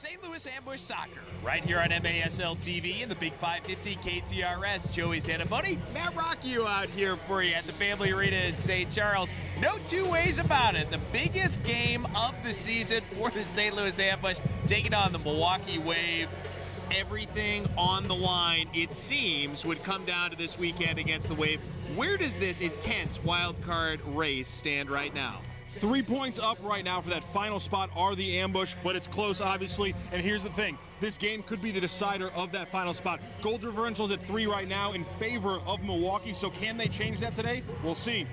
St. Louis Ambush Soccer, right here on MASL TV and the Big 550 KTRS. Joey Santaboni, Matt Rocchio out here for you at the Family Arena in St. Charles. No two ways about it. The biggest game of the season for the St. Louis Ambush, taking on the Milwaukee Wave. Everything on the line, it seems, would come down to this weekend against the Wave. Where does this intense wild card race stand right now? 3 points up right now for that final spot are the Ambush, but it's close, obviously. And here's the thing. This game could be the decider of that final spot. Goal differential is at 3 right now in favor of Milwaukee, so can they change that today? We'll see.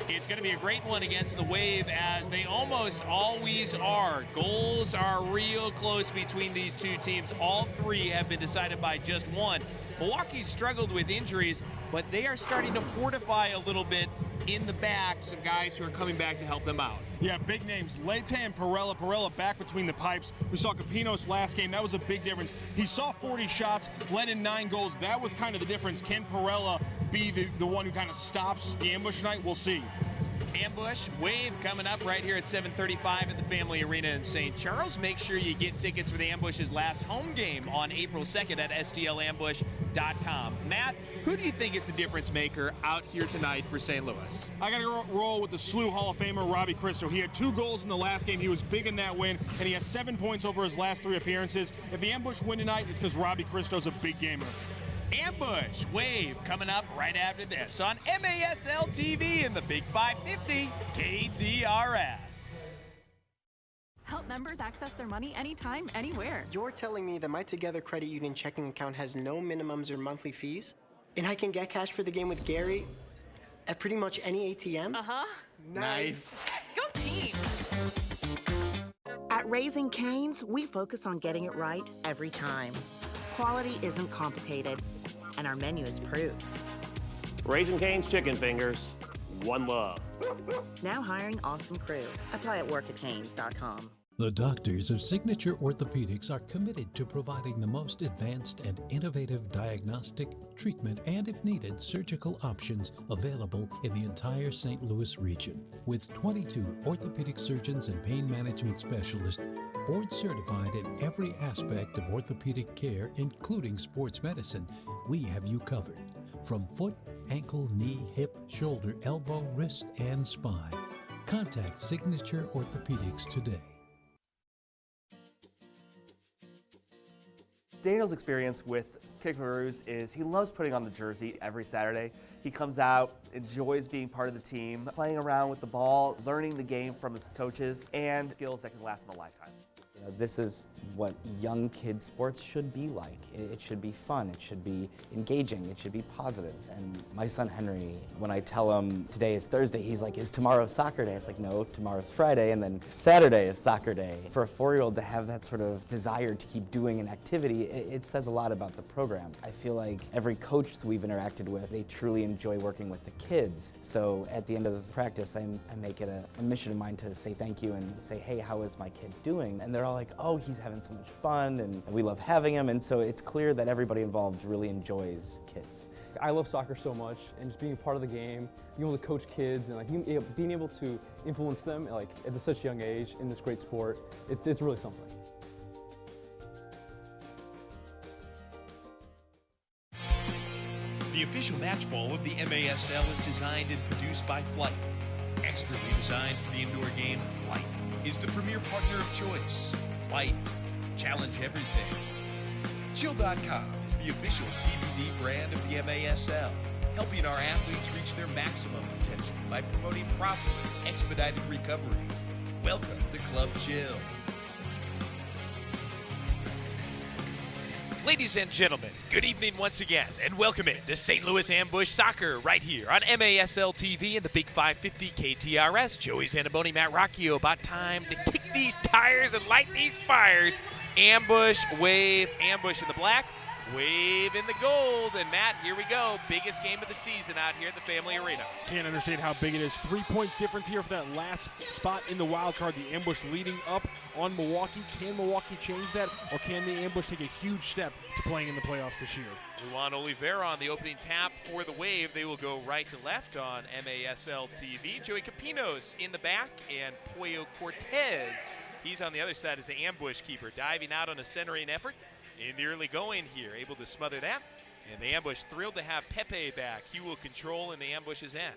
It's going to be a great one against the Wave, as they almost always are. Goals are real close between these two teams. All three have been decided by just one. Milwaukee's struggled with injuries, but they are starting to fortify a little bit in the backs of guys who are coming back to help them out. Yeah, big names. Leite and Perella. Perella back between the pipes. We saw Capinos last game. That was a big difference. He saw 40 shots, led in 9 goals. That was kind of the difference. Can Perella be the one who kind of stops the Ambush tonight? We'll see. Ambush Wave coming up right here at 7:35 at the Family Arena in St. Charles. Make sure you get tickets for the Ambush's last home game on April 2nd at stlambush.com. Matt, who do you think is the difference maker out here tonight for St. Louis? I got to roll with the SLU Hall of Famer, Robbie Christo. He had 2 goals in the last game. He was big in that win, and he has 7 points over his last 3 appearances. If the Ambush win tonight, it's because Robbie Christo's a big gamer. Ambush Wave coming up right after this on MASL TV and the Big 550 KTRS. Help members access their money anytime, anywhere. You're telling me that my Together Credit Union checking account has no minimums or monthly fees? And I can get cash for the game with Gary at pretty much any ATM? Uh-huh. Nice. Go team! At Raising Cane's, we focus on getting it right every time. Quality isn't complicated, and our menu is proof. Raising Cane's Chicken Fingers, one love. Now hiring awesome crew. Apply at workatcanes.com. The doctors of Signature Orthopedics are committed to providing the most advanced and innovative diagnostic, treatment, and if needed, surgical options available in the entire St. Louis region. With 22 orthopedic surgeons and pain management specialists, board certified in every aspect of orthopedic care, including sports medicine, we have you covered. From foot, ankle, knee, hip, shoulder, elbow, wrist, and spine. Contact Signature Orthopedics today. Daniel's experience with Kickaroos is he loves putting on the jersey every Saturday. He comes out, enjoys being part of the team, playing around with the ball, learning the game from his coaches, and skills that can last him a lifetime. You know, this is what young kids sports should be like. It should be fun, it should be engaging, it should be positive. And my son Henry, when I tell him today is Thursday, he's like, is tomorrow soccer day? It's like, no, tomorrow's Friday, and then Saturday is soccer day. For a 4-year-old to have that sort of desire to keep doing an activity, it says a lot about the program. I feel like every coach that we've interacted with, they truly enjoy working with the kids. So at the end of the practice, I make it a mission of mine to say thank you and say, hey, how is my kid doing? And they're all like, oh, he's having so much fun and we love having him, and so it's clear that everybody involved really enjoys kids. I love soccer so much, and just being a part of the game, being able to coach kids and like being able to influence them like at such a young age in this great sport, it's really something. The official match ball of the MASL is designed and produced by Flight. Expertly designed for the indoor game, Flight is the premier partner of choice. Flight, challenge everything. Chill.com is the official CBD brand of the MASL, helping our athletes reach their maximum potential by promoting proper, expedited recovery. Welcome to Club Chill. Ladies and gentlemen, good evening once again, and welcome in to St. Louis Ambush Soccer right here on MASL TV and the Big 550 KTRS. Joey Santaboni, Matt Rocchio, about time to kick these tires and light these fires. Ambush, Wave, Ambush in the black, Wave in the gold. And Matt, here we go. Biggest game of the season out here at the Family Arena. Can't understand how big it is. 3-point difference here for that last spot in the wild card. The Ambush leading up on Milwaukee. Can Milwaukee change that, or can the Ambush take a huge step to playing in the playoffs this year? Juan Oliveira on the opening tap for the Wave. They will go right to left on MASL TV. Joey Capinos in the back, and Pollo Cortez, He's on the other side as the ambush keeper, diving out on a centering effort in the early going here, able to smother that. And the ambush thrilled to have Pepe back. He will control in the ambush's end.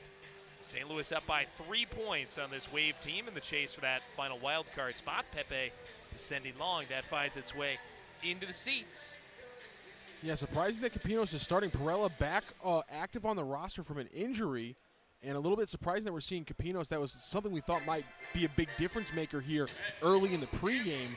St. Louis up by 3 points on this Wave team in the chase for that final wild card spot. Pepe descending long. That finds its way into the seats. Yeah, surprising that Capinos is starting Perella back active on the roster from an injury, and a little bit surprising that we're seeing Capinos. That was something we thought might be a big difference maker here early in the pregame,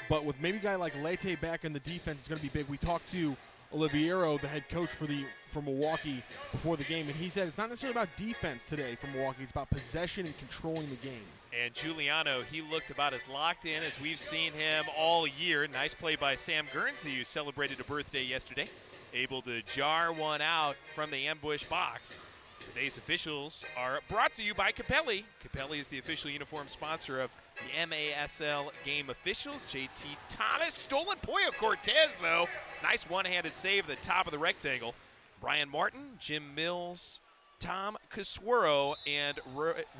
but with maybe a guy like Leite back in the defense, it's going to be big. We talked to Oliviero, the head coach for Milwaukee, before the game, and he said it's not necessarily about defense today for Milwaukee. It's about possession and controlling the game. And Giuliano, he looked about as locked in as we've seen him all year. Nice play by Sam Guernsey, who celebrated a birthday yesterday. Able to jar one out from the ambush box. Today's officials are brought to you by Capelli. Capelli is the official uniform sponsor of the MASL game officials. JT Thomas, stolen Pollo Cortez, though. Nice one-handed save at the top of the rectangle. Brian Martin, Jim Mills, Tom Casuero, and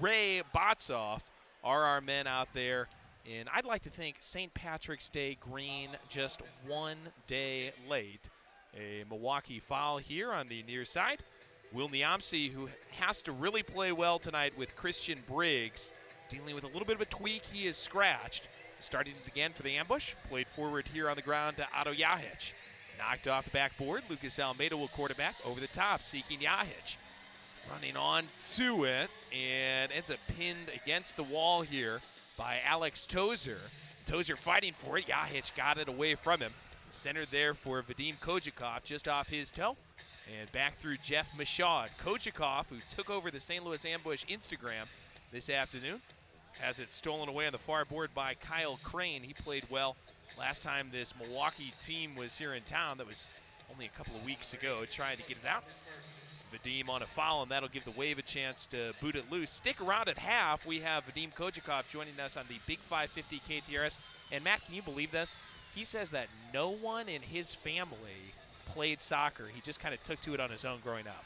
Ray Botsoff are our men out there. And I'd like to think St. Patrick's Day green just 1 day late. A Milwaukee foul here on the near side. Will Niamsi, who has to really play well tonight with Christian Briggs, dealing with a little bit of a tweak. He is scratched. Starting it again for the ambush. Played forward here on the ground to Otto Yahic. Knocked off the backboard. Lucas Almeida will quarterback over the top, seeking Yahic. Running on to it, and ends up pinned against the wall here by Alex Tozer. Tozer fighting for it. Yahic got it away from him. Centered there for Vadim Kojakov, just off his toe. And back through Jeff Michaud. Kojakov, who took over the St. Louis Ambush Instagram this afternoon, has it stolen away on the far board by Kyle Crane. He played well last time this Milwaukee team was here in town. That was only a couple of weeks ago, trying to get it out. Vadim on a foul, and that'll give the Wave a chance to boot it loose. Stick around at half. We have Vadim Kojakov joining us on the Big 550 KTRS. And Matt, can you believe this? He says that no one in his family played soccer. He just kind of took to it on his own growing up.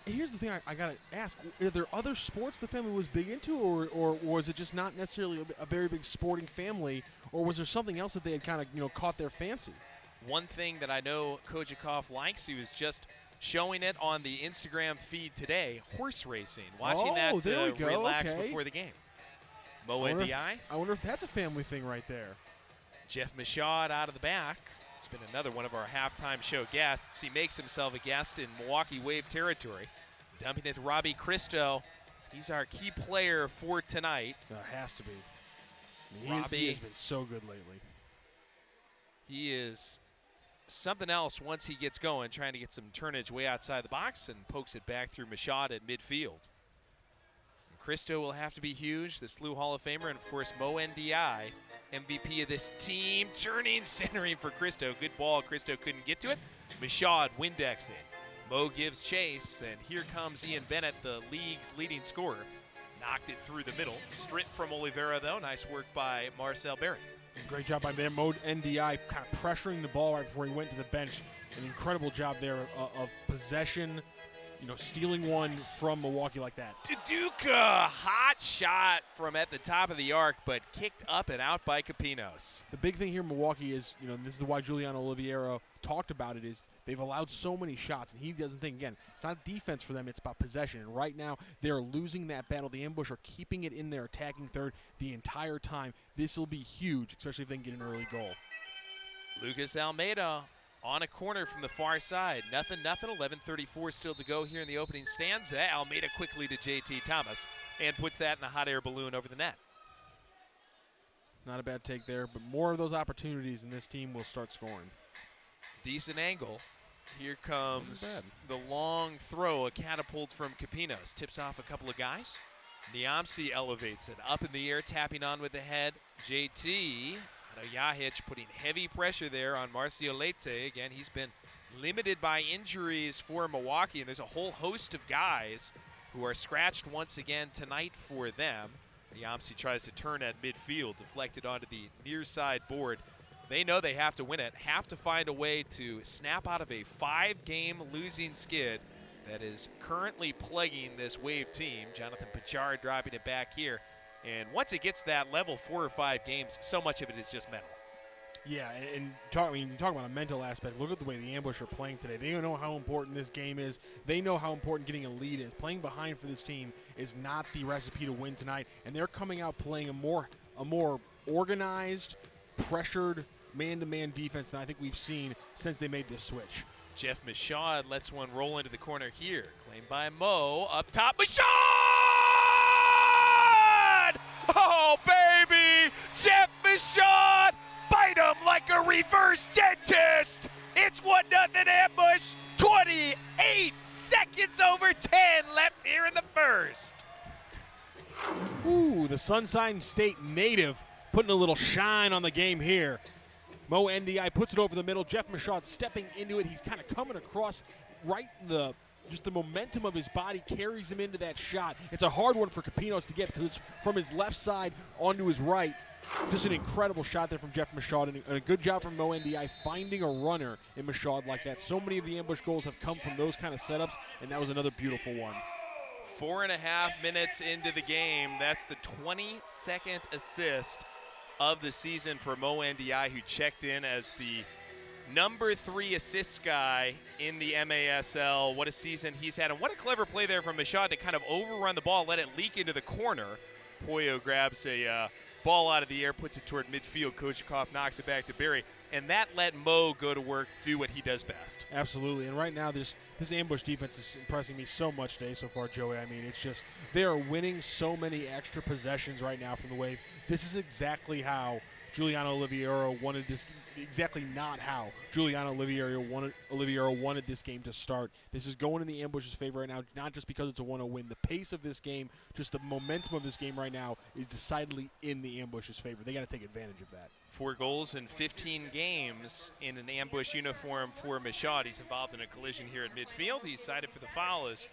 Here's the thing I got to ask. Are there other sports the family was big into, or was it just not necessarily a very big sporting family, or was there something else that they had kind of caught their fancy? One thing that I know Kojakov likes, he was just showing it on the Instagram feed today, horse racing. Watching that to relax before the game. Mo Ndi. I wonder if that's a family thing right there. Jeff Michaud out of the back. It's been another one of our halftime show guests. He makes himself a guest in Milwaukee Wave territory. Dumping it to Robbie Christo. He's our key player for tonight. Has to be. Robbie he has been so good lately. He is something else once he gets going, trying to get some turnage way outside the box and pokes it back through Michaud at midfield. And Christo will have to be huge, the SLU Hall of Famer, and of course Mo Ndi, MVP of this team, turning, centering for Christo. Good ball, Christo couldn't get to it. Michaud Windexing. Mo gives chase, and here comes Ian Bennett, the league's leading scorer. Knocked it through the middle. Stripped from Oliveira, though. Nice work by Marcel Berry. Great job by Mo Ndi, kind of pressuring the ball right before he went to the bench. An incredible job there of possession, stealing one from Milwaukee like that. Duduka, hot shot from at the top of the arc, but kicked up and out by Capinos. The big thing here in Milwaukee is, and this is why Giuliano Oliviero talked about it, is they've allowed so many shots, and he doesn't think, again, it's not defense for them, it's about possession. And right now, they're losing that battle. The ambush are keeping it in their attacking third the entire time. This will be huge, especially if they can get an early goal. Lucas Almeida on a corner from the far side. Nothing. 11:34 still to go here in the opening stanza. Almeida quickly to JT Thomas and puts that in a hot air balloon over the net. Not a bad take there, but more of those opportunities, and this team will start scoring. Decent angle. Here comes the long throw, a catapult from Capinos. Tips off a couple of guys. Niamsi elevates it up in the air, tapping on with the head. JT Yahic putting heavy pressure there on Marcio Leite. Again, he's been limited by injuries for Milwaukee, and there's a whole host of guys who are scratched once again tonight for them. Niamsi tries to turn at midfield, deflected onto the near side board. They know they have to win it, have to find a way to snap out of a 5-game losing skid that is currently plaguing this Wave team. Jonathan Pachard dropping it back here. And once it gets that level, 4 or 5 games, so much of it is just mental. Yeah, and you talk about a mental aspect. Look at the way the Ambush are playing today. They know how important this game is. They know how important getting a lead is. Playing behind for this team is not the recipe to win tonight, and they're coming out playing a more organized, pressured, man-to-man defense than I think we've seen since they made this switch. Jeff Michaud lets one roll into the corner here. Claimed by Mo. Up top, Michaud! Oh, baby! Jeff Michaud! Bite him like a reverse dentist! It's 1-0 Ambush. 28 seconds over 10 left here in the first. Ooh, the Sunshine State native putting a little shine on the game here. Mo NDI puts it over the middle. Jeff Michaud stepping into it. He's kind of coming across right just the momentum of his body carries him into that shot. It's a hard one for Capinos to get because it's from his left side onto his right. Just an incredible shot there from Jeff Michaud, and a good job from Mo NDI finding a runner in Michaud like that. So many of the Ambush goals have come from those kind of setups, and that was another beautiful one. 4.5 minutes into the game. That's the 22nd assist of the season for Mo NDI, who checked in as the number 3 assist guy in the MASL. What a season he's had, and what a clever play there from Michaud to kind of overrun the ball, let it leak into the corner. Pollo grabs a ball out of the air, puts it toward midfield. Kochikov knocks it back to Barry, and that let Mo go to work, do what he does best. Absolutely, and right now this Ambush defense is impressing me so much today so far, Joey. I mean, it's just they are winning so many extra possessions right now from the Wave. This is exactly how Giuliano Oliviero wanted this. Exactly not how Giuliano Oliviero wanted this game to start. This is going in the Ambush's favor right now, not just because it's a 1-0 win. The pace of this game, just the momentum of this game right now, is decidedly in the Ambush's favor. They got to take advantage of that. 4 goals in 15 games in an Ambush uniform for Michaud. He's involved in a collision here at midfield. He's cited for the foul as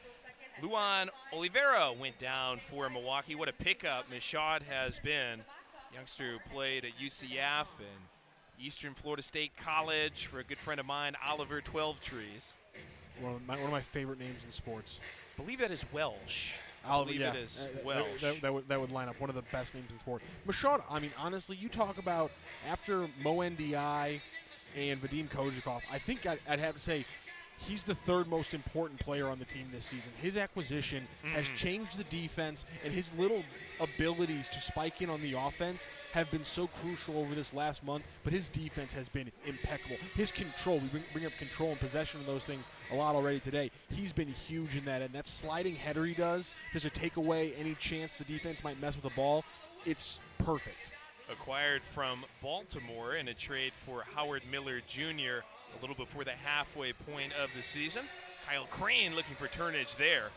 Luan Oliveira went down for Milwaukee. What a pickup Michaud has been. Youngster who played at UCF and Eastern Florida State College for a good friend of mine, Oliver 12trees. One of my favorite names in sports. I believe that is Welsh. Oliver, it is Welsh. That would line up. One of the best names in sport. Michaud, I mean, honestly, you talk about after Mo NDI and Vadim Kochikov, I think I'd have to say he's the 3rd most important player on the team this season. His acquisition has changed the defense, and his little abilities to spike in on the offense have been so crucial over this last month, but his defense has been impeccable. His control, we bring up control and possession of those things a lot already today. He's been huge in that, and that sliding header he does, just to take away any chance the defense might mess with the ball, it's perfect. Acquired from Baltimore in a trade for Howard Miller Jr. a little before the halfway point of the season. Kyle Crane looking for turnage there.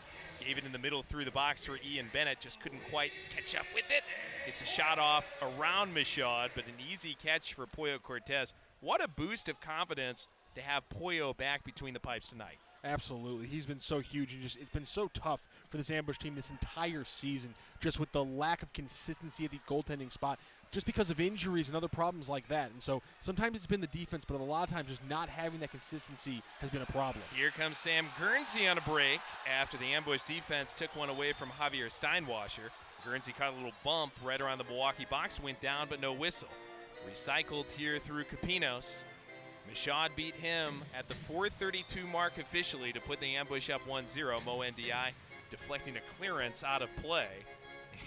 Gave it in the middle through the box for Ian Bennett. Just couldn't quite catch up with it. Gets a shot off around Michaud, but an easy catch for Pollo Cortez. What a boost of confidence to have Pollo back between the pipes tonight. Absolutely. He's been so huge, and it's been so tough for this Ambush team this entire season, just with the lack of consistency at the goaltending spot, just because of injuries and other problems like that. And so sometimes it's been the defense, but a lot of times just not having that consistency has been a problem. Here comes Sam Guernsey on a break after the Ambush defense took one away from Javier Steinwasser. Guernsey caught a little bump right around the Milwaukee box, went down, but no whistle. Recycled here through Capinos. Michaud beat him at the 4:32 mark officially to put the Ambush up 1-0. Mo NDI deflecting a clearance out of play.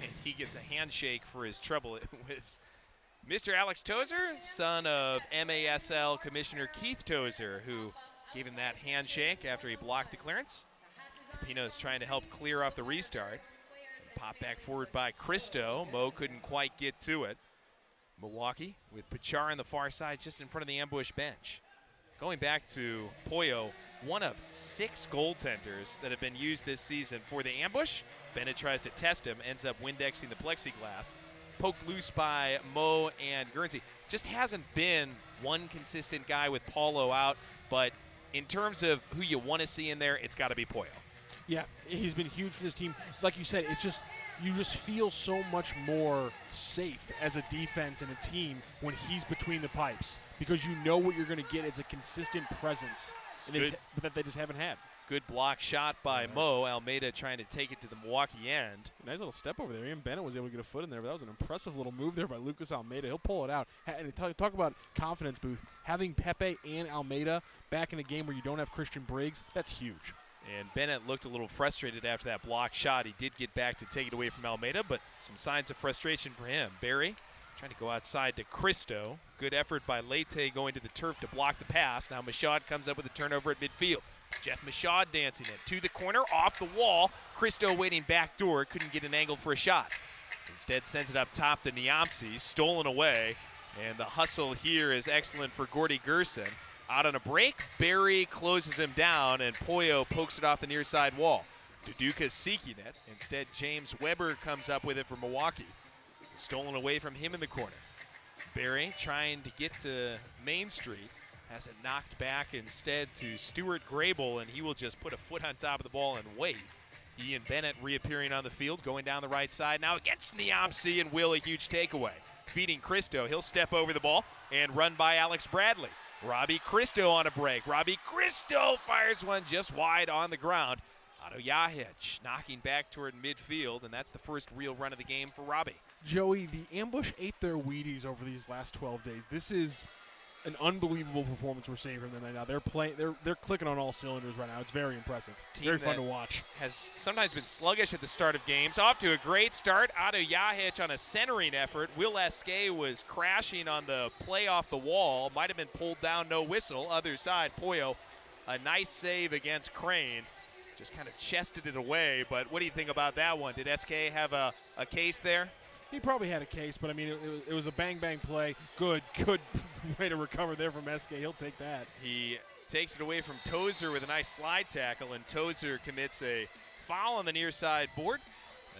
And he gets a handshake for his trouble. It was Mr. Alex Tozer, son of MASL Commissioner Keith Tozer, who gave him that handshake after he blocked the clearance. Capinos trying to help clear off the restart. Pop back forward by Cristo. Mo couldn't quite get to it. Milwaukee with Pichar on the far side just in front of the Ambush bench. Going back to Pollo, one of 6 goaltenders that have been used this season for the Ambush. Bennett tries to test him, ends up Windexing the plexiglass. Poked loose by Mo and Guernsey. Just hasn't been one consistent guy with Paulo out, but in terms of who you want to see in there, it's got to be Pollo. Yeah, he's been huge for this team. Like you said, it's just you just feel so much more safe as a defense and a team when he's between the pipes because you know what you're going to get is a consistent presence that they just haven't had. Good block shot by Mo. Almeida trying to take it to the Milwaukee end. Nice little step over there. Ian Bennett was able to get a foot in there, but that was an impressive little move there by Lucas Almeida. He'll pull it out. And talk about confidence, Booth. Having Pepe and Almeida back in a game where you don't have Christian Briggs, that's huge. And Bennett looked a little frustrated after that block shot. He did get back to take it away from Almeida, but some signs of frustration for him. Barry trying to go outside to Cristo. Good effort by Leite going to the turf to block the pass. Now Michaud comes up with a turnover at midfield. Jeff Michaud dancing it to the corner, off the wall. Cristo waiting back door, couldn't get an angle for a shot. Instead sends it up top to Niamsi, stolen away. And the hustle here is excellent for Gordy Gerson. Out on a break, Barry closes him down, and Pollo pokes it off the near side wall. Duduka's seeking it. Instead, James Weber comes up with it for Milwaukee. Stolen away from him in the corner. Barry trying to get to Main Street. Has it knocked back instead to Stuart Grable, and he will just put a foot on top of the ball and wait. Ian Bennett reappearing on the field, going down the right side now against Niamsi, and Will a huge takeaway. Feeding Cristo, he'll step over the ball and run by Alex Bradley. Robbie Cristo on a break. Robbie Cristo fires one just wide on the ground. Otto Yahic knocking back toward midfield, and that's the first real run of the game for Robbie. Joey, the Ambush ate their Wheaties over these last 12 days. This is an unbelievable performance we're seeing from them right now. They're clicking on all cylinders right now. It's very impressive. Very fun to watch. Has sometimes been sluggish at the start of games. Off to a great start. Otto Yahic on a centering effort. Will Esquet was crashing on the play off the wall. Might have been pulled down, no whistle. Other side, Pollo, a nice save against Crane. Just kind of chested it away, but what do you think about that one? Did SK have a case there? He probably had a case, but I mean, it was a bang-bang play. Good way to recover there from SK. He'll take that. He takes it away from Tozer with a nice slide tackle, and Tozer commits a foul on the near side board.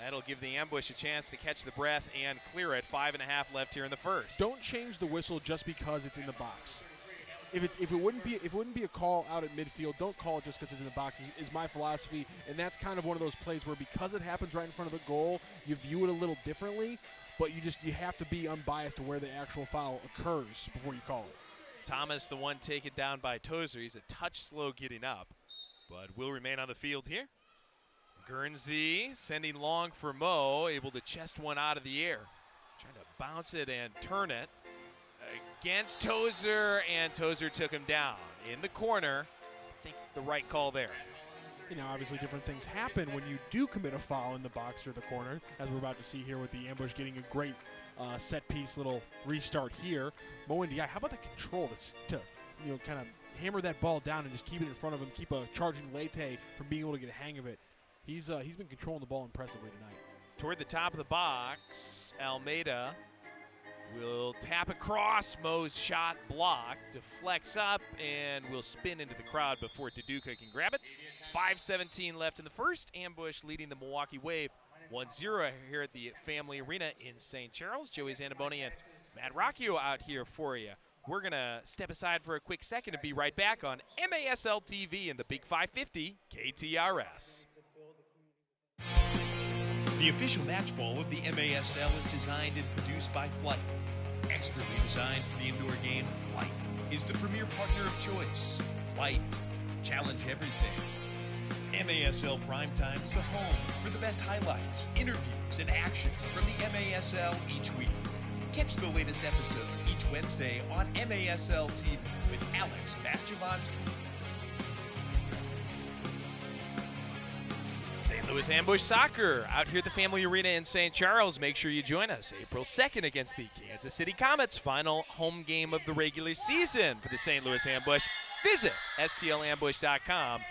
That'll give the Ambush a chance to catch the breath and clear it. 5.5 left here in the first. Don't change the whistle just because it's in the box. If it wouldn't be a call out at midfield, don't call it just because it's in the box, is my philosophy. And that's kind of one of those plays where because it happens right in front of the goal, you view it a little differently, but you have to be unbiased to where the actual foul occurs before you call it. Thomas, the one taken down by Tozer. He's a touch slow getting up, but will remain on the field here. Guernsey sending long for Mo, able to chest one out of the air. Trying to bounce it and turn it against Tozer, and Tozer took him down. In the corner, I think the right call there. You know, obviously different things happen when you do commit a foul in the box or the corner, as we're about to see here with the Ambush getting a great set-piece little restart here. Mo Ndiaye, how about the control to kind of hammer that ball down and just keep it in front of him, keep a charging Leite from being able to get a hang of it. He's been controlling the ball impressively tonight. Toward the top of the box, Almeida will tap across. Mo's shot blocked, deflects up, and will spin into the crowd before Duduka can grab it. 5:17 left in the first. Ambush leading the Milwaukee Wave 1-0 here at the Family Arena in St. Charles. Joey Zannaboni and Matt Rocchio out here for you. We're going to step aside for a quick second and be right back on MASL TV in the Big 550 KTRS. The official match ball of the MASL is designed and produced by Flight. Expertly designed for the indoor game, Flight is the premier partner of choice. Flight, challenge everything. MASL Primetime is the home for the best highlights, interviews, and action from the MASL each week. Catch the latest episode each Wednesday on MASL TV with Alex Bastiovansky. St. Louis Ambush Soccer out here at the Family Arena in St. Charles. Make sure you join us April 2nd against the Kansas City Comets, final home game of the regular season for the St. Louis Ambush. Visit stlambush.com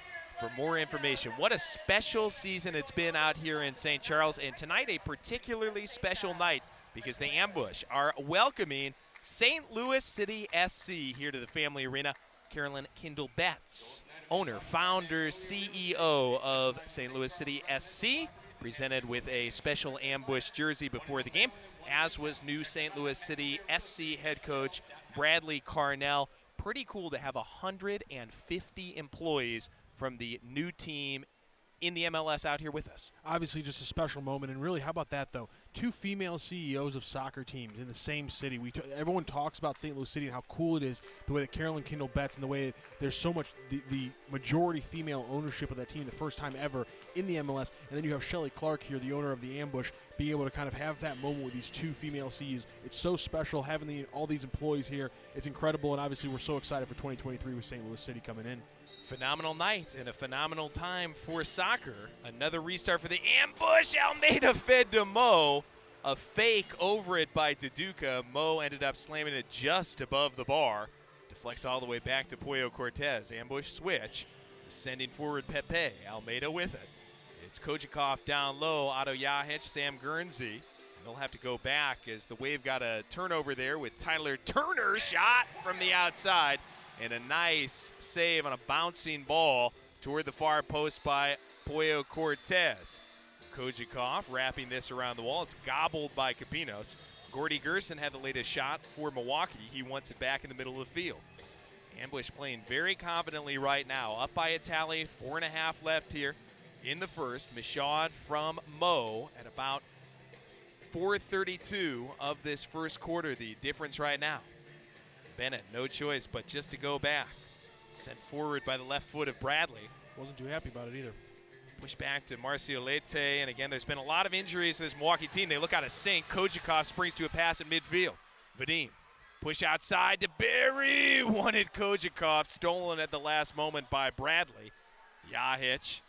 for more information. What a special season it's been out here in St. Charles, and tonight a particularly special night because the Ambush are welcoming St. Louis City SC here to the Family Arena. Carolyn Kindle Betts, owner, founder, CEO of St. Louis City SC, presented with a special Ambush jersey before the game, as was new St. Louis City SC head coach Bradley Carnell. Pretty cool to have 150 employees from the new team in the MLS out here with us. Obviously just a special moment, and really, how about that, though? 2 female CEOs of soccer teams in the same city. Everyone talks about St. Louis City and how cool it is, the way that Carolyn Kindle bets and the way there's so much, the majority female ownership of that team, the first time ever in the MLS. And then you have Shelley Clark here, the owner of the Ambush, being able to kind of have that moment with these 2 female CEOs. It's so special having all these employees here. It's incredible, and obviously we're so excited for 2023 with St. Louis City coming in. Phenomenal night and a phenomenal time for soccer. Another restart for the Ambush. Almeida fed to Mo. A fake over it by Duduka. Mo ended up slamming it just above the bar. Deflects all the way back to Pollo Cortez. Ambush switch. Sending forward Pepe. Almeida with it. It's Kojikov down low. Otto Yahic, Sam Guernsey. They'll have to go back as the Wave got a turnover there with Tyler Turner. Shot from the outside. And a nice save on a bouncing ball toward the far post by Pollo Cortez. Kojikov wrapping this around the wall. It's gobbled by Capinos. Gordy Gerson had the latest shot for Milwaukee. He wants it back in the middle of the field. Ambush playing very confidently right now. Up by a tally, 4.5 left here in the first. Michaud from Mo at about 4:32 of this first quarter. The difference right now. Bennett, no choice but just to go back. Sent forward by the left foot of Bradley. Wasn't too happy about it either. Push back to Marcio Leite, and again, there's been a lot of injuries to this Milwaukee team. They look out of sync. Kojikov springs to a pass at midfield. Vadim, push outside to Barry. Wanted Kojikov, stolen at the last moment by Bradley. Yahic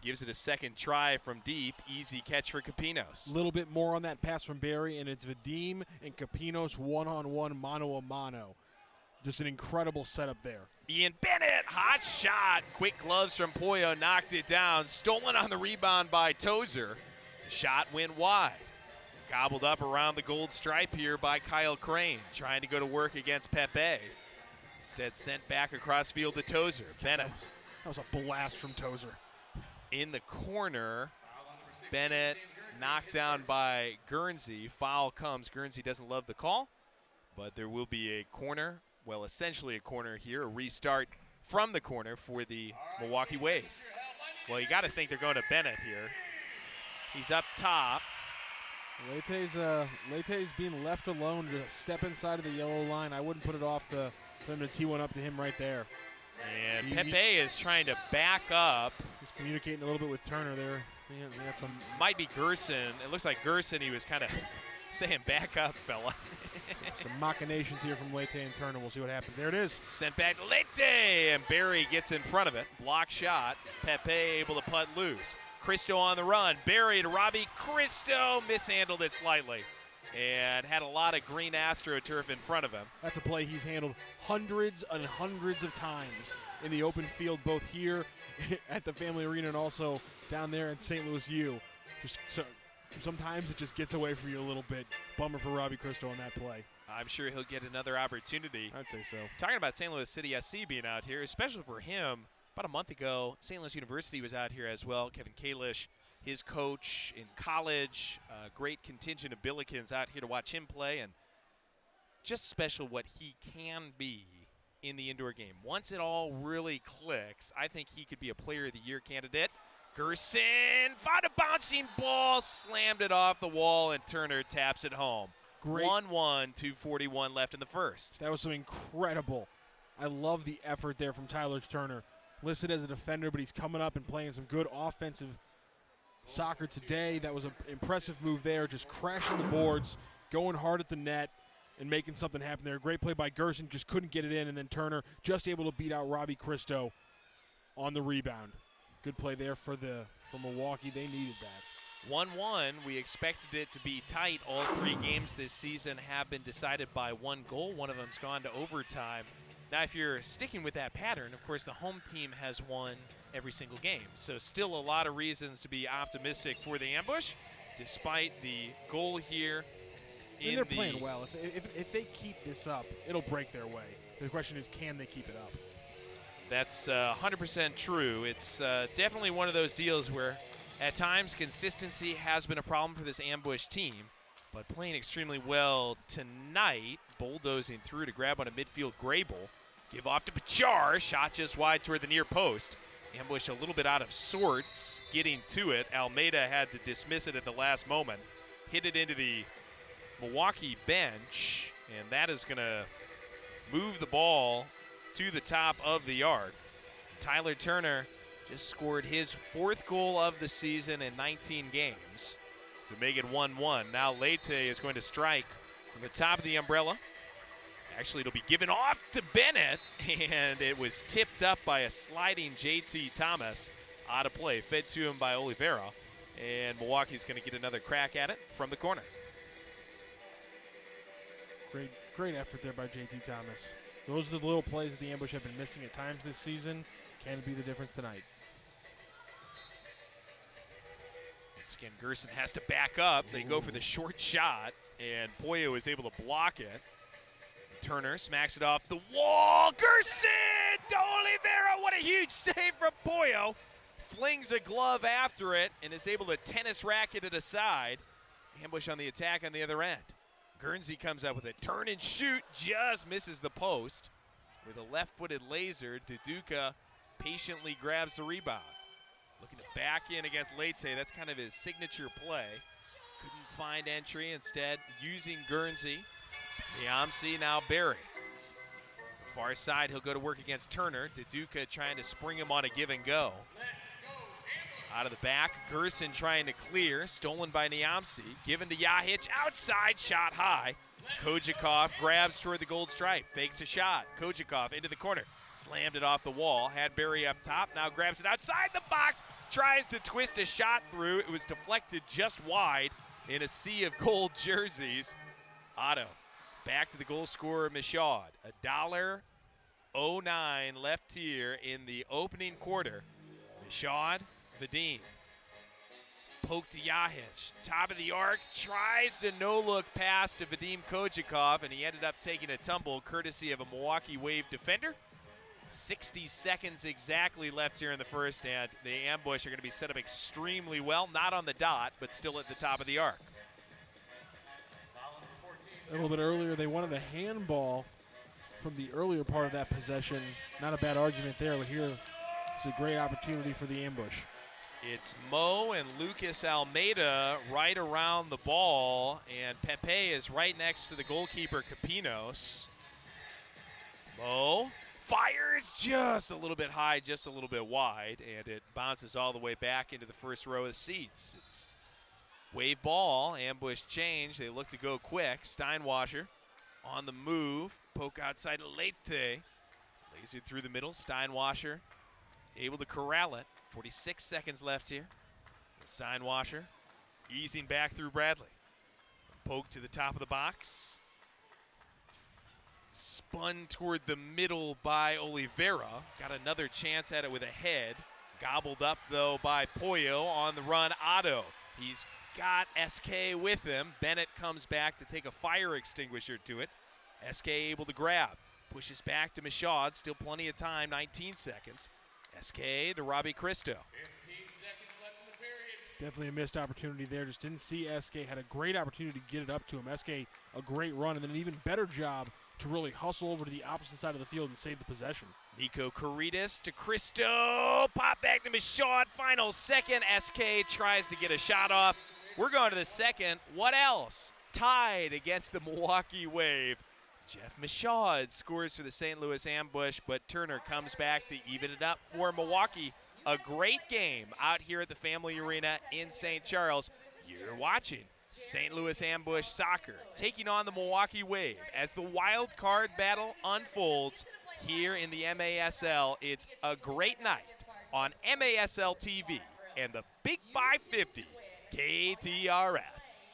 gives it a second try from deep. Easy catch for Capinos. A little bit more on that pass from Barry, and it's Vadim and Capinos one-on-one, mano-a-mano. Just an incredible setup there. Ian Bennett, hot shot. Quick gloves from Pollo, knocked it down. Stolen on the rebound by Tozer. The shot went wide. Gobbled up around the gold stripe here by Kyle Crane, trying to go to work against Pepe. Instead sent back across field to Tozer. Bennett. That was a blast from Tozer. In the corner, Bennett knocked down by Guernsey. Foul comes. Guernsey doesn't love the call, but there will be a corner. Well, essentially a corner here, a restart from the corner for the Milwaukee Wave. Well, you got to think they're going to Bennett here. He's up top. Leite's being left alone to step inside of the yellow line. I wouldn't put it off for him to tee one up to him right there. And Pepe is trying to back up. He's communicating a little bit with Turner there. He had some. Might be Gerson. It looks like Gerson, he was kind of saying, back up, fella. Some machinations here from Leite and Turner. We'll see what happens. There it is. Sent back to Leite, and Barry gets in front of it. Block shot. Pepe able to putt loose. Cristo on the run. Barry to Robbie. Cristo mishandled it slightly and had a lot of green AstroTurf in front of him. That's a play he's handled hundreds and hundreds of times in the open field, both here at the Family Arena and also down there at St. Louis U. Sometimes it just gets away from you a little bit. Bummer for Robbie Cristo on that play. I'm sure he'll get another opportunity. I'd say so. Talking about St. Louis City SC being out here, especially for him, about a month ago, St. Louis University was out here as well. Kevin Kalish, his coach in college, a great contingent of Billikens out here to watch him play, and just special what he can be in the indoor game. Once it all really clicks, I think he could be a Player of the Year candidate. Gerson found a bouncing ball, slammed it off the wall, and Turner taps it home. Great. 1-1, 2:41 left in the first. That was some incredible. I love the effort there from Tyler Turner. Listed as a defender, but he's coming up and playing some good offensive soccer today. That was an impressive move there, just crashing the boards, going hard at the net, and making something happen there. Great play by Gerson, just couldn't get it in, and then Turner just able to beat out Robbie Cristo on the rebound. Good play there for Milwaukee. They needed that. 1-1. We expected it to be tight. All 3 games this season have been decided by 1 goal. One of them's gone to overtime. Now, if you're sticking with that pattern, of course, the home team has won every single game. So still a lot of reasons to be optimistic for the Ambush, despite the goal here. They're playing well. If they keep this up, it'll break their way. The question is, can they keep it up? That's 100% true. It's definitely one of those deals where at times consistency has been a problem for this Ambush team, but playing extremely well tonight, bulldozing through to grab on a midfield Grable, give off to Pachar, shot just wide toward the near post. Ambush a little bit out of sorts getting to it. Almeida had to dismiss it at the last moment. Hit it into the Milwaukee bench, and that is going to move the ball to the top of the arc. Tyler Turner just scored his 4th goal of the season in 19 games to make it 1-1. Now Leite is going to strike from the top of the umbrella. Actually, it'll be given off to Bennett, and it was tipped up by a sliding JT Thomas out of play, fed to him by Oliveira, and Milwaukee's going to get another crack at it from the corner. Great effort there by JT Thomas. Those are the little plays that the Ambush have been missing at times this season. Can it be the difference tonight? Once again, Gerson has to back up. They go for the short shot, and Pollo is able to block it. Turner smacks it off the wall. Gerson to Oliveira. What a huge save from Pollo. Flings a glove after it and is able to tennis racket it aside. Ambush on the attack on the other end. Guernsey comes up with a turn and shoot. Just misses the post. With a left-footed laser, Duduka patiently grabs the rebound. Looking to back in against Leite. That's kind of his signature play. Couldn't find entry. Instead, using Guernsey. Niamsi, now Barry. The far side, he'll go to work against Turner. Duduka trying to spring him on a give and go. Out of the back, Gerson trying to clear. Stolen by Niamsi. Given to Yahic. Outside, shot high. Kojakov grabs toward the gold stripe. Fakes a shot. Kojakov into the corner. Slammed it off the wall. Had Barry up top. Now grabs it outside the box. Tries to twist a shot through. It was deflected just wide in a sea of gold jerseys. Otto. Back to the goal scorer, Michaud. $1.09 left here in the opening quarter. Michaud, Vadim. Poke to Yahic. Top of the arc. Tries to no-look pass to Vadim Kojakov, and he ended up taking a tumble courtesy of a Milwaukee Wave defender. 60 seconds exactly left here in the first, and the Ambush are going to be set up extremely well. Not on the dot, but still at the top of the arc. A little bit earlier, they wanted a handball from the earlier part of that possession. Not a bad argument there, but here it's a great opportunity for the Ambush. It's Mo and Lucas Almeida right around the ball, and Pepe is right next to the goalkeeper, Capinos. Mo fires just a little bit high, just a little bit wide, and it bounces all the way back into the first row of seats. It's Wave ball, Ambush change. They look to go quick. Steinwasser on the move. Poke outside Leite. Lays it through the middle. Steinwasser able to corral it. 46 seconds left here. Steinwasser easing back through Bradley. Poke to the top of the box. Spun toward the middle by Oliveira. Got another chance at it with a head. Gobbled up, though, by Pollo on the run. Otto. He's got SK with him. Bennett comes back to take a fire extinguisher to it. SK able to grab. Pushes back to Michaud. Still plenty of time, 19 seconds. SK to Robbie Cristo. 15 seconds left in the period. Definitely a missed opportunity there. Just didn't see SK. Had a great opportunity to get it up to him. SK, a great run, and then an even better job to really hustle over to the opposite side of the field and save the possession. Nico Caritas to Cristo. Pop back to Michaud. Final second. SK tries to get a shot off. We're going to the second. What else? Tied against the Milwaukee Wave. Jeff Michaud scores for the St. Louis Ambush, but Turner comes back to even it up for Milwaukee. A great game out here at the Family Arena in St. Charles. You're watching St. Louis Ambush Soccer taking on the Milwaukee Wave as the wild card battle unfolds here in the MASL. It's a great night on MASL TV and the Big 550 KTRS.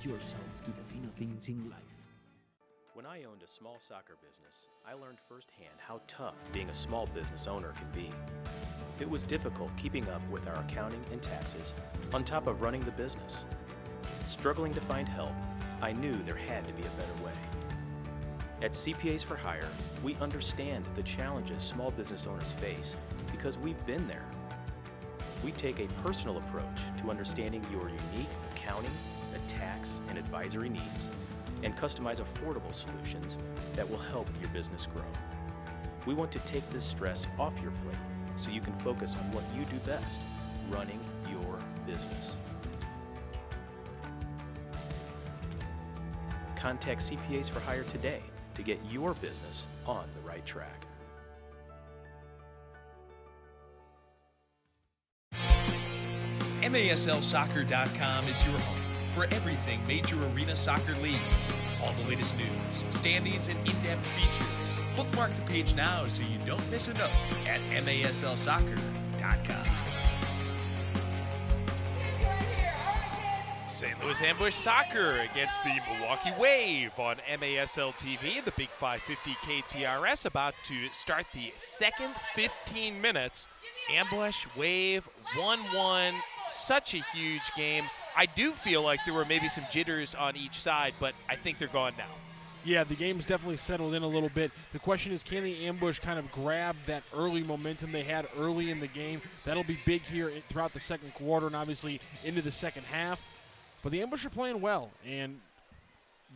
yourself to the finer things in life. When I owned a small soccer business, I learned firsthand how tough being a small business owner can be. It was difficult keeping up with our accounting and taxes on top of running the business. Struggling to find help, I knew there had to be a better way. At CPAs for Hire, we understand the challenges small business owners face because we've been there. We take a personal approach to understanding your unique accounting, tax, and advisory needs, and customize affordable solutions that will help your business grow. We want to take this stress off your plate so you can focus on what you do best, running your business. Contact CPAs for Hire today to get your business on the right track. MASLsoccer.com is your home for everything Major Arena Soccer League. All the latest news, standings, and in-depth features. Bookmark the page now so you don't miss a note at MASLsoccer.com. St. Louis Ambush Soccer against the Milwaukee Wave on MASL TV. The Big 550 KTRS about to start the second 15 minutes. Ambush, Wave, 1-1. Such a huge game. I do feel like there were maybe some jitters on each side, but I think they're gone now. Yeah, the game's definitely settled in a little bit. The question is, can the Ambush kind of grab that early momentum they had early in the game? That'll be big here throughout the second quarter and obviously into the second half. But the Ambush are playing well, and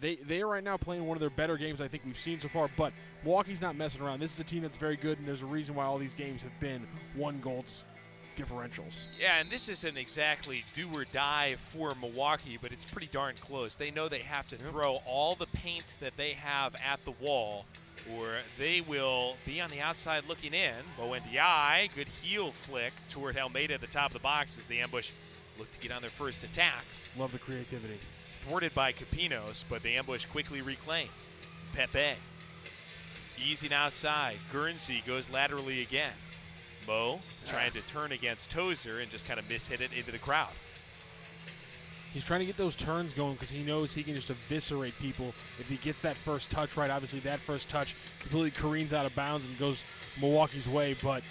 they are right now playing one of their better games I think we've seen so far. But Milwaukee's not messing around. This is a team that's very good, and there's a reason why all these games have been 1-goal differentials. Yeah, and this isn't exactly do or die for Milwaukee, but it's pretty darn close. They know they have to throw all the paint that they have at the wall, or they will be on the outside looking in. Bowendiai, good heel flick toward Almeida at the top of the box as the Ambush look to get on their first attack. Love the creativity. Thwarted by Capinos, but the Ambush quickly reclaimed. Pepe, easing outside. Guernsey goes laterally again. Mo trying to turn against Tozer and just kind of mishit it into the crowd. He's trying to get those turns going because he knows he can just eviscerate people if he gets that first touch right. Obviously, that first touch completely careens out of bounds and goes Milwaukee's way, but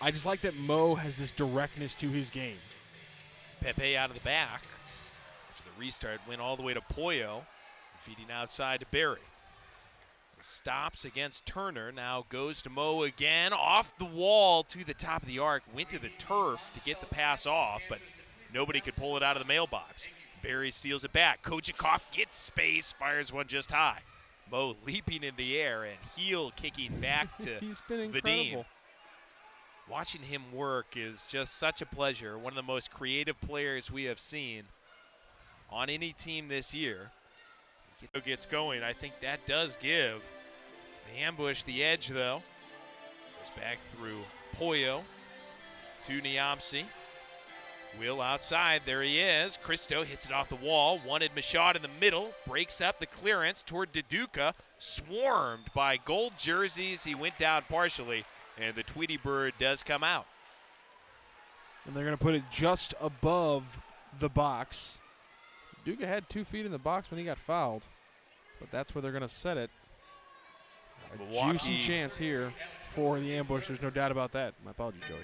I just like that Mo has this directness to his game. Pepe out of the back. After the restart, went all the way to Pollo, feeding outside to Barry. Stops against Turner, now goes to Mo again, off the wall to the top of the arc, went to the turf to get the pass off, but nobody could pull it out of the mailbox. Barry steals it back. Kochikov gets space, fires one just high. Mo leaping in the air and heel kicking back to He's been incredible. Vadim. Watching him work is just such a pleasure. One of the most creative players we have seen on any team this year. He gets going. I think that does give the Ambush the edge, though. Goes back through Pollo to Niamsi. Will outside. There he is. Cristo hits it off the wall. Wanted Michaud in the middle. Breaks up the clearance toward Deduca. Swarmed by gold jerseys. He went down partially, and the Tweety Bird does come out. And they're going to put it just above the box. Duca had 2 feet in the box when he got fouled, but that's where they're going to set it. A juicy chance here for the Ambush. There's no doubt about that. My apologies, Joey.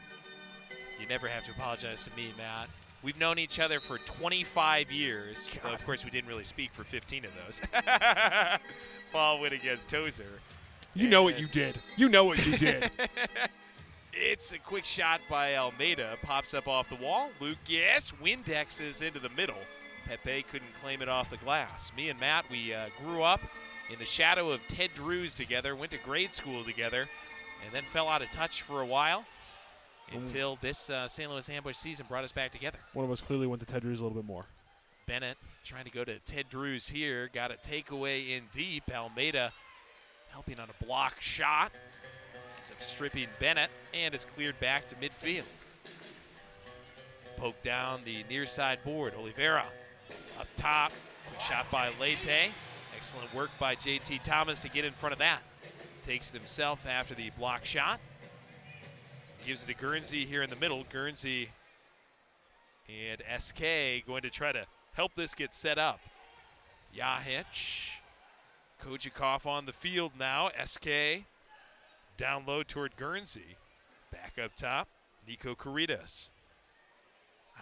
You never have to apologize to me, Matt. We've known each other for 25 years. Well, of course, we didn't really speak for 15 of those. Fall win against Tozer. You know what you did. You know what you did. It's a quick shot by Almeida. Pops up off the wall. Lucas Windexes into the middle. Pepe couldn't claim it off the glass. Me and Matt, we grew up in the shadow of Ted Drews together, went to grade school together, and then fell out of touch for a while until this St. Louis Ambush season brought us back together. One of us clearly went to Ted Drews a little bit more. Bennett trying to go to Ted Drews here. Got a takeaway in deep. Almeida helping on a block shot. Ends up stripping Bennett, and it's cleared back to midfield. Poke down the near side board. Oliveira up top. Quick shot by Leite. Excellent work by JT Thomas to get in front of that. Takes it himself after the block shot. Gives it to Guernsey here in the middle. Guernsey and SK going to try to help this get set up. Yahic. Kojikov on the field now. SK down low toward Guernsey. Back up top, Nico Caritas.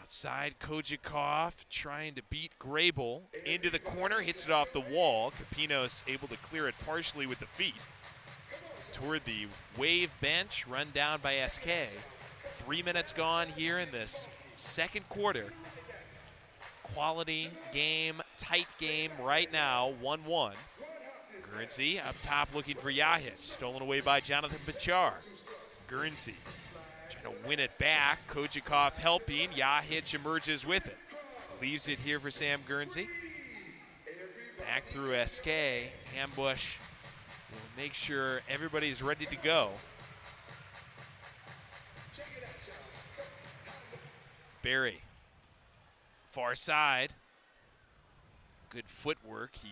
Outside, Kojikov trying to beat Grable. Into the corner, hits it off the wall. Capinos able to clear it partially with the feet. Toward the Wave bench, run down by SK. 3 minutes gone here in this second quarter. Quality game, tight game right now, 1-1. Guernsey up top looking for Yahic. Stolen away by Jonathan Bachar. Guernsey trying to win it back. Kojikov helping. Yahic emerges with it. Leaves it here for Sam Guernsey. Back through SK. Ambush will make sure everybody's ready to go. Barry. Far side. Good footwork. He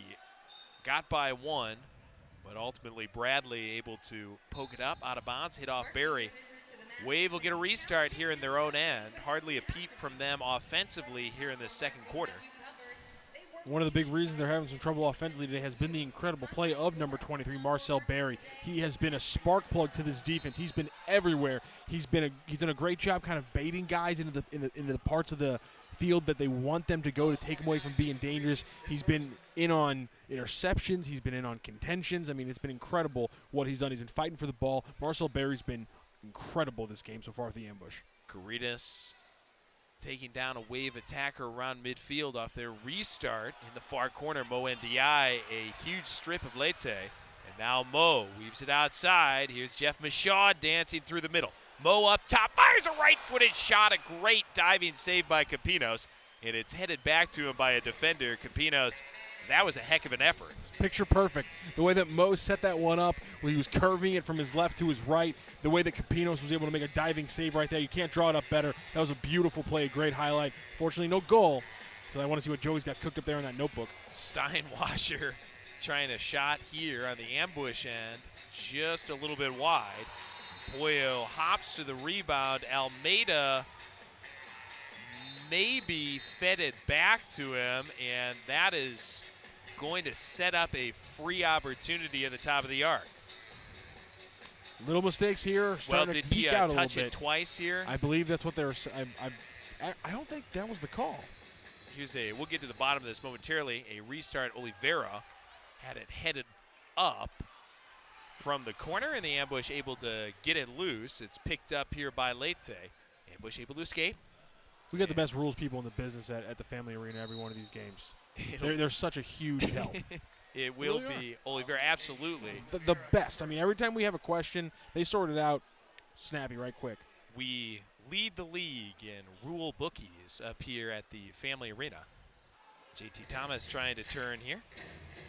got by one, but ultimately Bradley able to poke it up out of bounds, hit off Barry. Wave will get a restart here in their own end. Hardly a peep from them offensively here in the second quarter. One of the big reasons they're having some trouble offensively today has been the incredible play of number 23, Marcel Barry. He has been a spark plug to this defense. He's been everywhere. He's done a great job kind of baiting guys into the parts of the field that they want them to go to take them away from being dangerous. He's been in on interceptions. He's been in on contentions. I mean, it's been incredible what he's done. He's been fighting for the ball. Marcel Barry's been incredible this game so far with the ambush. Caritas taking down a Wave attacker around midfield off their restart in the far corner. Mo Ndiaye, a huge strip of Leyte. And now Mo weaves it outside. Here's Jeff Mashaw dancing through the middle. Mo up top, fires a right-footed shot. A great diving save by Capinos. And it's headed back to him by a defender. Capinos, that was a heck of an effort. Picture perfect. The way that Mo set that one up, where he was curving it from his left to his right, the way that Capinos was able to make a diving save right there. You can't draw it up better. That was a beautiful play, a great highlight. Fortunately, no goal, because I want to see what Joey's got cooked up there in that notebook. Steinwasser trying a shot here on the ambush end, just a little bit wide. Pollo hops to the rebound. Almeida maybe fed it back to him, and that is going to set up a free opportunity at the top of the arc. Little mistakes here. Well, did he touch it bit. Twice here? I believe that's what they were. I don't think that was the call. We'll get to the bottom of this momentarily. A restart. Oliveira had it headed up from the corner, and the ambush able to get it loose. It's picked up here by Leyte. Ambush able to escape. We got the best rules people in the business at the Family Arena every one of these games. They're such a huge help. It will be Oliveira, absolutely. The best. I mean, every time we have a question, they sort it out snappy right quick. We lead the league in rule bookies up here at the Family Arena. JT Thomas trying to turn here.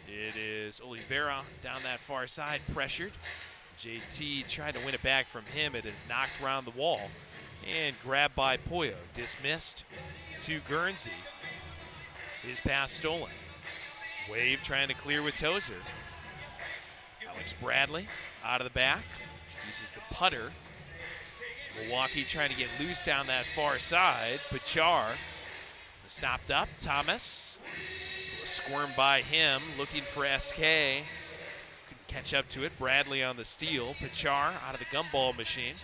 It is Oliveira down that far side, pressured. JT tried to win it back from him. It is knocked around the wall and grabbed by Pollo. Dismissed to Guernsey. His pass stolen. Wave trying to clear with Tozer. Alex Bradley out of the back. Uses the putter. Milwaukee trying to get loose down that far side. Pachar stopped up. Thomas. Squirmed by him. Looking for SK. Couldn't catch up to it. Bradley on the steal. Pachar out of the gumball machine.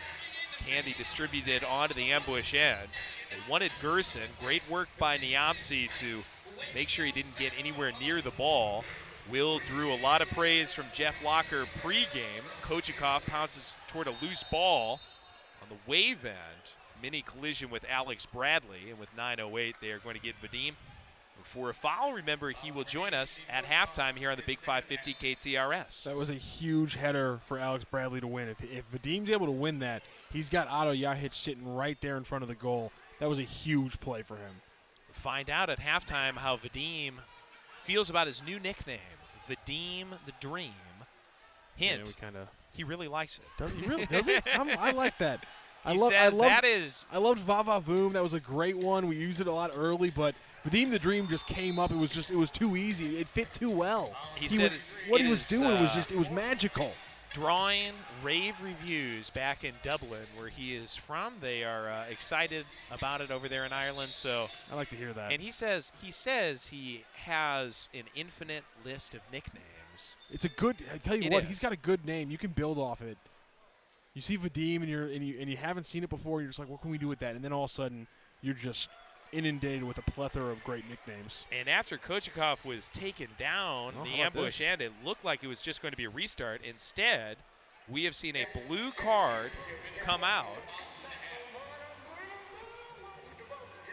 Candy distributed onto the ambush end. They wanted Gerson. Great work by Niamsi to make sure he didn't get anywhere near the ball. Will drew a lot of praise from Jeff Locker pregame. Kojikov pounces toward a loose ball on the Wave end. Mini collision with Alex Bradley, and with 9:08 they are going to get Vadim for a foul. Remember, he will join us at halftime here on the Big 550 KTRS. That was a huge header for Alex Bradley to win. If Vadim's able to win that, he's got Otto Yahic sitting right there in front of the goal. That was a huge play for him. Find out at halftime how Vadim feels about his new nickname, Vadim the Dream. Hint, yeah, he really likes it. Does he really? Does he? I like that. I loved Vava Voom. That was a great one. We used it a lot early, but Vadim the Dream just came up. It was too easy. It fit too well. He said what he was doing was magical. drawing rave reviews back in Dublin, where he is from. They are excited about it over there in Ireland. So I like to hear that. And he says he has an infinite list of nicknames. It's a good. I tell you what, he's got a good name. You can build off it. You see Vadim and you haven't seen it before. You're just like, what can we do with that? And then all of a sudden, you're just inundated with a plethora of great nicknames. And after Kochikov was taken down, the ambush, and it looked like it was just going to be a restart. Instead, we have seen a blue card come out.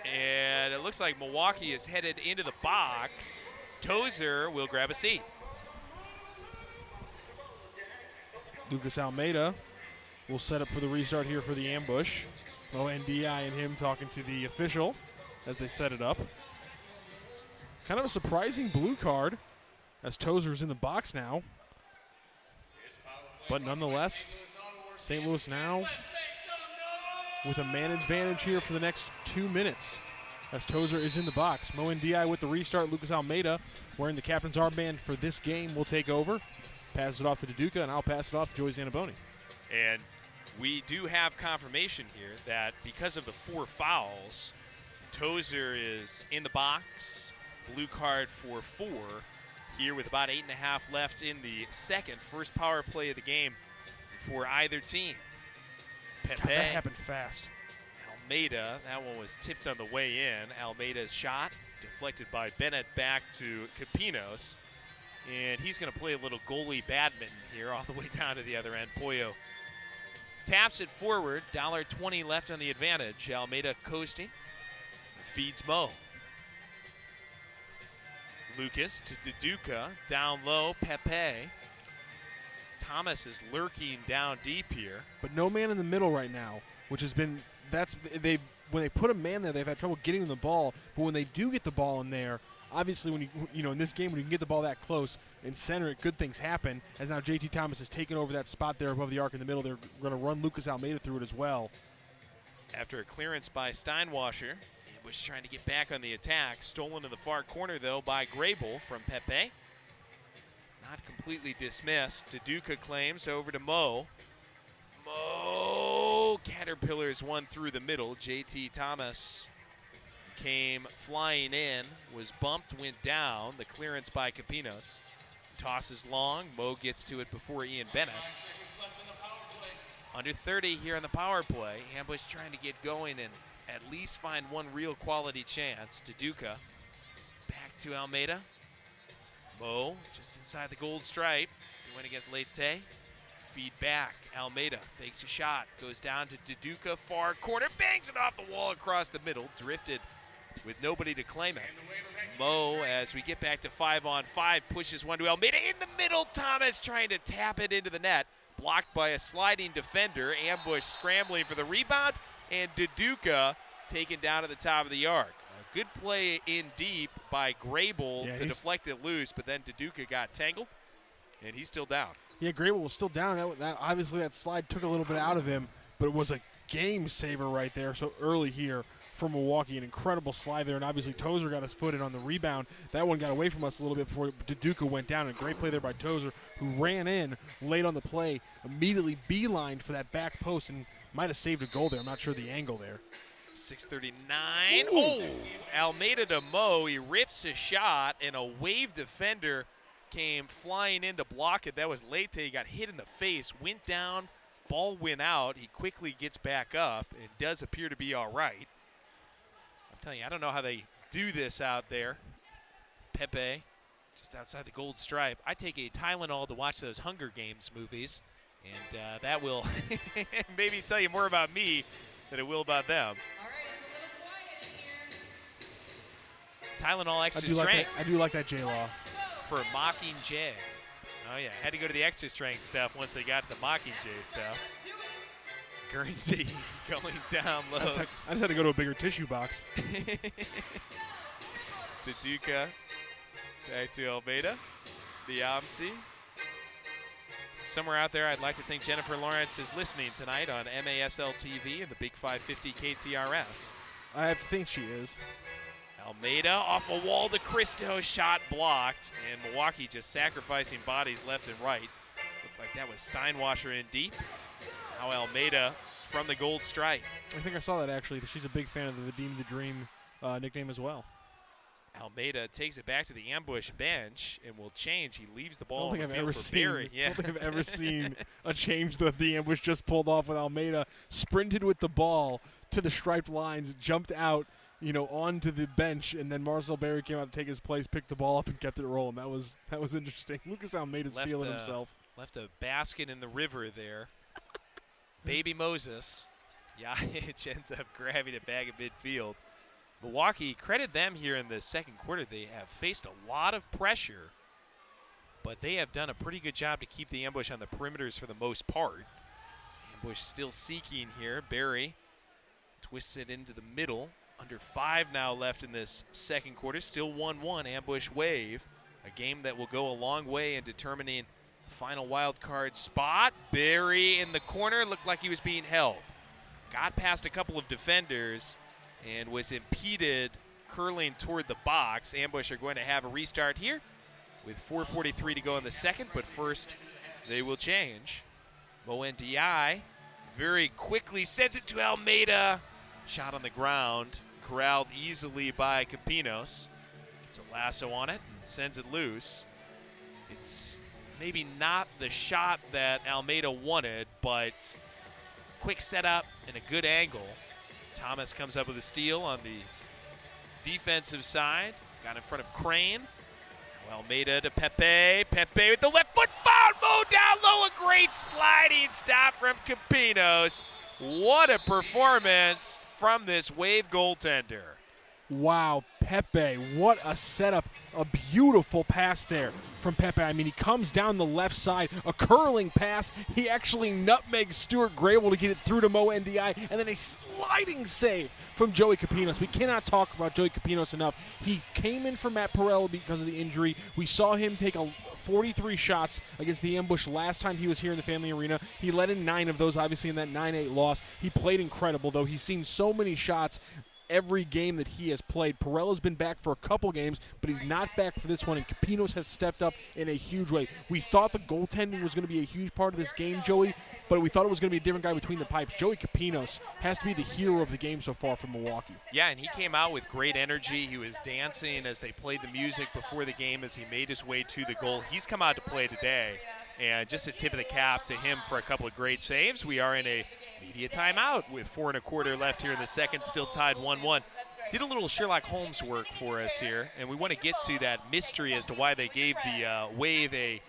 And it looks like Milwaukee is headed into the box. Tozer will grab a seat. Lucas Almeida will set up for the restart here for the ambush. NDI and him talking to the official as they set it up. Kind of a surprising blue card as Tozer's in the box now. But nonetheless, St. Louis now with a man advantage here for the next 2 minutes as Tozer is in the box. Mo NDI with the restart. Lucas Almeida wearing the captain's armband for this game will take over. Passes it off to Duduka, and I'll pass it off to Joey Zanaboni. And we do have confirmation here that because of the 4 fouls, Tozer is in the box, blue card for 4 here with about 8.5 left in the second. First power play of the game for either team. Pepe. God, that happened fast. Almeida, that one was tipped on the way in. Almeida's shot deflected by Bennett back to Capinos. And he's going to play a little goalie badminton here all the way down to the other end. Pollo taps it forward, $1.20 left on the advantage. Almeida coasting, feeds Mo. Lucas to Duduka, down low, Pepe. Thomas is lurking down deep here. But no man in the middle right now, which has been, when they put a man there, they've had trouble getting the ball. But when they do get the ball in there, obviously, when you know in this game, when you can get the ball that close and center it, good things happen. As now JT Thomas has taken over that spot there above the arc in the middle. They're going to run Lucas Almeida through it as well. After a clearance by Steinwasser, he was trying to get back on the attack. Stolen in the far corner, though, by Grable from Pepe. Not completely dismissed. Duduka claims over to Mo. Mo caterpillars one through the middle. JT Thomas came flying in, was bumped, went down. The clearance by Capinos. Tosses long. Mo gets to it before Ian Bennett. Under 30 here on the power play. Ambush trying to get going and at least find one real quality chance. Duduka back to Almeida. Mo just inside the gold stripe. Going against Leite. Feed back. Almeida fakes a shot. Goes down to Duduka. Far corner. Bangs it off the wall across the middle. Drifted with nobody to claim it. Mo, as we get back to 5-on-5, pushes one to Almeida in the middle. Thomas trying to tap it into the net. Blocked by a sliding defender. Ambush scrambling for the rebound. And Duduka taken down at the top of the arc. A good play in deep by Grable to deflect it loose, but then Duduka got tangled, and he's still down. Yeah, Grable was still down. Obviously, that slide took a little bit out of him, but it was a game saver right there. So early here for Milwaukee, an incredible slide there, and obviously Tozer got his foot in on the rebound. That one got away from us a little bit before Duduka went down. A great play there by Tozer, who ran in late on the play, immediately beelined for that back post, and might have saved a goal there. I'm not sure the angle there. 6:39. Oh, Almeida to Mo. He rips a shot, and a wave defender came flying in to block it. That was Leite. He got hit in the face, went down, ball went out. He quickly gets back up. It does appear to be all right. I'm telling you, I don't know how they do this out there. Pepe, just outside the gold stripe. I take a Tylenol to watch those Hunger Games movies, and that will maybe tell you more about me than it will about them. Tylenol extra strength. I do like that J-Law. For Mockingjay. Oh, yeah. Had to go to the extra strength stuff once they got to the Mockingjay stuff. Guernsey going down low. I just had to go to a bigger tissue box. Duduka back to Almeida. Diamsi. Somewhere out there, I'd like to think Jennifer Lawrence is listening tonight on MASL TV and the Big 550 KTRS. I have to think she is. Almeida off a wall to Cristo, shot blocked, and Milwaukee just sacrificing bodies left and right. Looked like that was Steinwasser in deep. Now Almeida from the gold stripe. I think I saw that actually. She's a big fan of the Vadim the Dream nickname as well. Almeida takes it back to the ambush bench and will change. He leaves the ball I on the don't field for Barry. I don't think I've ever seen a change that the ambush just pulled off with Almeida. Sprinted with the ball to the striped lines, jumped out, onto the bench, and then Marcel Barry came out to take his place, picked the ball up, and kept it rolling. That was interesting. Lucas Almeida's feeling himself. Left a basket in the river there. Baby Moses. Yajic ends up grabbing it back at midfield. Milwaukee, credit them here in the second quarter. They have faced a lot of pressure, but they have done a pretty good job to keep the ambush on the perimeters for the most part. Ambush still seeking here. Barry twists it into the middle. Under 5 now left in this second quarter. Still 1-1, ambush wave. A game that will go a long way in determining the final wild card spot. Barry in the corner, looked like he was being held. Got past a couple of defenders and was impeded curling toward the box. Ambush are going to have a restart here with 4:43 to go in the second, but first they will change. Moendi very quickly sends it to Almeida. Shot on the ground, corralled easily by Capinos. Gets a lasso on it and sends it loose. It's maybe not the shot that Almeida wanted, but quick setup and a good angle. Thomas comes up with a steal on the defensive side. Got in front of Crane. Almeida to Pepe. Pepe with the left foot foul. Mo down low. A great sliding stop from Capinos. What a performance from this Wave goaltender. Wow, Pepe, what a setup. A beautiful pass there from Pepe. I mean, he comes down the left side, a curling pass. He actually nutmegs Stuart Grable to get it through to Mo NDI, and then a sliding save from Joey Capinos. We cannot talk about Joey Capinos enough. He came in for Matt Perella because of the injury. We saw him take 43 shots against the ambush last time he was here in the Family Arena. He let in 9 of those, obviously, in that 9-8 loss. He played incredible, though. He's seen so many shots every game that he has played. Perella's been back for a couple games, but he's not back for this one, and Capinos has stepped up in a huge way. We thought the goaltending was going to be a huge part of this game, Joey, but we thought it was going to be a different guy between the pipes. Joey Capinos has to be the hero of the game so far for Milwaukee. Yeah, and he came out with great energy. He was dancing as they played the music before the game as he made his way to the goal. He's come out to play today, and just a tip of the cap to him for a couple of great saves. We are in a media timeout with 4 1/4 left here in the second, still tied 1-1. Did a little Sherlock Holmes work for us here, and we want to get to that mystery as to why they gave the Wave a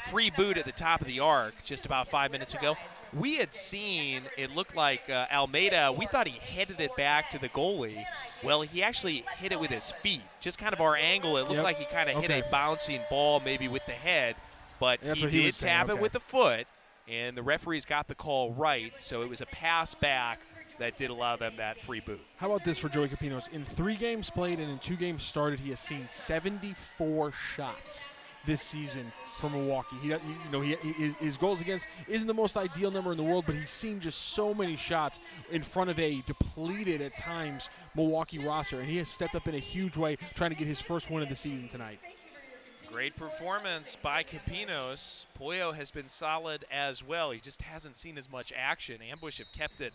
free boot at the top of the arc just about 5 minutes ago. We had seen it looked like Almeida, we thought he headed it back to the goalie. Well, he actually hit it with his feet, just kind of our angle. It looked like he kind of hit a bouncing ball maybe with the head, but he did tap it with the foot, and the referees got the call right, so it was a pass back that did allow them that free boot. How about this for Joey Capinos? In 3 games played and in 2 games started, he has seen 74 shots this season for Milwaukee. His goals against isn't the most ideal number in the world, but he's seen just so many shots in front of a depleted at times Milwaukee roster, and he has stepped up in a huge way trying to get his first win of the season tonight. Great performance by Capinos. Pollo has been solid as well. He just hasn't seen as much action. Ambush have kept it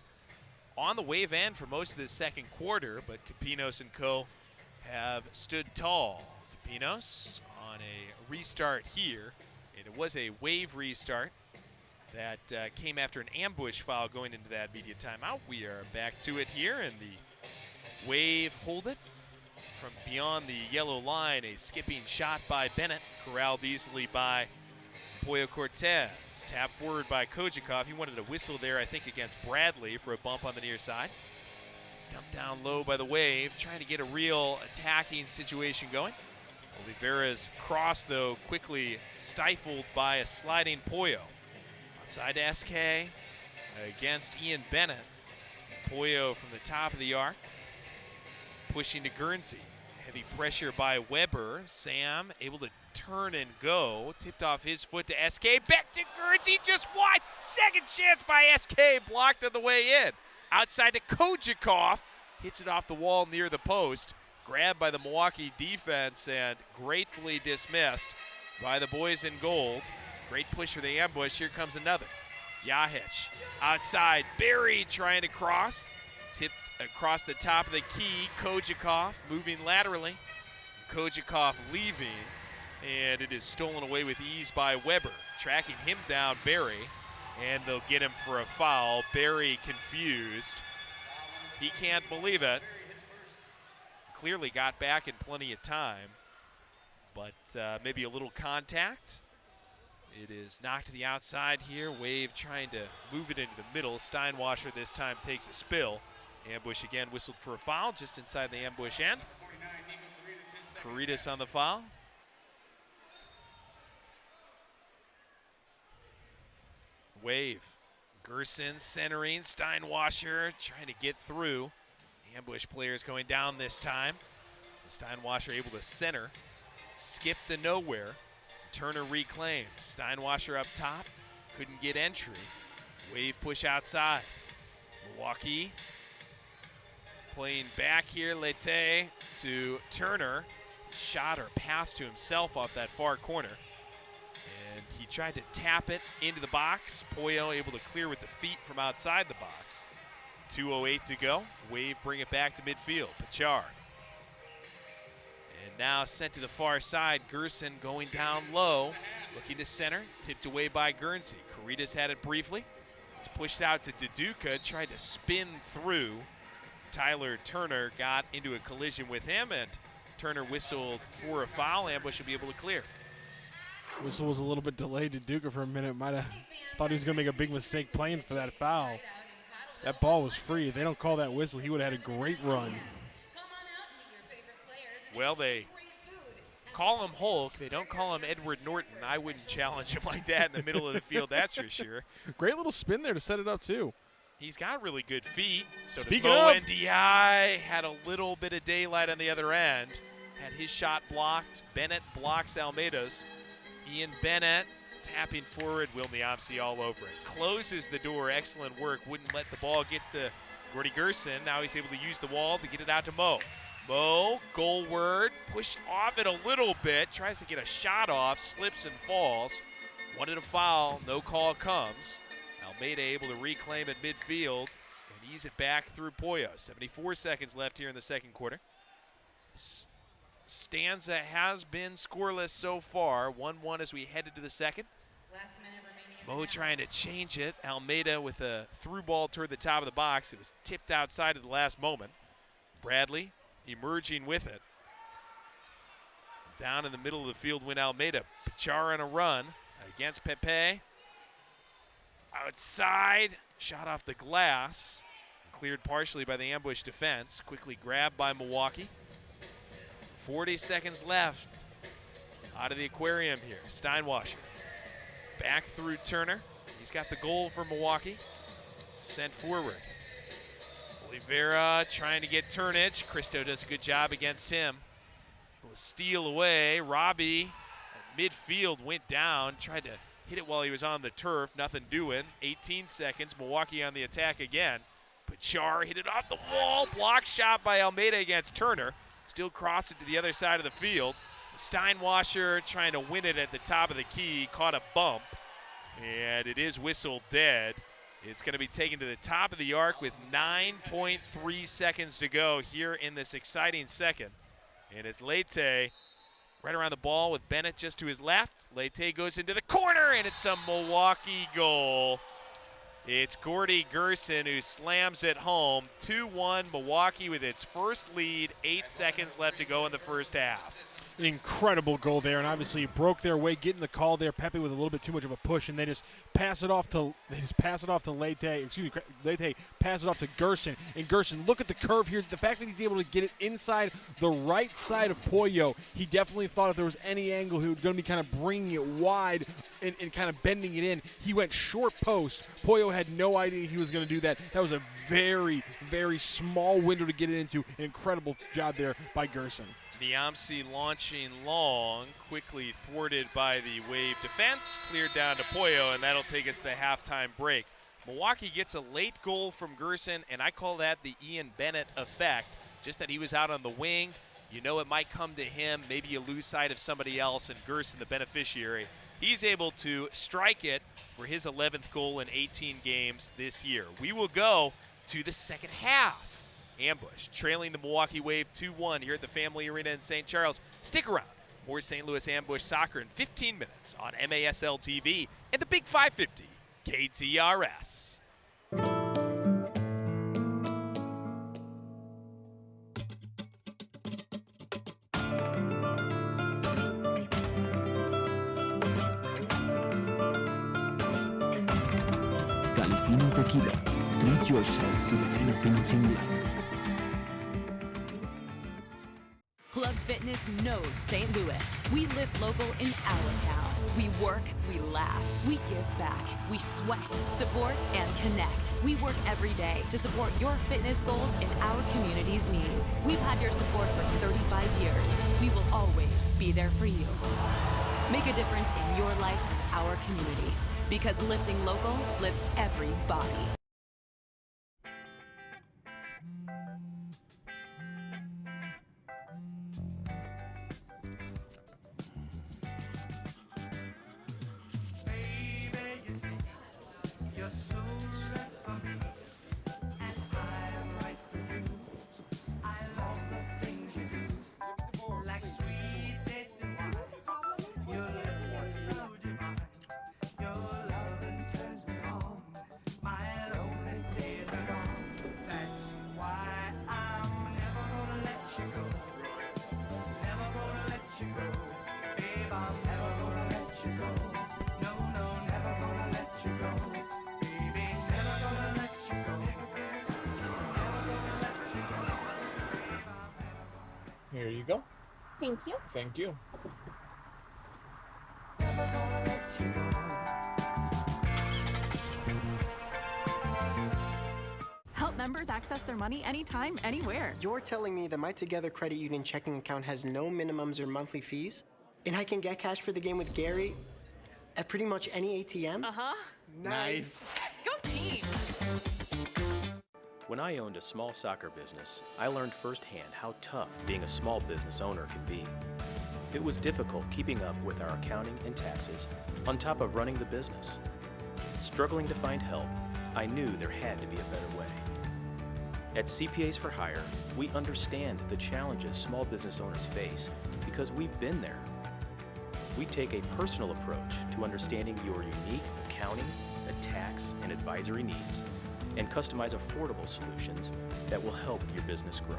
on the Wave end for most of the second quarter, but Capinos and co have stood tall. Capinos on a restart here, and it was a Wave restart that came after an ambush foul going into that media timeout. We are back to it here, and the Wave hold it from beyond the yellow line. A skipping shot by Bennett, corralled easily by Pollo Cortez. Tapped forward by Kojikov. He wanted a whistle there, I think, against Bradley for a bump on the near side. Dumped down low by the Wave, trying to get a real attacking situation going. Oliveira's cross, though, quickly stifled by a sliding Pollo. Outside to SK against Ian Bennett. Pollo from the top of the arc, pushing to Guernsey. Heavy pressure by Weber. Sam able to turn and go. Tipped off his foot to SK. Back to Guernsey, just wide. Second chance by SK, blocked on the way in. Outside to Kojikov. Hits it off the wall near the post. Grabbed by the Milwaukee defense and gratefully dismissed by the boys in gold. Great push for the ambush. Here comes another. Yahic outside. Barry trying to cross. Tipped across the top of the key. Kojakov moving laterally. Kojakov leaving. And it is stolen away with ease by Weber. Tracking him down, Barry. And they'll get him for a foul. Barry confused. He can't believe it. Clearly got back in plenty of time. But maybe a little contact. It is knocked to the outside here. Wave trying to move it into the middle. Steinwasser this time takes a spill. Ambush again whistled for a foul just inside the ambush end. Caritas on the foul. Wave. Gerson centering. Steinwasser trying to get through. Ambush players going down this time. Steinwasser able to center. Skip to nowhere. Turner reclaims. Steinwasser up top. Couldn't get entry. Wave push outside. Milwaukee playing back here. Lete to Turner. Shot or pass to himself off that far corner. And he tried to tap it into the box. Pollo able to clear with the feet from outside the box. 2:08 to go. Wave bring it back to midfield. Pachar. And now sent to the far side. Gerson going down low. Looking to center. Tipped away by Guernsey. Caritas had it briefly. It's pushed out to Duduka. Tried to spin through. Tyler Turner got into a collision with him, and Turner whistled for a foul. Ambush will be able to clear. Whistle was a little bit delayed. Duduka for a minute might have thought he was going to make a big mistake playing for that foul. That ball was free. If they don't call that whistle, he would have had a great run. Well, they call him Hulk. They don't call him Edward Norton. I wouldn't challenge him like that in the middle of the field, that's for sure. Great little spin there to set it up, too. He's got really good feet. So Speaking does Mo of, NDI. Had a little bit of daylight on the other end. Had his shot blocked. Bennett blocks Almeida's. Ian Bennett tapping forward. Will Niamsi all over it. Closes the door. Excellent work. Wouldn't let the ball get to Gordy Gerson. Now he's able to use the wall to get it out to Mo. Mo, goalward, pushed off it a little bit. Tries to get a shot off. Slips and falls. Wanted a foul. No call comes. Almeida able to reclaim at midfield and ease it back through Pollo. 74 seconds left here in the second quarter. Stanza has been scoreless so far. 1-1 as we head into the second. Mo trying to change it. Almeida with a through ball toward the top of the box. It was tipped outside at the last moment. Bradley emerging with it. Down in the middle of the field went Almeida. Pachar on a run against Pepe. Outside, shot off the glass. Cleared partially by the ambush defense. Quickly grabbed by Milwaukee. 40 seconds left. Out of the aquarium here. Steinwasser. Back through Turner. He's got the goal for Milwaukee. Sent forward. Oliveira trying to get Turnage. Cristo does a good job against him. Will steal away. Robbie at midfield went down. Tried to hit it while he was on the turf. Nothing doing. 18 seconds. Milwaukee on the attack again. Pachar hit it off the wall. Block shot by Almeida against Turner. Still crossed it to the other side of the field. Steinwasser trying to win it at the top of the key. Caught a bump. And it is whistled dead. It's going to be taken to the top of the arc with 9.3 seconds to go here in this exciting second. And it's Lete right around the ball with Bennett just to his left. Lete goes into the corner, and it's a Milwaukee goal. It's Gordy Gerson who slams it home. 2-1 Milwaukee with its first lead. 8 seconds left to go in the first half. An incredible goal there, and obviously broke their way, getting the call there. Pepe with a little bit too much of a push, and they just pass it off to Lete. Excuse me, Lete pass it off to Gerson, and Gerson, look at the curve here. The fact that he's able to get it inside the right side of Pollo, he definitely thought if there was any angle, he was going to be kind of bringing it wide and kind of bending it in. He went short post. Pollo had no idea he was going to do that. That was a very, very small window to get it into. An incredible job there by Gerson. Niamsi launching long, quickly thwarted by the Wave defense, cleared down to Pollo, and that'll take us to the halftime break. Milwaukee gets a late goal from Gerson, and I call that the Ian Bennett effect, just that he was out on the wing. You know it might come to him. Maybe you lose sight of somebody else, and Gerson, the beneficiary, he's able to strike it for his 11th goal in 18 games this year. We will go to the second half. Ambush trailing the Milwaukee Wave 2-1 here at the Family Arena in St. Charles. Stick around. More St. Louis Ambush soccer in 15 minutes on MASL TV and the Big 550 KTRS. Califino Tequila. Treat yourself to the fino things in life. Club Fitness knows St. Louis. We live local in our town. We work, we laugh, we give back, we sweat, support, and connect. We work every day to support your fitness goals and our community's needs. We've had your support for 35 years. We will always be there for you. Make a difference in your life and our community, because lifting local lifts everybody. Here you go. Thank you. Thank you. Help members access their money anytime, anywhere. You're telling me that my Together Credit Union checking account has no minimums or monthly fees? And I can get cash for the game with Gary at pretty much any ATM? Uh-huh. Nice. Go team! When I owned a small soccer business, I learned firsthand how tough being a small business owner can be. It was difficult keeping up with our accounting and taxes on top of running the business. Struggling to find help, I knew there had to be a better way. At CPAs for Hire, we understand the challenges small business owners face because we've been there. We take a personal approach to understanding your unique accounting, tax, and advisory needs, and customize affordable solutions that will help your business grow.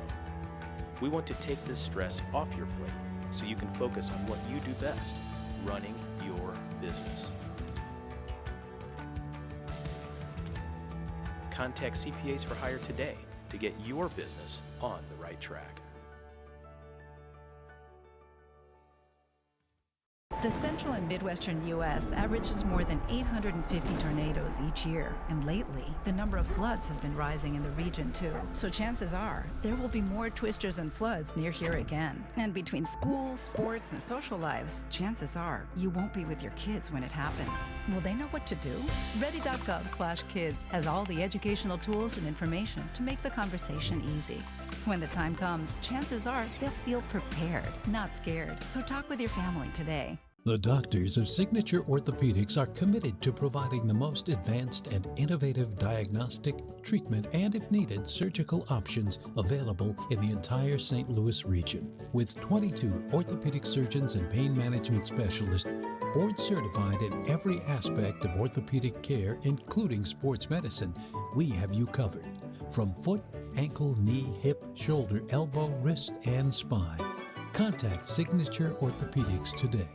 We want to take this stress off your plate so you can focus on what you do best, running your business. Contact CPAs for Hire today to get your business on the right track. The central and midwestern U.S. averages more than 850 tornadoes each year, and lately, the number of floods has been rising in the region too. So chances are, there will be more twisters and floods near here again. And between school, sports, and social lives, chances are, you won't be with your kids when it happens. Will they know what to do? Ready.gov/kids has all the educational tools and information to make the conversation easy. When the time comes, chances are they'll feel prepared, not scared. So talk with your family today. The doctors of Signature Orthopedics are committed to providing the most advanced and innovative diagnostic, treatment, and if needed, surgical options available in the entire St. Louis region. With 22 orthopedic surgeons and pain management specialists, board certified in every aspect of orthopedic care, including sports medicine, we have you covered. From foot, ankle, knee, hip, shoulder, elbow, wrist, and spine. Contact Signature Orthopedics today.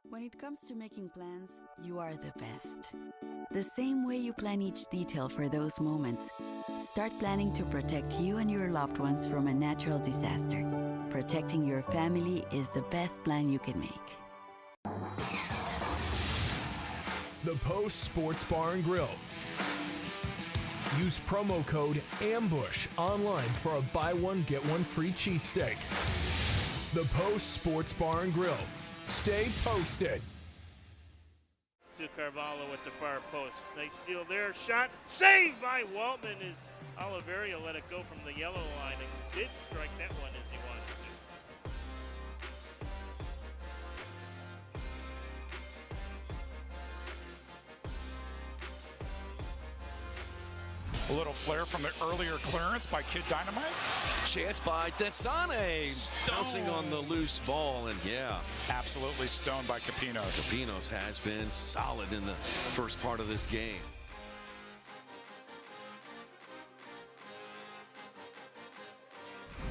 When it comes to making plans, you are the best. The same way you plan each detail for those moments, start planning to protect you and your loved ones from a natural disaster. Protecting your family is the best plan you can make. The Post Sports Bar and Grill. Use promo code AMBUSH online for a buy one, get one free cheesesteak. The Post Sports Bar and Grill. Stay posted. To Carvalho at the far post. Nice steal there. Shot saved by Waltman as Oliveria let it go from the yellow line and did strike that one as he wanted to. A little flare from the earlier clearance by Kid Dynamite. Chance by Detsane. Bouncing on the loose ball, and yeah. Absolutely stoned by Capinos. Capinos has been solid in the first part of this game.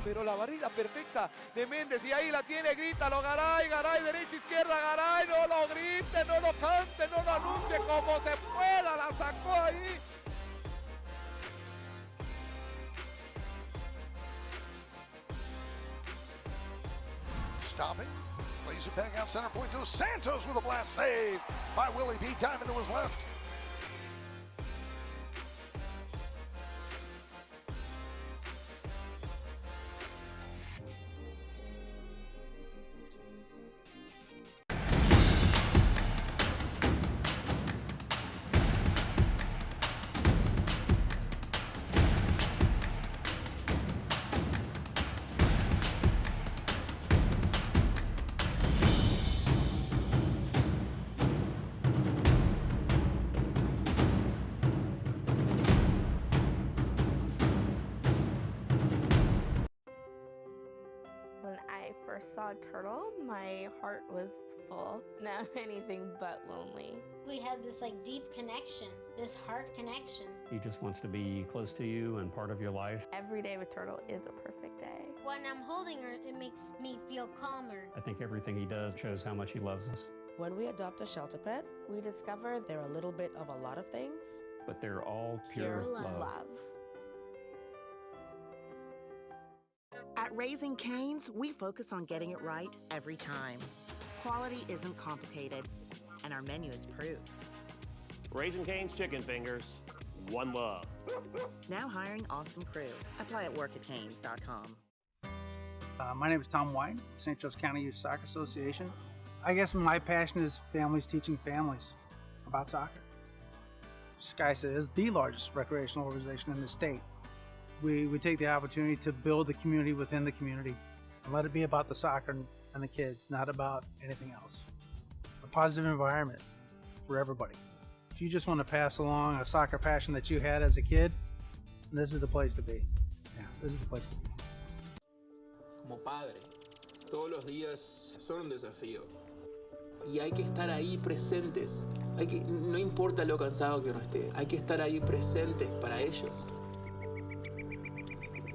Pero la barrida perfecta de Méndez y ahí la tiene, grítalo Garay, Garay, derecha, izquierda, Garay, no lo grite, no lo cante, no lo anuncie, como se pueda, la sacó ahí. Stopping, plays it back out center point to Santos with a blast save by Willie B. Diamond to his left. When I first saw Turtle, my heart was full. Now anything but lonely. We have this like deep connection, this heart connection. He just wants to be close to you and part of your life. Every day with Turtle is a perfect day. When I'm holding her, it makes me feel calmer. I think everything he does shows how much he loves us. When we adopt a shelter pet, we discover they're a little bit of a lot of things, but they're all pure love. At Raising Cane's, we focus on getting it right every time. Quality isn't complicated, and our menu is proof. Raising Cane's chicken fingers, one love. Now hiring awesome crew. Apply at workatcanes.com. My name is Tom White, St. Charles County Youth Soccer Association. I guess my passion is families teaching families about soccer. SCISA is the largest recreational organization in the state. We take the opportunity to build the community within the community and let it be about the soccer and the kids, not about anything else. A positive environment for everybody. If you just want to pass along a soccer passion that you had as a kid, this is the place to be. Yeah, this is the place to be. Como padre, todos los días son un desafío. Y hay que estar ahí presentes. No importa lo cansado que uno esté, hay que estar ahí presentes para ellos.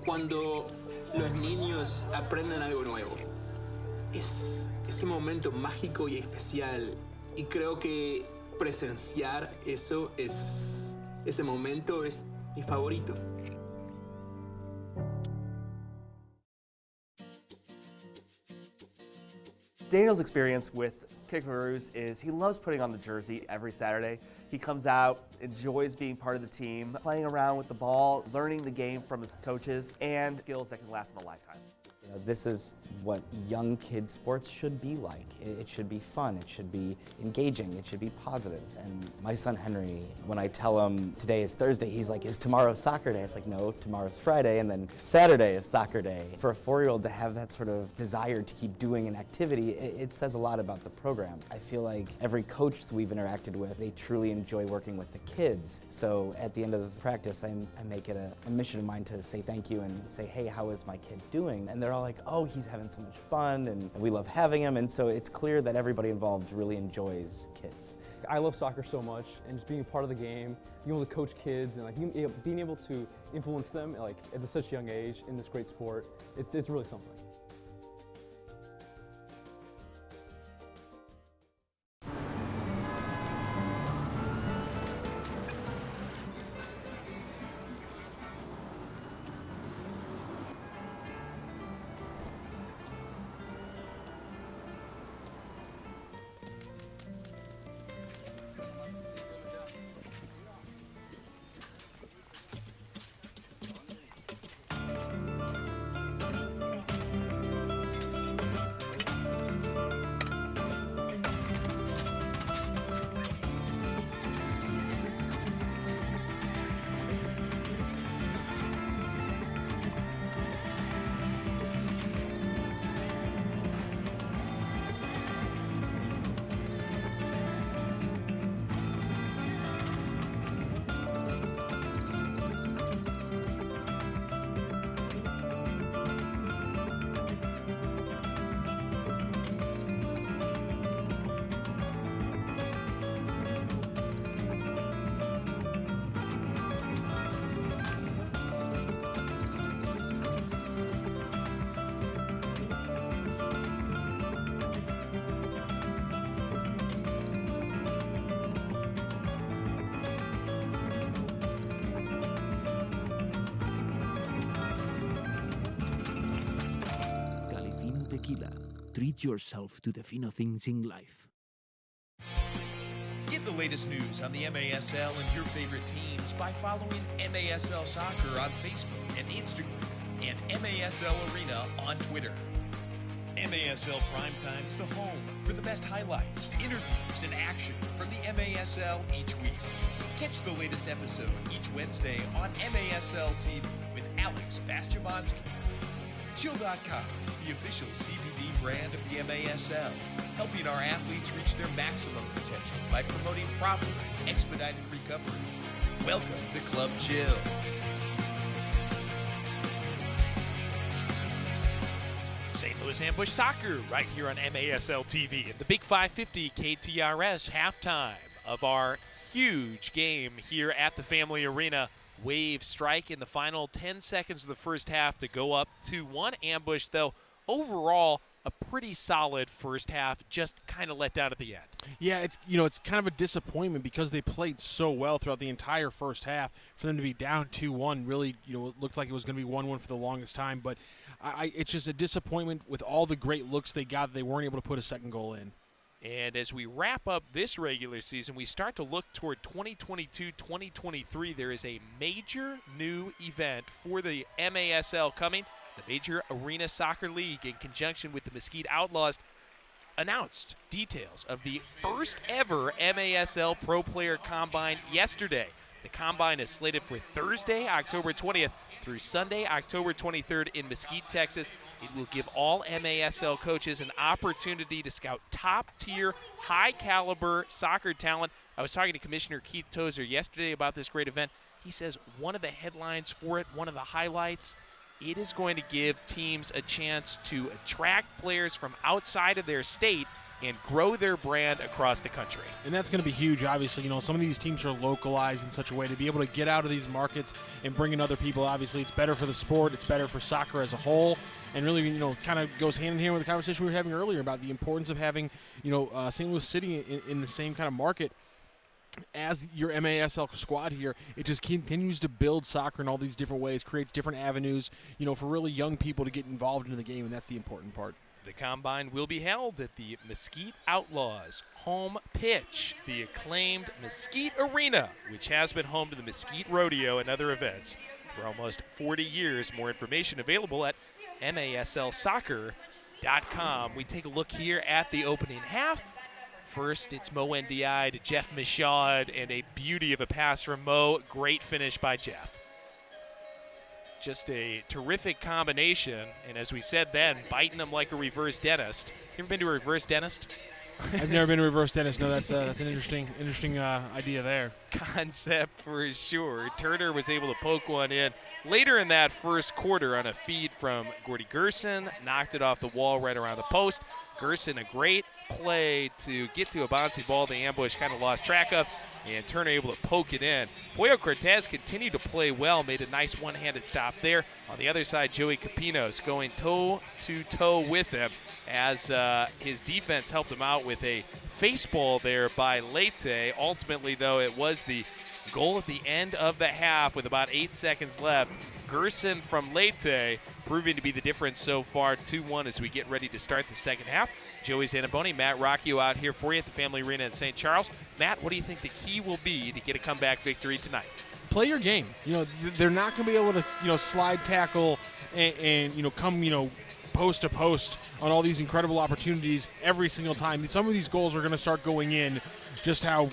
Cuando los niños aprenden algo nuevo, es ese momento mágico y especial. Y creo que presenciar eso, ese momento es mi favorito. Daniel's experience with Kickaroos is he loves putting on the jersey every Saturday. He comes out, enjoys being part of the team, playing around with the ball, learning the game from his coaches, and skills that can last him a lifetime. You know, this is what young kids sports should be like. It should be fun, it should be engaging, it should be positive. And my son Henry, when I tell him today is Thursday, he's like, is tomorrow soccer day? It's like, no, tomorrow's Friday, and then Saturday is soccer day. For a 4-year-old to have that sort of desire to keep doing an activity, it says a lot about the program. I feel like every coach that we've interacted with, they truly enjoy working with the kids. So at the end of the practice, I make it a mission of mine to say thank you and say, hey, how is my kid doing? And they're all like, oh, he's having so much fun and we love having him. And so it's clear that everybody involved really enjoys kids. I love soccer so much, and just being part of the game, being able to coach kids and like being able to influence them like at such a young age in this great sport, it's really something. Tequila. Treat yourself to the fino things in life. Get the latest news on the MASL and your favorite teams by following MASL Soccer on Facebook and Instagram and MASL Arena on Twitter. MASL Primetime's the home for the best highlights, interviews, and action from the MASL each week. Catch the latest episode each Wednesday on MASL TV with Alex Bastiovansky. Chill.com is the official CBD brand of the MASL, helping our athletes reach their maximum potential by promoting proper and expedited recovery. Welcome to Club Chill. St. Louis Ambush Soccer right here on MASL TV at the Big 550 KTRS halftime of our huge game here at the Family Arena. Wave strike in the final 10 seconds of the first half to go up 2-1. Ambush, though, overall a pretty solid first half, just kind of let down at the end. Yeah, it's kind of a disappointment because they played so well throughout the entire first half. For them to be down 2-1, really, it looked like it was going to be 1-1 for the longest time. But it's just a disappointment with all the great looks they got. They weren't able to put a second goal in. And as we wrap up this regular season, we start to look toward 2022-2023. There is a major new event for the MASL coming. The Major Arena Soccer League, in conjunction with the Mesquite Outlaws, announced details of the first ever MASL Pro Player Combine yesterday. The Combine is slated for Thursday, October 20th through Sunday, October 23rd in Mesquite, Texas. It will give all MASL coaches an opportunity to scout top-tier, high-caliber soccer talent. I was talking to Commissioner Keith Tozer yesterday about this great event. He says one of the headlines for it, one of the highlights, it is going to give teams a chance to attract players from outside of their state and grow their brand across the country. And that's going to be huge, obviously. Some of these teams are localized in such a way to be able to get out of these markets and bring in other people. Obviously, it's better for the sport. It's better for soccer as a whole. And really, kind of goes hand in hand with the conversation we were having earlier about the importance of having, St. Louis City in the same kind of market as your MASL squad here. It just continues to build soccer in all these different ways, creates different avenues, for really young people to get involved in the game, and that's the important part. The Combine will be held at the Mesquite Outlaws home pitch, the acclaimed Mesquite Arena, which has been home to the Mesquite Rodeo and other events for almost 40 years. More information available at maslsoccer.com. We take a look here at the opening half. First, it's Mo Ndiaye to Jeff Michaud, and a beauty of a pass from Mo. Great finish by Jeff. Just a terrific combination, and as we said then, biting them like a reverse dentist. You ever been to a reverse dentist? I've never been to a reverse dentist. No, that's an interesting idea there. Concept for sure. Turner was able to poke one in later in that first quarter on a feed from Gordy Gerson. Knocked it off the wall right around the post. Gerson, a great play to get to a bouncy ball the Ambush kind of lost track of, and Turner able to poke it in. Pollo Cortez continued to play well, made a nice one-handed stop there. On the other side, Joey Capinos going toe-to-toe with him as his defense helped him out with a face ball there by Leite. Ultimately, though, it was the goal at the end of the half with about 8 seconds left. Gerson from Leite proving to be the difference so far, 2-1 as we get ready to start the second half. Joey Zanaboni, Matt Rocchio out here for you at the Family Arena in St. Charles. Matt, what do you think the key will be to get a comeback victory tonight? Play your game. They're not going to be able to, slide tackle and come, post to post on all these incredible opportunities every single time. Some of these goals are going to start going in, just how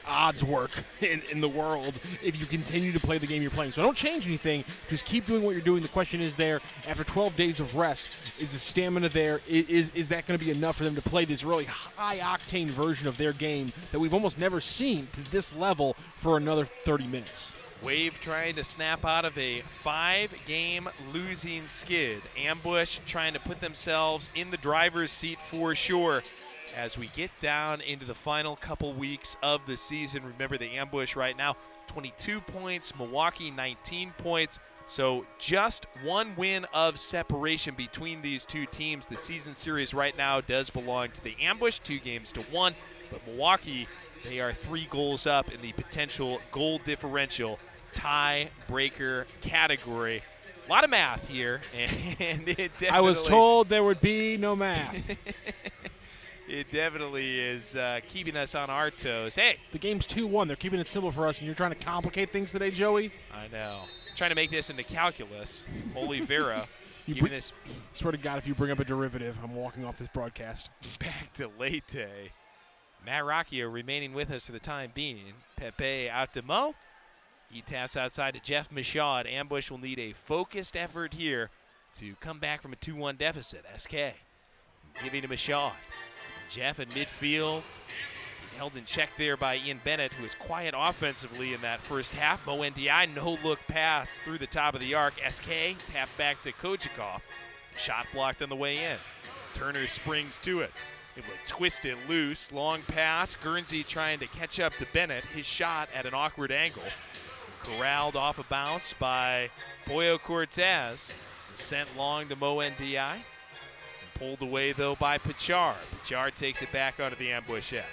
odds work in the world if you continue to play the game you're playing. So don't change anything. Just keep doing what you're doing. The question is there, after 12 days of rest, is the stamina there? Is that going to be enough for them to play this really high-octane version of their game that we've almost never seen to this level for another 30 minutes? Wave trying to snap out of a 5-game losing skid. Ambush trying to put themselves in the driver's seat for sure. As we get down into the final couple weeks of the season, remember the Ambush right now, 22 points, Milwaukee 19 points. So just one win of separation between these two teams. The season series right now does belong to the Ambush, 2-1. But Milwaukee, they are 3 goals up in the potential goal differential tiebreaker category. A lot of math here, and it definitely, I was told there would be no math. It definitely is keeping us on our toes. Hey, the game's 2-1. They're keeping it simple for us, and you're trying to complicate things today, Joey? I know. Trying to make this into calculus. Oliveira. This swear to God, if you bring up a derivative, I'm walking off this broadcast. Back to Leyte. Matt Rocchio remaining with us for the time being. Pepe out to Mo. He taps outside to Jeff Michaud. Ambush will need a focused effort here to come back from a 2-1 deficit. SK giving to Michaud. Jeff in midfield. Held in check there by Ian Bennett, who was quiet offensively in that first half. Mo NDI, no-look pass through the top of the arc. SK tapped back to Kochikov. Shot blocked on the way in. Turner springs to it. Able to twist it loose. Long pass. Guernsey trying to catch up to Bennett. His shot at an awkward angle. Corralled off a bounce by Pollo Cortez. Sent long to Mo NDI. Pulled away, though, by Pichar. Pichar takes it back onto the ambush end.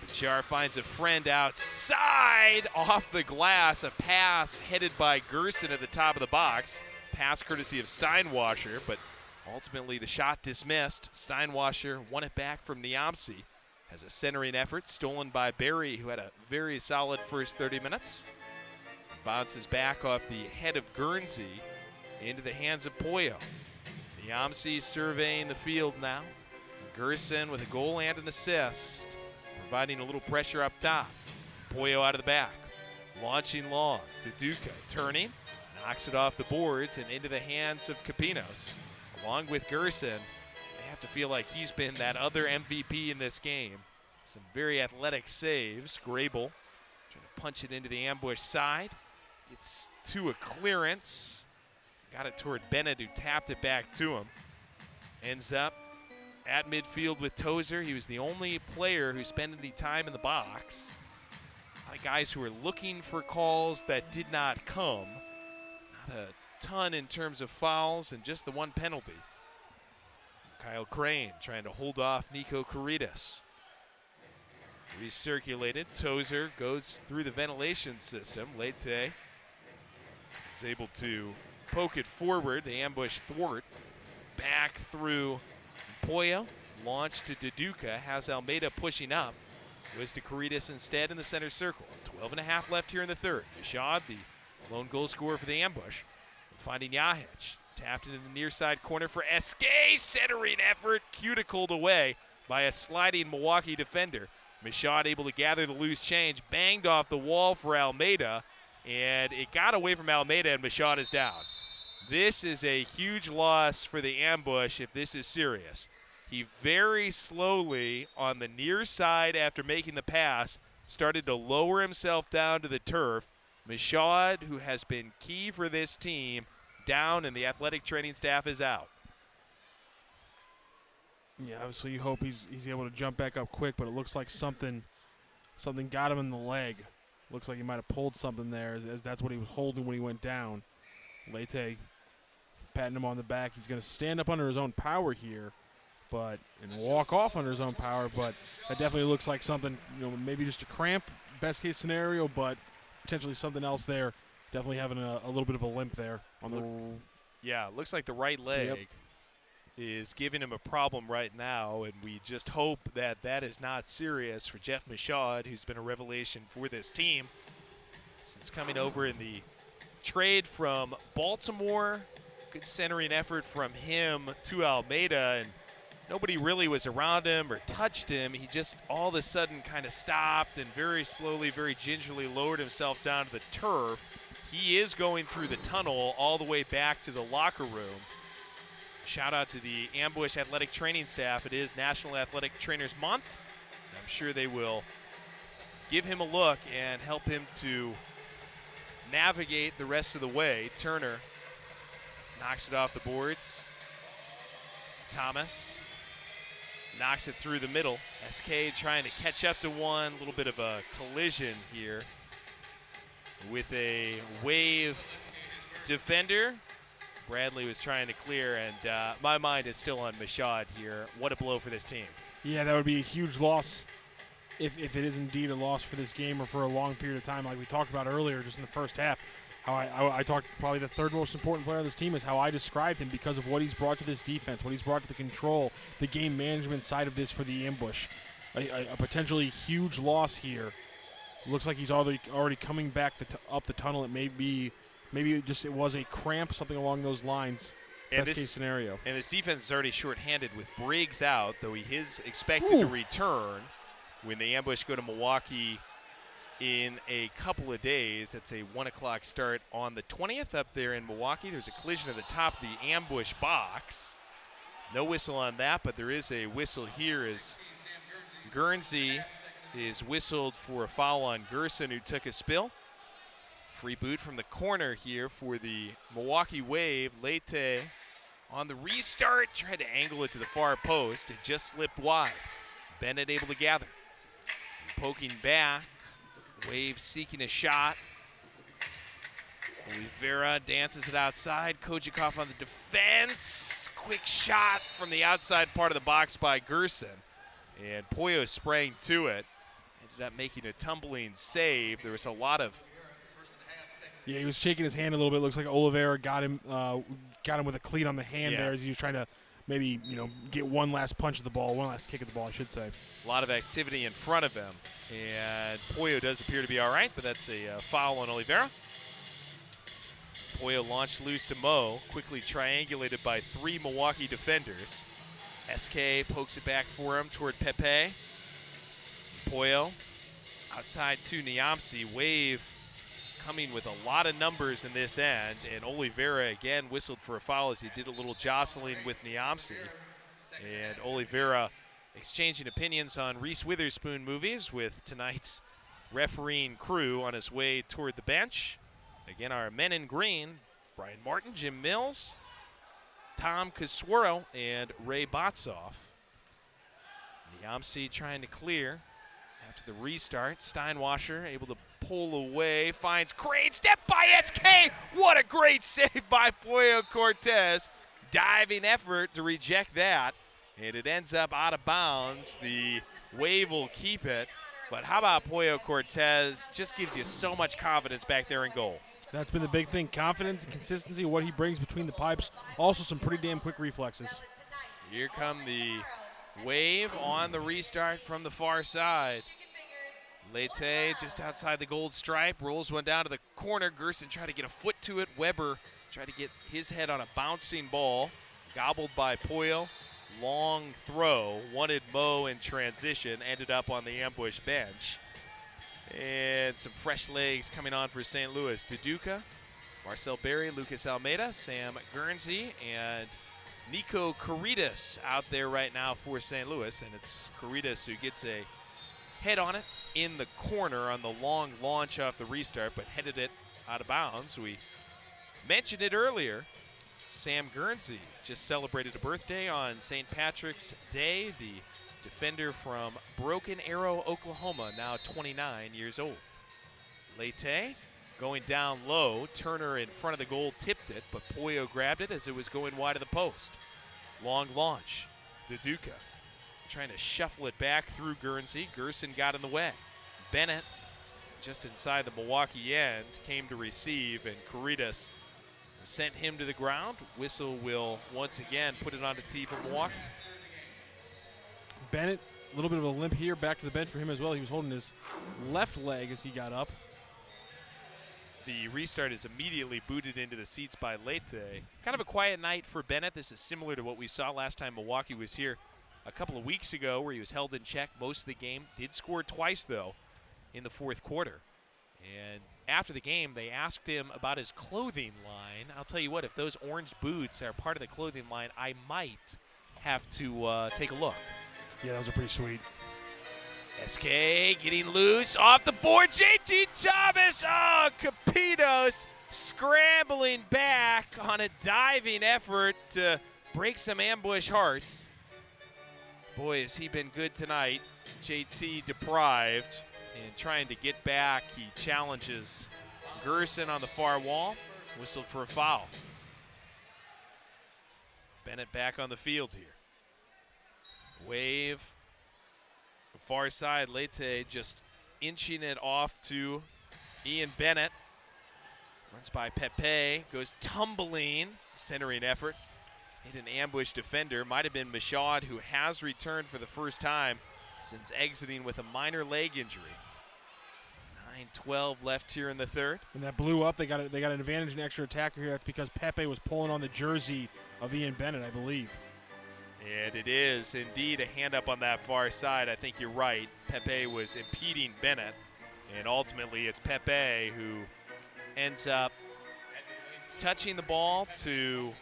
Pichar finds a friend outside off the glass. A pass headed by Gerson at the top of the box. Pass courtesy of Steinwasser, but ultimately the shot dismissed. Steinwasser won it back from Niamsi. Has a centering effort stolen by Barry, who had a very solid first 30 minutes. Bounces back off the head of Guernsey into the hands of Pollo. Niamsi surveying the field now. Gerson with a goal and an assist, providing a little pressure up top. Pollo out of the back, launching long to Duca, turning, knocks it off the boards and into the hands of Capinos. Along with Gerson, they have to feel like he's been that other MVP in this game. Some very athletic saves. Grable trying to punch it into the ambush side. Gets to a clearance. Got it toward Bennett, who tapped it back to him. Ends up at midfield with Tozer. He was the only player who spent any time in the box. A lot of guys who were looking for calls that did not come. Not a ton in terms of fouls and just the one penalty. Kyle Crane trying to hold off Nico Caritas. Recirculated. Tozer goes through the ventilation system. Leyte is able to poke it forward. The ambush thwart. Back through Pollo. Launch to Deduca. Has Almeida pushing up. Goes to Caritas instead in the center circle. 12.5 left here in the third. Michaud, the lone goal scorer for the ambush. Finding Yahic. Tapped into the near side corner for SK. Centering effort. Cuticled away by a sliding Milwaukee defender. Michaud able to gather the loose change. Banged off the wall for Almeida. And it got away from Almeida, and Michaud is down. This is a huge loss for the ambush if this is serious. He very slowly, on the near side after making the pass, started to lower himself down to the turf. Michaud, who has been key for this team, down, and the athletic training staff is out. Yeah, obviously you hope he's able to jump back up quick, but it looks like something got him in the leg. Looks like he might have pulled something there, as that's what he was holding when he went down. Leyte patting him on the back. He's going to stand up under his own power here, and walk off under his own power. But that definitely looks like something, maybe just a cramp, best case scenario, but potentially something else there. Definitely having a little bit of a limp there on the. Yeah, looks like the right leg is giving him a problem right now, and we just hope that is not serious for Jeff Michaud, who's been a revelation for this team since coming over in the trade from Baltimore. Good centering effort from him to Almeida, and nobody really was around him or touched him. He just all of a sudden kind of stopped and very slowly, very gingerly lowered himself down to the turf. He is going through the tunnel all the way back to the locker room. Shout out to the Ambush athletic training staff. It is National Athletic Trainers Month. I'm sure they will give him a look and help him to navigate the rest of the way. Turner knocks it off the boards. Thomas knocks it through the middle. SK trying to catch up to one. A little bit of a collision here with a Wave defender. Bradley was trying to clear, and my mind is still on Michaud here. What a blow for this team. Yeah, that would be a huge loss if it is indeed a loss for this game or for a long period of time, like we talked about earlier, just in the first half. How I talked, probably the third most important player on this team is how I described him because of what he's brought to this defense, what he's brought to the control, the game management side of this for the ambush. A potentially huge loss here. Looks like he's already coming back up the tunnel. It may be, maybe it was a cramp, something along those lines. Best case scenario. And this defense is already shorthanded with Briggs out, though he is expected to return when the ambush go to Milwaukee in a couple of days. That's a 1 o'clock start on the 20th up there in Milwaukee. There's a collision at the top of the ambush box. No whistle on that, but there is a whistle here as Guernsey is whistled for a foul on Gerson, who took a spill. Free boot from the corner here for the Milwaukee Wave. Leite on the restart, tried to angle it to the far post. It just slipped wide. Bennett able to gather. Poking back. Wave seeking a shot. Oliveira dances it outside. Kojikov on the defense. Quick shot from the outside part of the box by Gerson. And Pollo sprang to it. Ended up making a tumbling save. There was a lot of... Yeah, he was shaking his hand a little bit. Looks like Oliveira got him with a cleat on the hand there as he was trying to maybe, get one last punch at the ball, one last kick at the ball, I should say. A lot of activity in front of him. And Pollo does appear to be all right, but that's a foul on Oliveira. Pollo launched loose to Mo, quickly triangulated by 3 Milwaukee defenders. SK pokes it back for him toward Pepe. Pollo outside to Niamsi. Wave coming with a lot of numbers in this end, and Oliveira again whistled for a foul as he did a little jostling with Niamsi. And Oliveira exchanging opinions on Reese Witherspoon movies with tonight's refereeing crew on his way toward the bench. Again, our men in green, Brian Martin, Jim Mills, Tom Casuero, and Ray Botsoff. Niamsi trying to clear after the restart. Steinwasser able to pull away, finds Crane, step by SK. What a great save by Pollo Cortez. Diving effort to reject that, and it ends up out of bounds. The Wave will keep it, but how about Pollo Cortez? Just gives you so much confidence back there in goal. That's been the big thing, confidence and consistency, what he brings between the pipes. Also some pretty damn quick reflexes. Here come the Wave on the restart from the far side. Leite just outside the gold stripe, rolls one down to the corner. Gerson tried to get a foot to it. Weber tried to get his head on a bouncing ball. Gobbled by Pollo. Long throw. Wanted Mo in transition. Ended up on the ambush bench. And some fresh legs coming on for St. Louis. Duduka, Marcel Berry, Lucas Almeida, Sam Guernsey, and Nico Caritas out there right now for St. Louis. And it's Caritas who gets a head on it in the corner on the long launch off the restart, but headed it out of bounds. We mentioned it earlier. Sam Guernsey just celebrated a birthday on St. Patrick's Day. The defender from Broken Arrow, Oklahoma, now 29 years old. Leite going down low. Turner in front of the goal tipped it, but Pollo grabbed it as it was going wide of the post. Long launch. Duduka trying to shuffle it back through Guernsey. Gerson got in the way. Bennett, just inside the Milwaukee end, came to receive, and Caritas sent him to the ground. Whistle will once again put it on the tee for Milwaukee. Bennett, a little bit of a limp here, back to the bench for him as well. He was holding his left leg as he got up. The restart is immediately booted into the seats by Leite. Kind of a quiet night for Bennett. This is similar to what we saw last time Milwaukee was here a couple of weeks ago, where he was held in check most of the game. Did score twice, though, in the fourth quarter. And after the game, they asked him about his clothing line. I'll tell you what, if those orange boots are part of the clothing line, I might have to take a look. Yeah, those are pretty sweet. SK getting loose off the board. JT Thomas. Oh, Capitos scrambling back on a diving effort to break some ambush hearts. Boy, has he been good tonight. JT deprived and trying to get back. He challenges Gerson on the far wall. Whistled for a foul. Bennett back on the field here. Wave Far side, Leite just inching it off to Ian Bennett. Runs by Pepe, goes tumbling, centering effort. Hit an ambush defender. Might have been Michaud, who has returned for the first time since exiting with a minor leg injury. 9:12 left here in the third. And that blew up. They got an advantage in extra attacker here. That's because Pepe was pulling on the jersey of Ian Bennett, I believe. And it is indeed a hand up on that far side. I think you're right. Pepe was impeding Bennett. And ultimately it's Pepe who ends up touching the ball to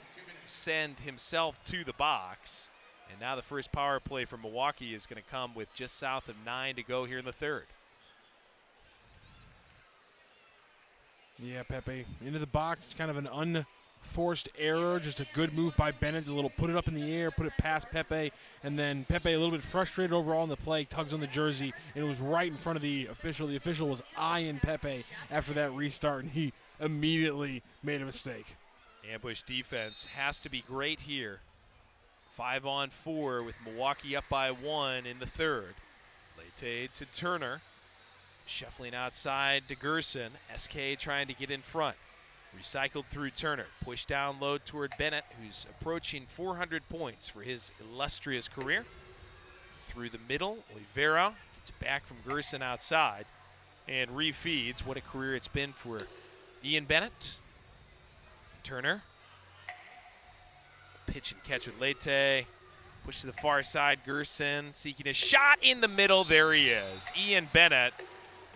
send himself to the box. And now the first power play for Milwaukee is going to come with just south of 9 to go here in the third. Yeah, Pepe into the box, kind of an unforced error, just a good move by Bennett, a little put it up in the air, put it past Pepe, and then Pepe a little bit frustrated overall in the play, tugs on the jersey, and it was right in front of the official. The official was eyeing Pepe after that restart, and he immediately made a mistake. Ambush defense has to be great here. 5-on-4 with Milwaukee up by 1 in the third. Leite to Turner. Shuffling outside to Gerson. SK trying to get in front. Recycled through Turner. Push down low toward Bennett, who's approaching 400 points for his illustrious career. Through the middle, Oliveira gets it back from Gerson outside and refeeds. What a career it's been for Ian Bennett. Turner. Pitch and catch with Leite. Push to the far side. Gerson seeking a shot in the middle. There he is. Ian Bennett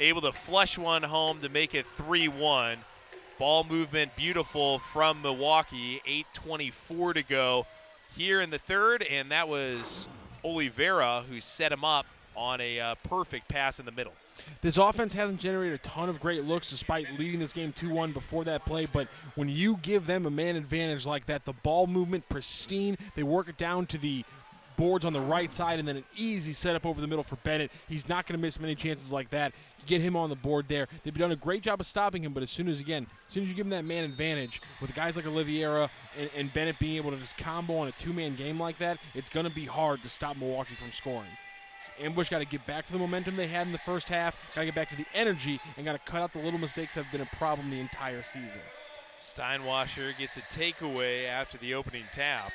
able to flush one home to make it 3-1. Ball movement beautiful from Milwaukee. 8:24 to go here in the third, and that was Oliveira who set him up on a perfect pass in the middle. This offense hasn't generated a ton of great looks despite leading this game 2-1 before that play, but when you give them a man advantage like that, the ball movement pristine, they work it down to the boards on the right side, and then an easy setup over the middle for Bennett. He's not going to miss many chances like that. You get him on the board there. They've done a great job of stopping him, but as soon as you give him that man advantage with guys like Oliveira and Bennett being able to just combo on a two-man game like that, it's going to be hard to stop Milwaukee from scoring. Ambush got to get back to the momentum they had in the first half, got to get back to the energy, and got to cut out the little mistakes that have been a problem the entire season. Steinwasser gets a takeaway after the opening tap.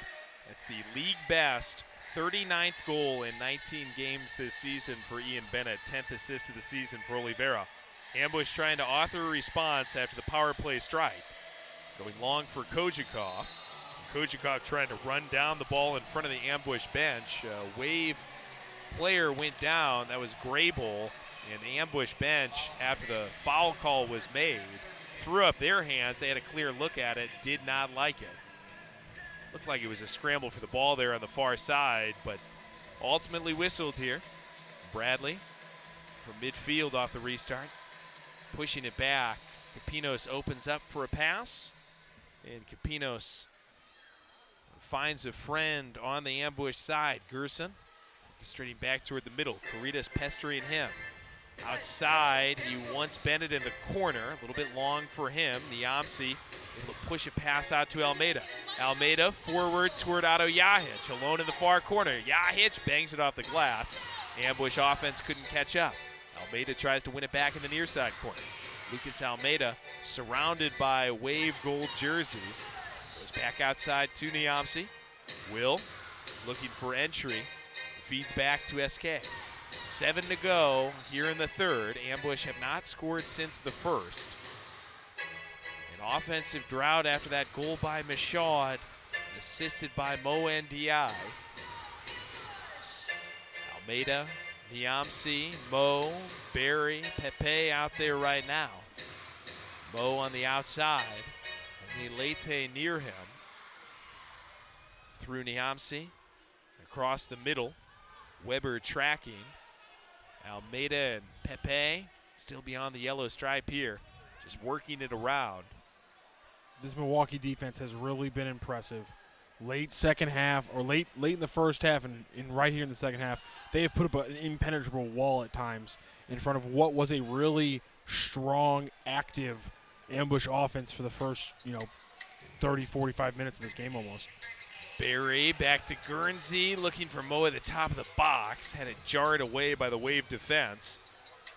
That's the league best 39th goal in 19 games this season for Ian Bennett, 10th assist of the season for Oliveira. Ambush trying to author a response after the power play strike. Going long for Kojakov. Kojakov trying to run down the ball in front of the Ambush bench. Wave player went down. That was Grable. And the Ambush bench, after the foul call was made, threw up their hands. They had a clear look at it, did not like it. Looked like it was a scramble for the ball there on the far side, but ultimately whistled here. Bradley from midfield off the restart, pushing it back. Capinos opens up for a pass, and Capinos finds a friend on the Ambush side. Gerson orchestrating back toward the middle. Caritas pestering him. Outside, he wants Bennett in the corner. A little bit long for him. Niamsi able to push a pass out to Almeida. Almeida forward toward Otto Yahic, alone in the far corner. Yahic bangs it off the glass. Ambush offense couldn't catch up. Almeida tries to win it back in the near side corner. Lucas Almeida, surrounded by wave gold jerseys, goes back outside to Niamsi. Will looking for entry, feeds back to SK. 7 to go here in the third. Ambush have not scored since the first. An offensive drought after that goal by Michaud, assisted by Mo Ndiaye. Almeida, Niamsi, Mo, Barry, Pepe out there right now. Mo on the outside, only Leite near him. Through Niamsi, across the middle. Weber tracking. Almeida and Pepe still beyond the yellow stripe here, just working it around. This Milwaukee defense has really been impressive. Late second half, or late in the first half, and right here in the second half, they have put up an impenetrable wall at times in front of what was a really strong, active Ambush offense for the first, 30, 45 minutes of this game almost. Barry back to Guernsey, looking for Mo at the top of the box. Had it jarred away by the Wave defense.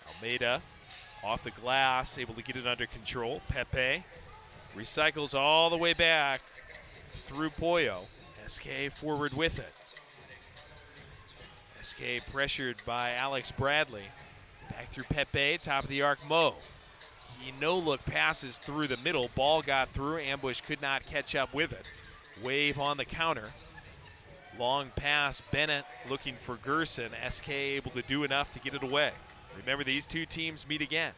Almeida off the glass, able to get it under control. Pepe recycles all the way back through Pollo. SK forward with it. SK pressured by Alex Bradley. Back through Pepe, top of the arc, Mo. He no-look passes through the middle. Ball got through. Ambush could not catch up with it. Wave on the counter. Long pass, Bennett looking for Gerson. SK able to do enough to get it away. Remember, these two teams meet again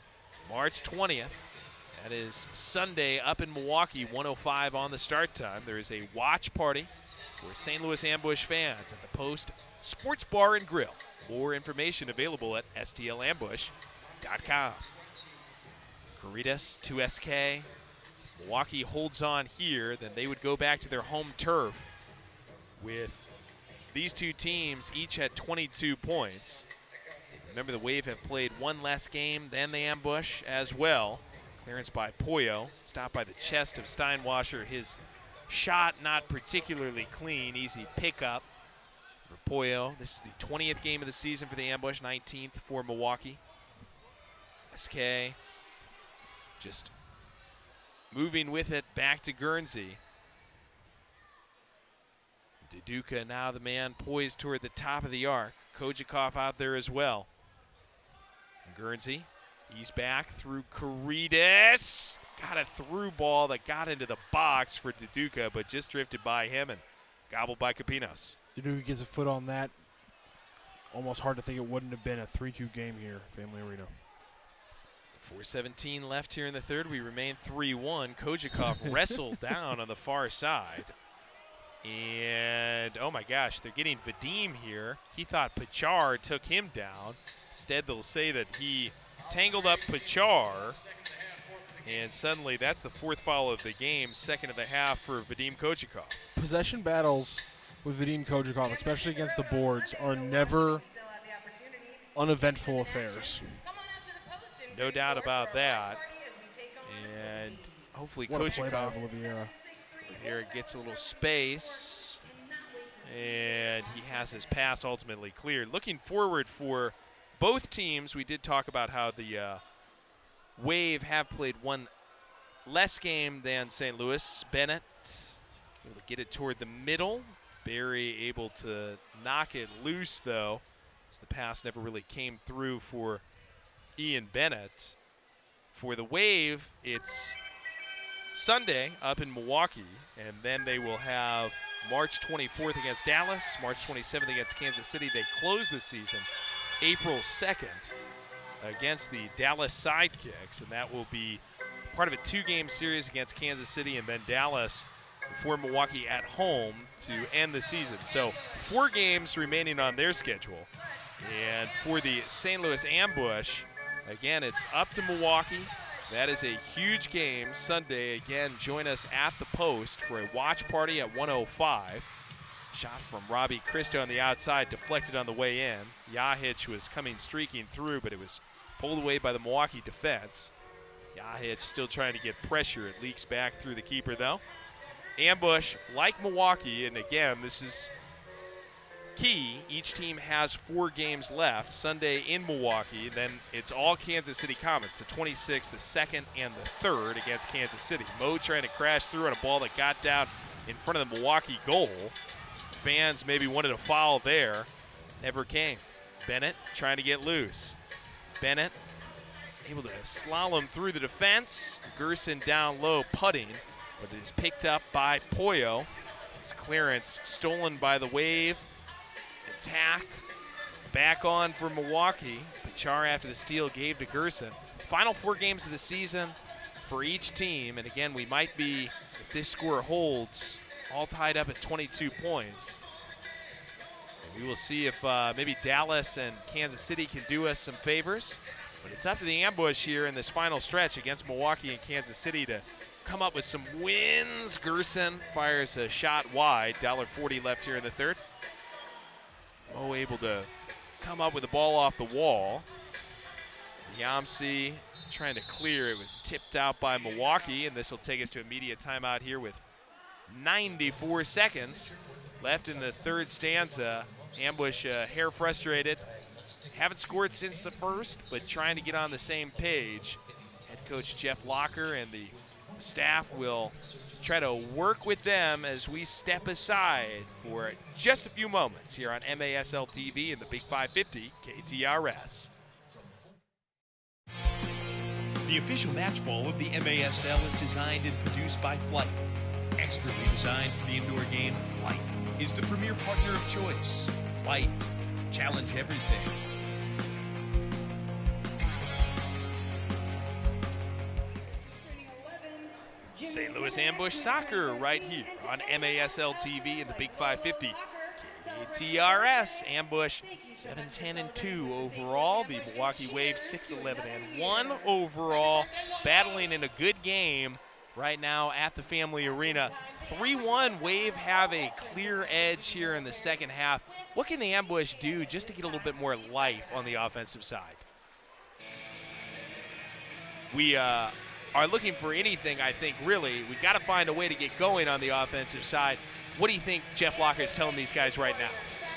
March 20th. That is Sunday up in Milwaukee, 1:05 on the start time. There is a watch party for St. Louis Ambush fans at the Post Sports Bar and Grill. More information available at stlambush.com. Caritas to SK. Milwaukee holds on here, then they would go back to their home turf with these two teams each at 22 points. Remember, the Wave have played one less game than the Ambush as well. Clearance by Pollo, stopped by the chest of Steinwasser. His shot not particularly clean, easy pickup for Pollo. This is the 20th game of the season for the Ambush, 19th for Milwaukee. SK just moving with it back to Guernsey. Duduka now the man poised toward the top of the arc. Kojikov out there as well. Guernsey, he's back through Caritas. Got a through ball that got into the box for Duduka, but just drifted by him and gobbled by Capinos. Duduka gets a foot on that. Almost hard to think it wouldn't have been a 3-2 game here, Family Arena. 4:17 left here in the third. We remain 3-1. Kojikov wrestled down on the far side. And, oh my gosh, they're getting Vadim here. He thought Pachar took him down. Instead, they'll say that he tangled up Pachar. And suddenly, that's the fourth foul of the game, second of the half for Vadim Kojikov. Possession battles with Vadim Kojikov, especially against the boards, are never uneventful affairs. No doubt about that. And hopefully Kojikov here gets a little space. And he has his pass ultimately cleared. Looking forward for both teams, we did talk about how the Wave have played one less game than St. Louis. Bennett able to get it toward the middle. Barry able to knock it loose, though, as the pass never really came through for Ian Bennett. For the Wave, it's Sunday up in Milwaukee, and then they will have March 24th against Dallas, March 27th against Kansas City. They close the season April 2nd against the Dallas Sidekicks, and that will be part of a two-game series against Kansas City and then Dallas before Milwaukee at home to end the season. So 4 games remaining on their schedule. And for the St. Louis Ambush, again, it's up to Milwaukee. That is a huge game Sunday. Again, join us at the Post for a watch party at 1:05. Shot from Robbie Christo on the outside, deflected on the way in. Yahic was coming streaking through, but it was pulled away by the Milwaukee defense. Yahic still trying to get pressure. It leaks back through the keeper, though. Ambush, like Milwaukee, and again, this is key. Each team has 4 games left. Sunday in Milwaukee, then it's all Kansas City Comets, the 26th, the 2nd, and the 3rd against Kansas City. Mo trying to crash through on a ball that got down in front of the Milwaukee goal. Fans maybe wanted a foul there. Never came. Bennett trying to get loose. Bennett able to slalom through the defense. Gerson down low putting, but it is picked up by Pollo. His clearance stolen by the Wave. Attack back on for Milwaukee. Pachar after the steal gave to Gerson. Final 4 games of the season for each team, and again, we might be, if this score holds, all tied up at 22 points. And we will see if maybe Dallas and Kansas City can do us some favors, but it's up to the Ambush here in this final stretch against Milwaukee and Kansas City to come up with some wins. Gerson fires a shot wide. $1.40 left here in the third. Mo able to come up with the ball off the wall. Yamsi trying to clear. It was tipped out by Milwaukee, and this will take us to immediate timeout here with 94 seconds left in the third stanza. Ambush hair frustrated. Haven't scored since the first, but trying to get on the same page. Head coach Jeff Locker and the staff will try to work with them as we step aside for just a few moments here on MASL TV and the Big 550 KTRS. The official match ball of the MASL is designed and produced by Flight. Expertly designed for the indoor game, Flight is the premier partner of choice. Flight, challenge everything. St. Louis Ambush Soccer right here on MASL TV and the Big 550 KTRS. Ambush 7-10-2 overall. The Milwaukee Wave 6-11-1 overall. Battling in a good game right now at the Family Arena. 3-1. Wave have a clear edge here in the second half. What can the Ambush do just to get a little bit more life on the offensive side? We are looking for anything, I think, really. We've got to find a way to get going on the offensive side. What do you think Jeff Locker is telling these guys right now?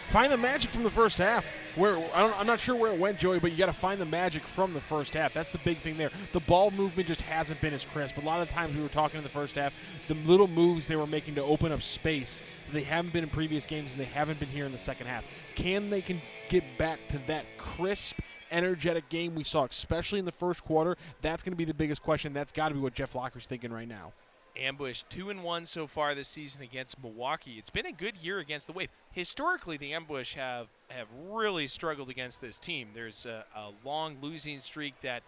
Find the magic from the first half. I'm not sure where it went, Joey, but you got to find the magic from the first half. That's the big thing there. The ball movement just hasn't been as crisp. A lot of the times we were talking in the first half, the little moves they were making to open up space, they haven't been in previous games, and they haven't been here in the second half. Can get back to that crisp, energetic game we saw, especially in the first quarter? That's going to be the biggest question. That's got to be what Jeff Locker's thinking right now. Ambush 2-1 so far this season against Milwaukee. It's been a good year against the Wave. Historically, the Ambush have really struggled against this team. There's a long losing streak that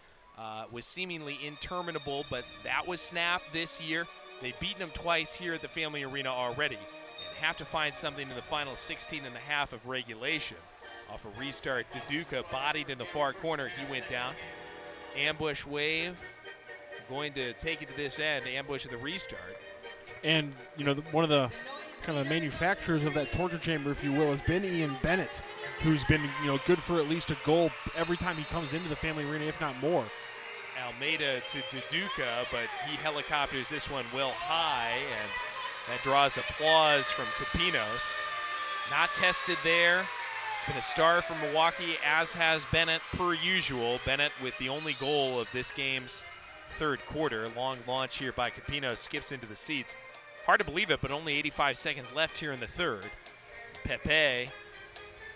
was seemingly interminable, but that was snapped this year. They've beaten them twice here at the Family Arena already and have to find something in the final 16 and a half of regulation. Off a restart, Duduka bodied in the far corner. He went down. Ambush Wave going to take it to this end. Ambush at the restart. And, you know, one of the kind of the manufacturers of that torture chamber, if you will, has been Ian Bennett, who's been, you know, good for at least a goal every time he comes into the Family Arena, if not more. Almeida to Duduka, but he helicopters this one well high, and that draws applause from Capinos. Not tested there. It's been a star for Milwaukee, as has Bennett per usual. Bennett with the only goal of this game's third quarter. Long launch here by Capinos, skips into the seats. Hard to believe it, but only 85 seconds left here in the third. Pepe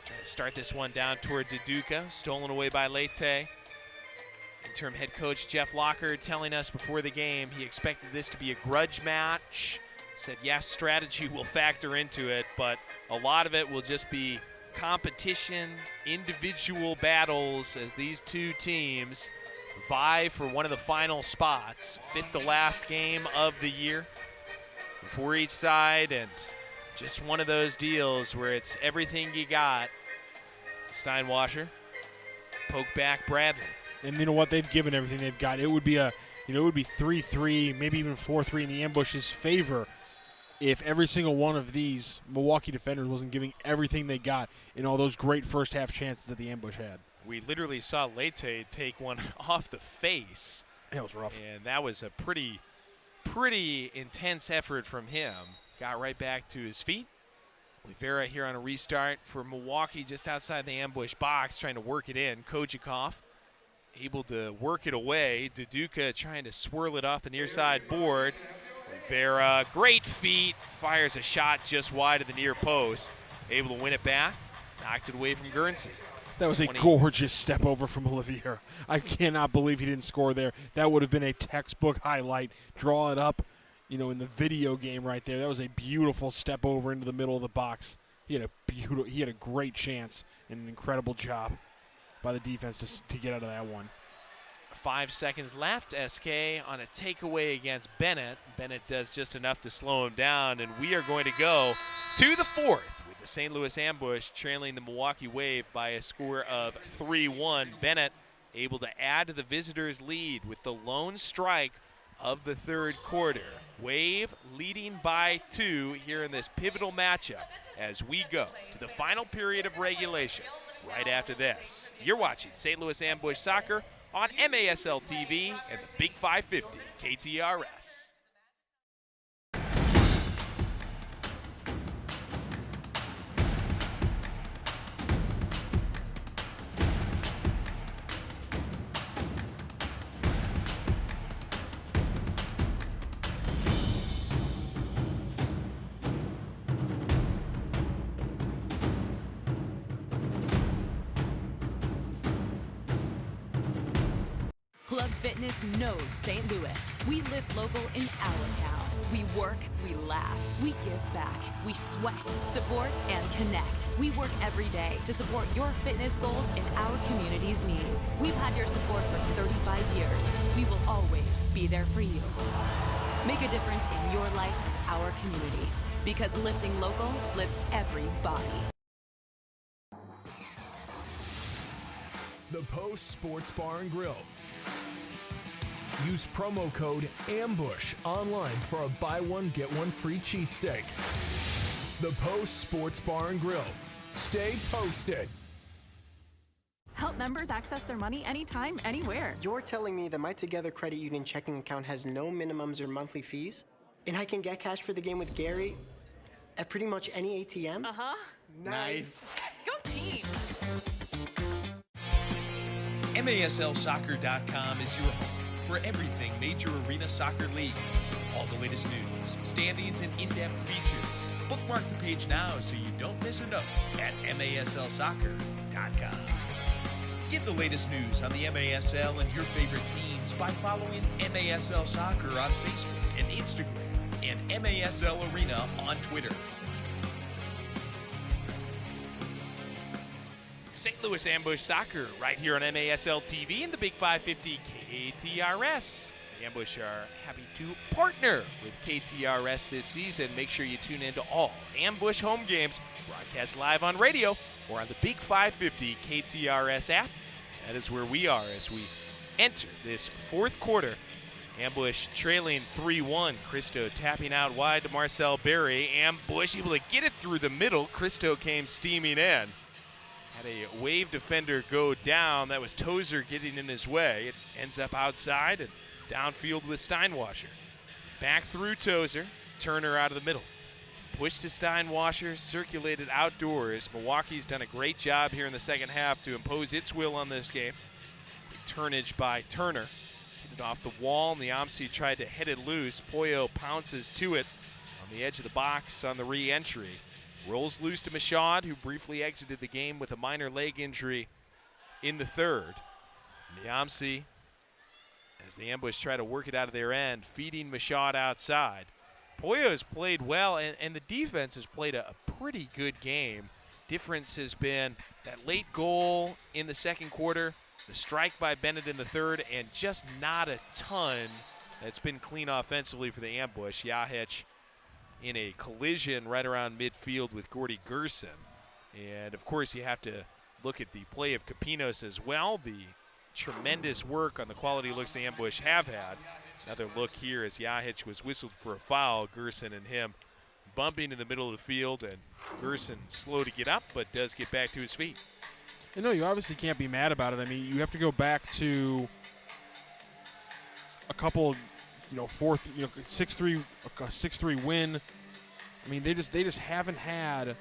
trying to start this one down toward Duduka, stolen away by Leite. Interim head coach Jeff Locker telling us before the game he expected this to be a grudge match. Said yes, strategy will factor into it, but a lot of it will just be competition, individual battles as these two teams vie for one of the final spots. Fifth to last game of the year for each side, and just one of those deals where it's everything you got. Steinwasser, poke back Bradley. And you know what? They've given everything they've got. It would be it would be 3-3, maybe even 4-3 in the Ambush's favor if every single one of these Milwaukee defenders wasn't giving everything they got in all those great first half chances that the Ambush had. We literally saw Leite take one off the face. That was rough. And that was a pretty intense effort from him. Got right back to his feet. Oliveira here on a restart for Milwaukee just outside the Ambush box, trying to work it in. Kojikov able to work it away. Duduka trying to swirl it off the near side board. Oliveira, great feet, fires a shot just wide of the near post. Able to win it back. Knocked it away from Guernsey. That was a gorgeous step over from Oliveira. I cannot believe he didn't score there. That would have been a textbook highlight. Draw it up, you know, in the video game right there. That was a beautiful step over into the middle of the box. He had a great chance and an incredible job by the defense to get out of that one. 5 seconds left. SK on a takeaway against Bennett. Bennett does just enough to slow him down, and we are going to go to the fourth with the St. Louis Ambush trailing the Milwaukee Wave by a score of 3-1. Bennett able to add to the visitors' lead with the lone strike of the third quarter. Wave leading by 2 here in this pivotal matchup as we go to the final period of regulation right after this. You're watching St. Louis Ambush Soccer on MASL TV and the Big 550 KTRS. Club Fitness knows St. Louis. We live local in our town. We work, we laugh, we give back, we sweat, support, and connect. We work every day to support your fitness goals and our community's needs. We've had your support for 35 years. We will always be there for you. Make a difference in your life and our community, because lifting local lifts everybody. The Post Sports Bar and Grill. Use promo code AMBUSH online for a buy one, get one free cheesesteak. The Post Sports Bar and Grill. Stay posted. Help members access their money anytime, anywhere. You're telling me that my Together Credit Union checking account has no minimums or monthly fees? And I can get cash for the game with Gary at pretty much any ATM? Uh-huh. Nice. Go team! MASLsoccer.com is your home for everything Major Arena Soccer League. All the latest news, standings, and in-depth features. Bookmark the page now so you don't miss a note at MASLsoccer.com. Get the latest news on the MASL and your favorite teams by following MASL Soccer on Facebook and Instagram and MASL Arena on Twitter. St. Louis Ambush Soccer right here on MASL TV and the Big 550 KTRS. The Ambush are happy to partner with KTRS this season. Make sure you tune in to all Ambush home games broadcast live on radio or on the Big 550 KTRS app. That is where we are as we enter this fourth quarter. Ambush trailing 3-1. Cristo tapping out wide to Marcel Berry. Ambush able to get it through the middle. Cristo came steaming in. Had a wave defender go down. That was Tozer getting in his way. It ends up outside and downfield with Steinwasser. Back through Tozer. Turner out of the middle. Push to Steinwasser, circulated outdoors. Milwaukee's done a great job here in the second half to impose its will on this game. Turnage by Turner. Hit it off the wall, and the Niamsi tried to hit it loose. Pollo pounces to it on the edge of the box on the re-entry. Rolls loose to Michaud, who briefly exited the game with a minor leg injury in the third. Niamsi, as the Ambush try to work it out of their end, feeding Michaud outside. Pollo has played well, and the defense has played a pretty good game. Difference has been that late goal in the second quarter, the strike by Bennett in the third, and just not a ton that's been clean offensively for the Ambush. Yahich in a collision right around midfield with Gordy Gerson. And, of course, you have to look at the play of Capinos as well. The tremendous work on the quality looks the Ambush have had. Another look here as Yahich was whistled for a foul. Gerson and him bumping in the middle of the field, and Gerson slow to get up, but does get back to his feet. And no, you obviously can't be mad about it. I mean, you have to go back to a couple, 6-3 win. I mean, they just haven't had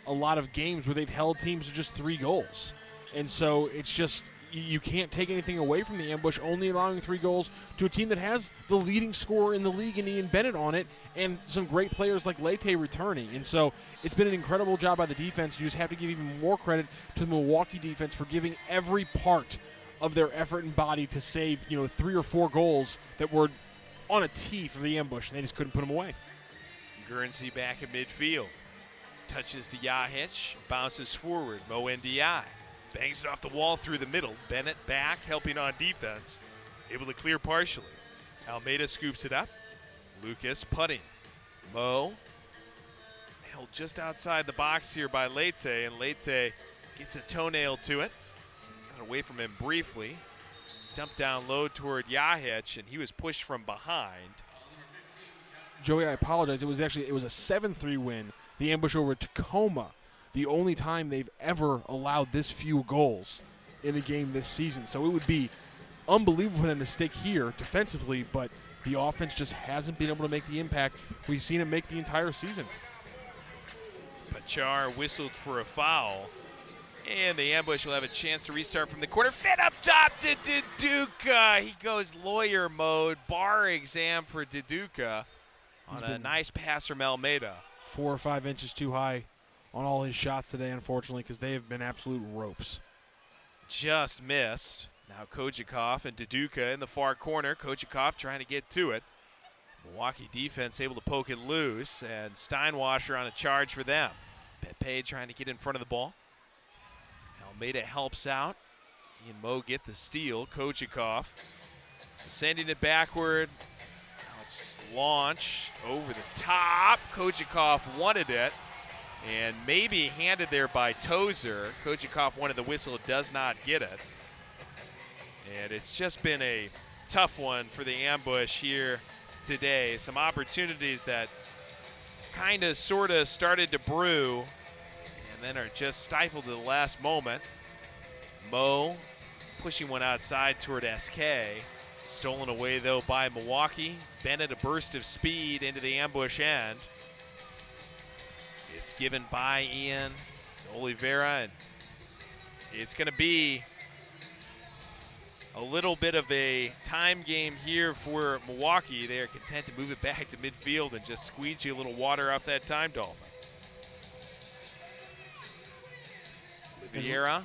a lot of games where they've held teams to just 3 goals. And so it's just, you can't take anything away from the Ambush, only allowing 3 goals to a team that has the leading scorer in the league and Ian Bennett on it, and some great players like Leite returning. And so it's been an incredible job by the defense. You just have to give even more credit to the Milwaukee defense for giving every part of their effort and body to save, 3 or 4 goals that were on a tee for the Ambush, and they just couldn't put them away. Guernsey back at midfield. Touches to Yahich, bounces forward. Mo Ndiaye bangs it off the wall through the middle. Bennett back, helping on defense. Able to clear partially. Almeida scoops it up. Lucas putting. Mo held just outside the box here by Leite, and Leite gets a toenail to it. Got away from him briefly. Dumped down low toward Yahich, and he was pushed from behind. Joey, I apologize. It was a 7-3 win. The Ambush over Tacoma. The only time they've ever allowed this few goals in a game this season. So it would be unbelievable for them to stick here defensively, but the offense just hasn't been able to make the impact we've seen it make the entire season. Pachar whistled for a foul, and the Ambush will have a chance to restart from the corner. Fit up top to Diduka. He goes lawyer mode. Bar exam for Diduka on a nice pass from Almeida. 4 or 5 inches too high on all his shots today, unfortunately, because they have been absolute ropes. Just missed. Now Kojikov and Duduka in the far corner. Kojikov trying to get to it. Milwaukee defense able to poke it loose, and Steinwasser on a charge for them. Pepe trying to get in front of the ball. Almeida helps out. He and Mo get the steal. Kojikov sending it backward. Now it's launched over the top. Kojikov wanted it, and maybe handed there by Tozer. Kojikov wanted the whistle, does not get it. And it's just been a tough one for the Ambush here today. Some opportunities that kind of sort of started to brew and then are just stifled at the last moment. Mo pushing one outside toward SK. Stolen away though by Milwaukee. Bennett a burst of speed into the Ambush end. It's given by Ian to Oliveira, and it's going to be a little bit of a time game here for Milwaukee. They are content to move it back to midfield and just squeeze you a little water off that time dolphin. Vieira.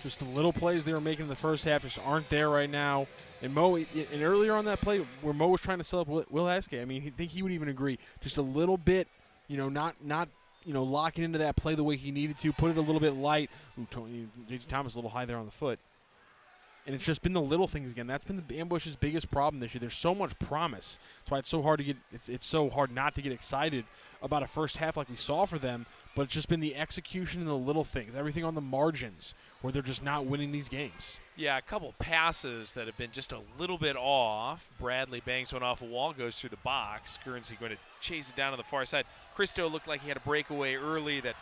Just the little plays they were making in the first half just aren't there right now. And Mo, and earlier on that play where Mo was trying to set up Will Eske, I mean, I think he would even agree. Just a little bit, not locking into that play the way he needed to, put it a little bit light. J.T. Thomas a little high there on the foot. And it's just been the little things again. That's been the Ambush's biggest problem this year. There's so much promise. That's why it's so hard to it's so hard not to get excited about a first half like we saw for them. But it's just been the execution and the little things, everything on the margins where they're just not winning these games. Yeah, a couple passes that have been just a little bit off. Bradley bangs one off a wall, goes through the box. Guernsey going to chase it down on the far side. Christo looked like he had a breakaway early that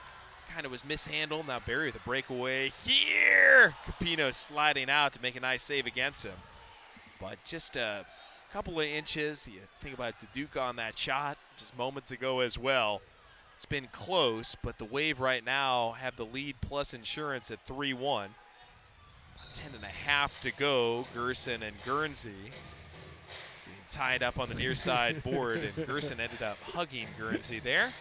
kind of was mishandled. Now Barry with a breakaway here. Capino sliding out to make a nice save against him. But just a couple of inches. You think about Duduka on that shot just moments ago as well. It's been close, but the Wave right now have the lead plus insurance at 3-1. 10.5 to go. Gerson and Guernsey being tied up on the near side board, and Gerson ended up hugging Guernsey there.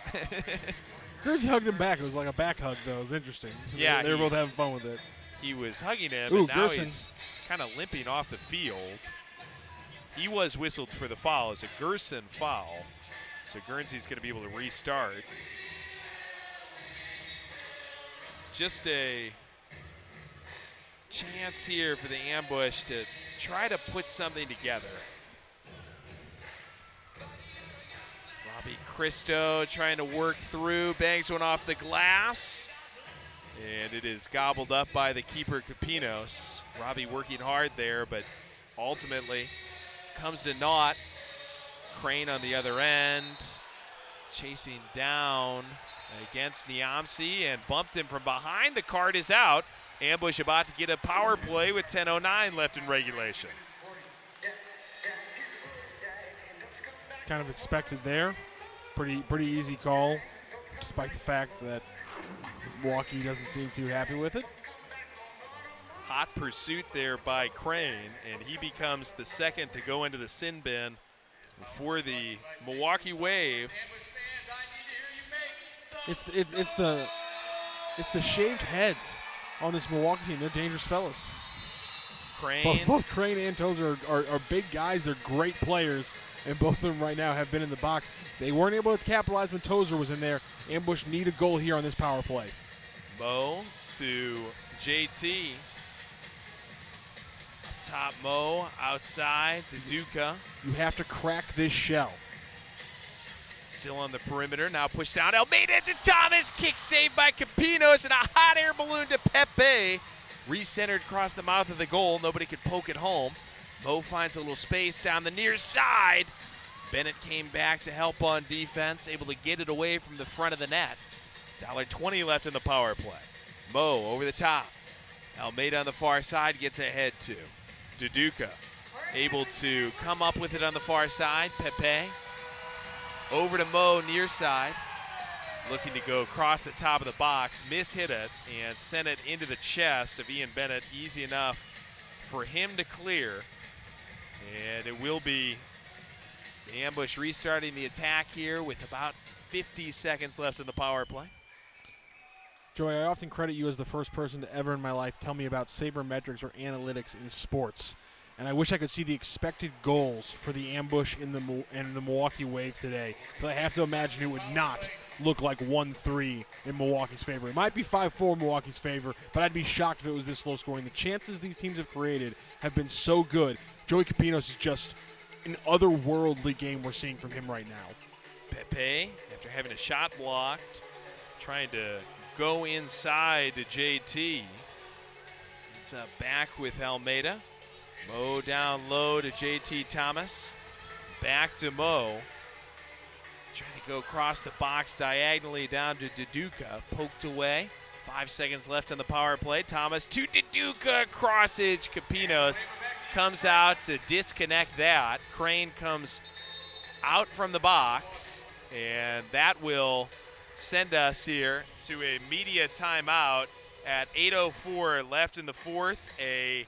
Guernsey hugged him back. It was like a back hug, though. It was interesting. Yeah, they were both having fun with it. He was hugging him, Ooh, and now Gerson. he's kind of limping off the field. He was whistled for the foul. It's a Gerson foul, so Guernsey's going to be able to restart. Just a chance here for the Ambush to try to put something together. Robbie Christo trying to work through, bangs one off the glass, and it is gobbled up by the keeper Capinos. Robbie working hard there, but ultimately comes to naught. Crane on the other end, chasing down against Niamsi and bumped him from behind. The card is out. Ambush about to get a power play with 10:09 left in regulation. Kind of expected there. Pretty easy call, despite the fact that Milwaukee doesn't seem too happy with it. Hot pursuit there by Crane, and he becomes the second to go into the sin bin for the Milwaukee Wave. It's the shaved heads on this Milwaukee team. They're dangerous fellas. Crane. Both Crane and Tozer are big guys. They're great players, and both of them right now have been in the box. They weren't able to capitalize when Tozer was in there. Ambush need a goal here on this power play. Mo to JT. Top Mo, outside to Duca. You have to crack this shell. Still on the perimeter, now pushed down. Almeida to Thomas, kick saved by Capinos, and a hot air balloon to Pepe. Recentered across the mouth of the goal, nobody could poke it home. Mo finds a little space down the near side. Bennett came back to help on defense, able to get it away from the front of the net. $1.20 left in the power play. Mo over the top. Almeida on the far side gets ahead to Duduka. Able to come up with it on the far side. Pepe over to Mo near side. Looking to go across the top of the box. Mishit it and sent it into the chest of Ian Bennett. Easy enough for him to clear. And it will be the Ambush restarting the attack here with about 50 seconds left in the power play. Joey, I often credit you as the first person to ever in my life tell me about sabermetrics or analytics in sports. And I wish I could see the expected goals for the ambush in the Milwaukee Wave today, because I have to imagine it would not look like 1-3 in Milwaukee's favor. It might be 5-4 Milwaukee's favor, but I'd be shocked if it was this low scoring. The chances these teams have created have been so good. Joey Capinos is just an otherworldly game we're seeing from him right now. Pepe, after having a shot blocked, trying to go inside to JT. It's back with Almeida. Mo down low to JT Thomas. Back to Mo. Trying to go across the box diagonally down to Duduka. Poked away. 5 seconds left on the power play. Thomas to Duduka. Crossage. Capinos comes out to disconnect that. Crane comes out from the box. And that will send us here to a media timeout at 8:04 left in the fourth. A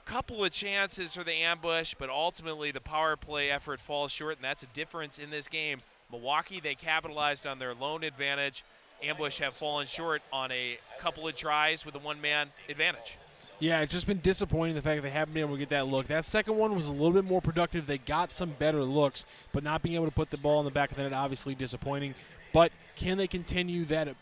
couple of chances for the ambush, but ultimately the power play effort falls short, and that's a difference in this game. Milwaukee, they capitalized on their lone advantage. Ambush have fallen short on a couple of tries with a one-man advantage. Yeah, it's just been disappointing the fact that they haven't been able to get that look. That second one was a little bit more productive. They got some better looks, but not being able to put the ball in the back of the net, obviously disappointing. But can they continue that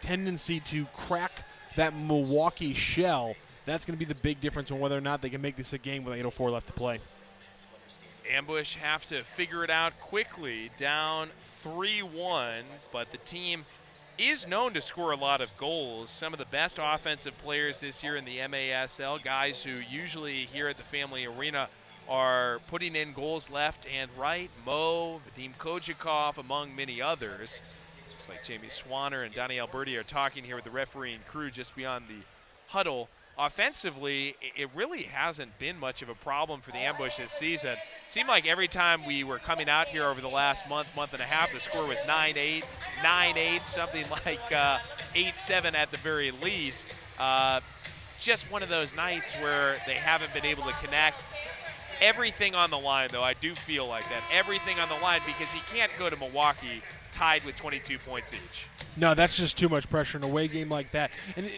tendency to crack that Milwaukee shell? That's going to be the big difference on whether or not they can make this a game with 8:04 left to play. Ambush have to figure it out quickly, down 3-1, but the team is known to score a lot of goals. Some of the best offensive players this year in the MASL, guys who usually here at the Family Arena are putting in goals left and right. Mo, Vadim Kojakov, among many others. Looks like Jamie Swanner and Donnie Alberti are talking here with the refereeing crew just beyond the huddle. Offensively, it really hasn't been much of a problem for the Ambush this season. It seemed like every time we were coming out here over the last month and a half, the score was 9-8, 9-8, something like 8-7 at the very least. Just one of those nights where they haven't been able to connect. Everything on the line, though, I do feel like that. Everything on the line, because he can't go to Milwaukee tied with 22 points each. No, that's just too much pressure in a away game like that. And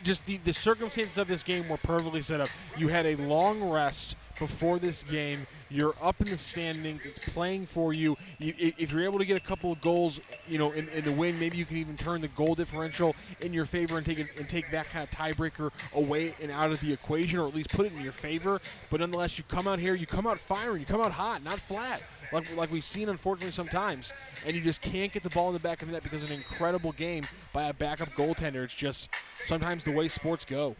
the circumstances of this game were perfectly set up. You had a long rest before this game. You're up in the standings. It's playing for you. If you're able to get a couple of goals, in the win, maybe you can even turn the goal differential in your favor and take that kind of tiebreaker away and out of the equation, or at least put it in your favor. But nonetheless, you come out here, you come out firing, you come out hot, not flat, like we've seen unfortunately sometimes, and you just can't get the ball in the back of the net because of an incredible game by a backup goaltender. It's just sometimes the way sports go.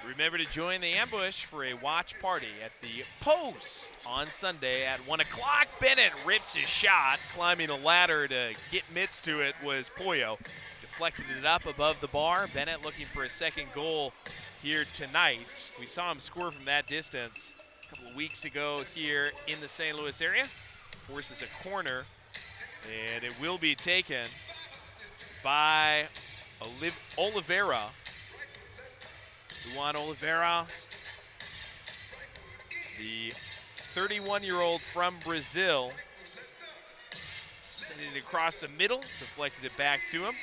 Remember to join the Ambush for a watch party at the Post on Sunday at 1 o'clock. Bennett rips his shot. Climbing a ladder to get mitts to it was Pollo. Deflected it up above the bar. Bennett looking for a second goal here tonight. We saw him score from that distance a couple of weeks ago here in the St. Louis area. Forces a corner, and it will be taken by Oliveira. Juan Oliveira, the 31-year-old from Brazil, sending it across the middle, deflected it back to him.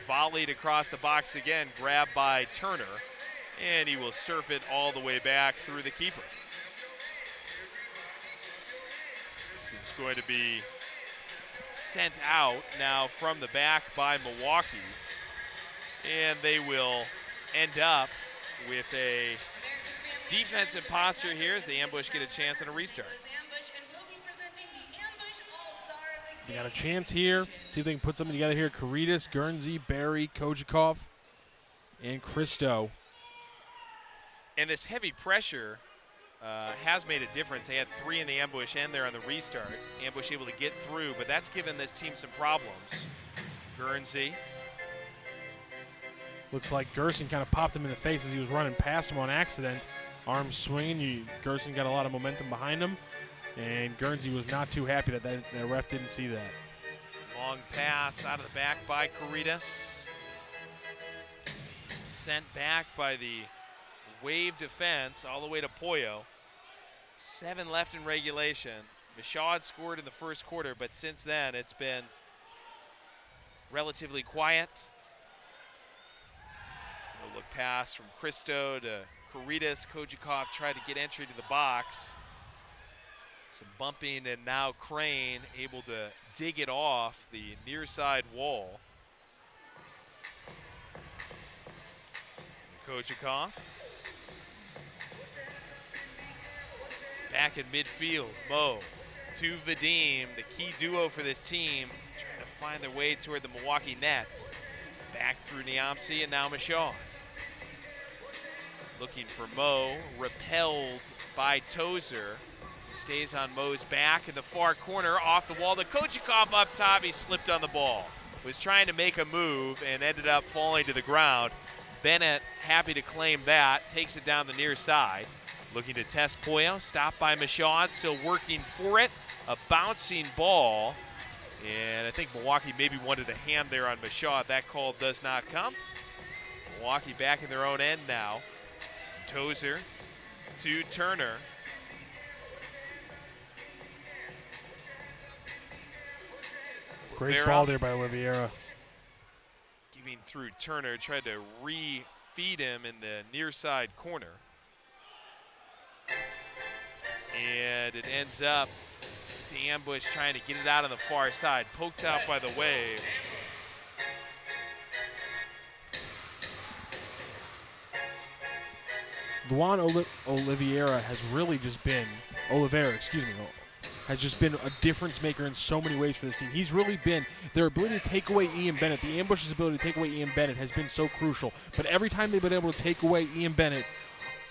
Volleyed across the box again, grabbed by Turner, and he will surf it all the way back through the keeper. This is going to be sent out now from the back by Milwaukee, and they will end up with a defensive posture here as the Ambush get a chance on a restart. They got a chance here. See if they can put something together here. Caritas, Guernsey, Barry, Kojakov, and Christo. And this heavy pressure has made a difference. They had 3 in the Ambush and there on the restart. Ambush able to get through, but that's given this team some problems. Guernsey. Looks like Gerson kind of popped him in the face as he was running past him on accident. Arm swinging. Gerson got a lot of momentum behind him, and Guernsey was not too happy that the ref didn't see that. Long pass out of the back by Caritas. Sent back by the Wave defense all the way to Pollo. 7 left in regulation. Michaud scored in the first quarter, but since then it's been relatively quiet. No look pass from Christo to Karitas. Kojikov tried to get entry to the box. Some bumping, and now Crane able to dig it off the near side wall. Kojikov. Back in midfield, Mo to Vadim, the key duo for this team, trying to find their way toward the Milwaukee net. Back through Niamsi and now Michaud. Looking for Mo, repelled by Tozer. Stays on Mo's back in the far corner, off the wall to Kojikov up top. He slipped on the ball. Was trying to make a move and ended up falling to the ground. Bennett happy to claim that, takes it down the near side. Looking to test Poyo, stopped by Michaud, still working for it. A bouncing ball, and I think Milwaukee maybe wanted a hand there on Michaud. That call does not come. Milwaukee back in their own end now. Tozer to Turner. Great Vera ball there by Oliveira. Giving through Turner, tried to re-feed him in the near side corner. And it ends up the ambush trying to get it out on the far side. Poked out by the wave. Luan Oliveira has really just been, has just been a difference maker in so many ways for this team. He's really been, their ability to take away Ian Bennett, the ambush's ability to take away Ian Bennett has been so crucial. But every time they've been able to take away Ian Bennett,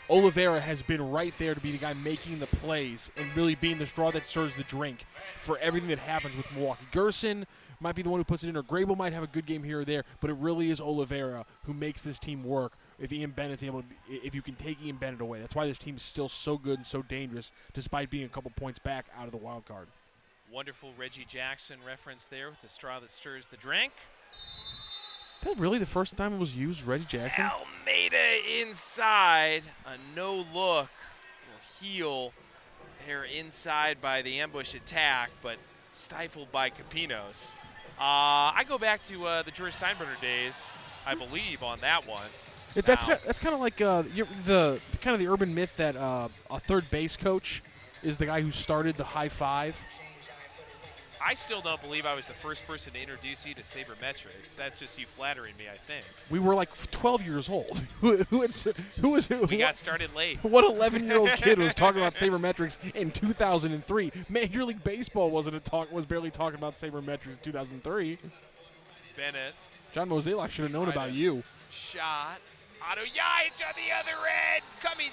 Oliveira has been right there to be the guy making the plays and really being the straw that stirs the drink for everything that happens with Milwaukee. Gerson might be the one who puts it in, or Grable might have a good game here or there, but it really is Oliveira who makes this team work. If Ian Bennett's able to, if you can take Ian Bennett away, that's why this team is still so good and so dangerous, despite being a couple points back out of the wild card. Wonderful Reggie Jackson reference there with the straw that stirs the drink. Is that really the first time it was used, Reggie Jackson? Almeida inside, a no look, will heel there inside by the ambush attack, but stifled by Capinos. I go back to the George Steinbrenner days, I believe, on that one. That's kind of like the urban myth that a third base coach is the guy who started the high five. I still don't believe I was the first person to introduce you to sabermetrics. That's just you flattering me, I think. We were like 12 years old. We got started late. What 11-year-old kid was talking about sabermetrics in 2003? Major League Baseball was barely talking about sabermetrics in 2003. Bennett. John Mozeliak should have known about you. Shot. Otto Yajic on the other end,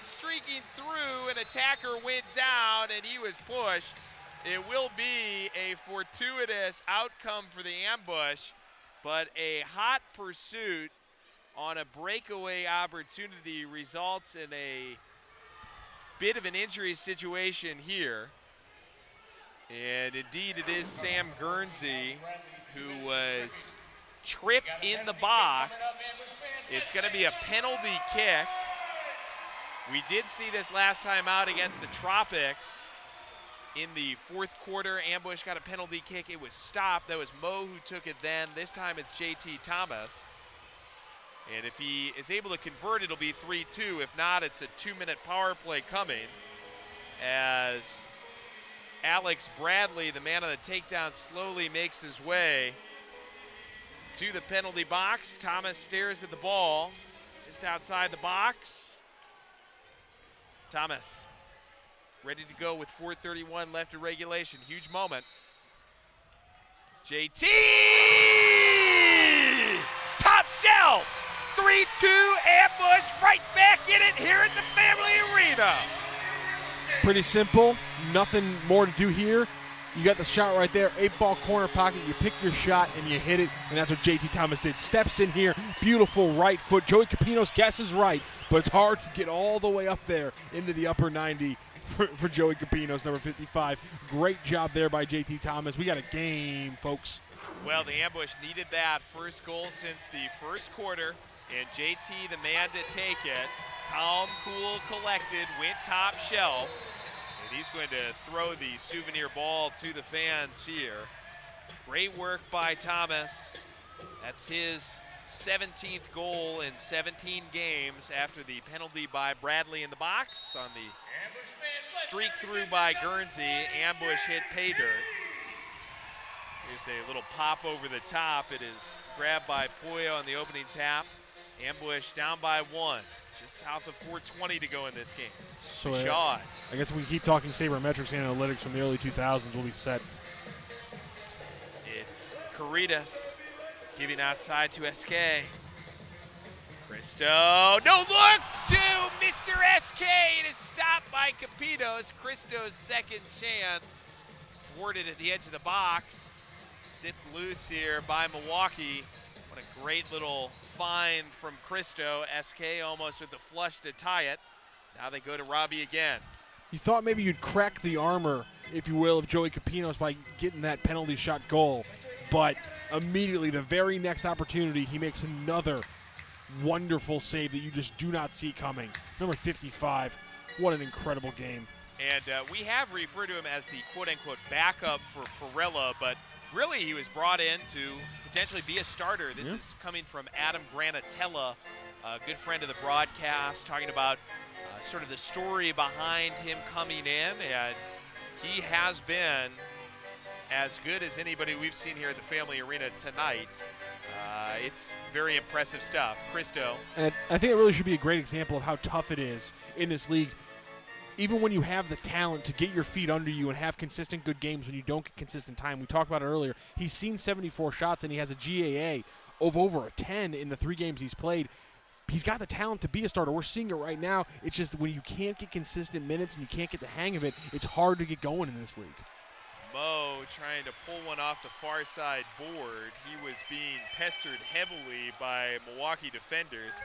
streaking through. An attacker went down, and he was pushed. It will be a fortuitous outcome for the ambush, but a hot pursuit on a breakaway opportunity results in a bit of an injury situation here. And indeed, it is Sam Guernsey who was tripped in the box. It's going to be a penalty kick. We did see this last time out against the Tropics. In the fourth quarter, ambush got a penalty kick. It was stopped. That was Mo who took it then. This time it's JT Thomas. And if he is able to convert, it'll be 3-2. If not, it's a 2-minute power play coming as Alex Bradley, the man on the takedown, slowly makes his way to the penalty box. Thomas stares at the ball just outside the box. Thomas ready to go with 4:31 left in regulation. Huge moment. JT! Top shelf! 3-2 ambush, right back in it here at the Family Arena. Pretty simple. Nothing more to do here. You got the shot right there, 8-ball corner pocket. You pick your shot and you hit it, and that's what JT Thomas did. Steps in here, beautiful right foot. Joey Capinos guesses right, but it's hard to get all the way up there into the upper 90 for Joey Capinos, number 55. Great job there by JT Thomas. We got a game, folks. Well, the ambush needed that first goal since the first quarter, and JT, the man to take it. Calm, cool, collected, went top shelf. And he's going to throw the souvenir ball to the fans here. Great work by Thomas. That's his 17th goal in 17 games after the penalty by Bradley in the box on the streak through by Guernsey. Ambush hit pay dirt. Here's a little pop over the top. It is grabbed by Pollo on the opening tap. Ambush down by 1. Just south of 4:20 to go in this game. So Shot. I guess if we keep talking sabermetrics analytics from the early 2000s, we'll be set. It's Caritas giving outside to SK. Cristo, no look to Mr. SK. It is stopped by Capitos. Cristo's second chance. Thwarted at the edge of the box. Zipped loose here by Milwaukee. What a great little find from Cristo. SK almost with the flush to tie it. Now they go to Robbie again. You thought maybe you'd crack the armor, if you will, of Joey Capinos by getting that penalty shot goal. But immediately, the very next opportunity, he makes another wonderful save that you just do not see coming. Number 55. What an incredible game. And we have referred to him as the quote-unquote backup for Perella, but really he was brought in to potentially be a starter. This is coming from Adam Granatella, a good friend of the broadcast, talking about sort of the story behind him coming in, and he has been as good as anybody we've seen here at the Family Arena tonight. It's very impressive stuff. Cristo. And I think it really should be a great example of how tough it is in this league, even when you have the talent to get your feet under you and have consistent good games when you don't get consistent time. We talked about it earlier. He's seen 74 shots, and he has a GAA of over a 10 in the 3 games he's played. He's got the talent to be a starter. We're seeing it right now. It's just when you can't get consistent minutes and you can't get the hang of it, it's hard to get going in this league. Mo trying to pull one off the far side board. He was being pestered heavily by Milwaukee defenders.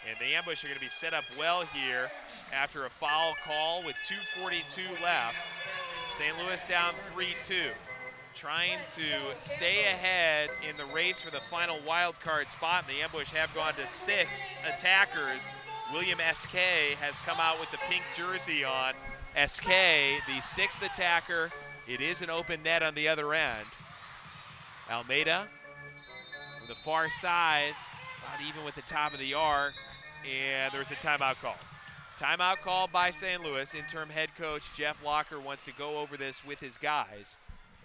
And the Ambush are going to be set up well here after a foul call with 2:42 left. St. Louis down 3-2. Trying to stay ahead in the race for the final wild card spot. And the Ambush have gone to 6 attackers. William SK has come out with the pink jersey on. SK, the 6th attacker. It is an open net on the other end. Almeida from the far side, not even with the top of the arc, and there's a timeout call. Timeout called by St. Louis. Interim head coach Jeff Locker wants to go over this with his guys.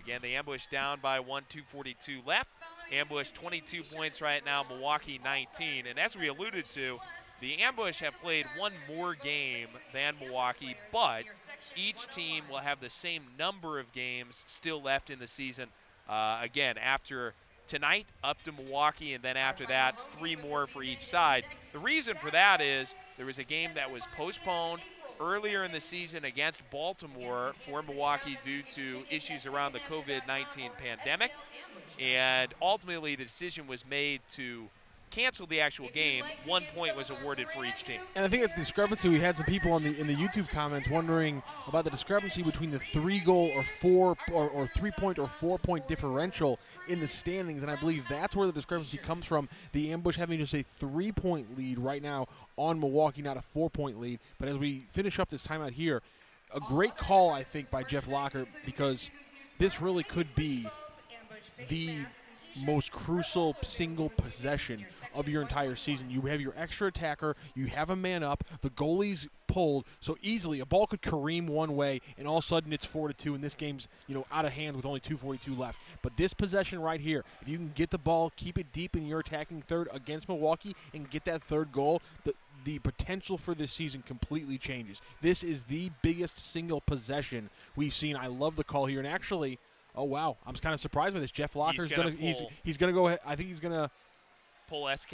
Again, the Ambush down by 1, 2:42 left. Ambush 22 points right now, Milwaukee 19. And as we alluded to, the Ambush have played one more game than Milwaukee, but each team will have the same number of games still left in the season. Again, after tonight, up to Milwaukee, and then after that, 3 more for each side. The reason for that is there was a game that was postponed earlier in the season against Baltimore for Milwaukee due to issues around the COVID-19 pandemic, and ultimately the decision was made to cancel the actual game. 1 point was awarded for each team. And I think that's the discrepancy. We had some people in the YouTube comments wondering about the discrepancy between the 3-goal or 3-point or 4-point differential in the standings, and I believe that's where the discrepancy comes from. The Ambush having just a 3-point lead right now on Milwaukee, not a 4-point lead. But as we finish up this timeout here, a great call, I think, by Jeff Locker, because this really could be the most crucial single possession of your entire season. You have your extra attacker, you have a man up, the goalie's pulled, so easily a ball could careen one way, and all of a sudden it's 4-2, and this game's out of hand with only 2:42 left. But this possession right here, if you can get the ball, keep it deep in your attacking third against Milwaukee, and get that 3rd goal, the potential for this season completely changes. This is the biggest single possession we've seen. I love the call here, and actually, oh wow, I'm kind of surprised by this. Jeff Locker's he's gonna go ahead. I think he's gonna pull SK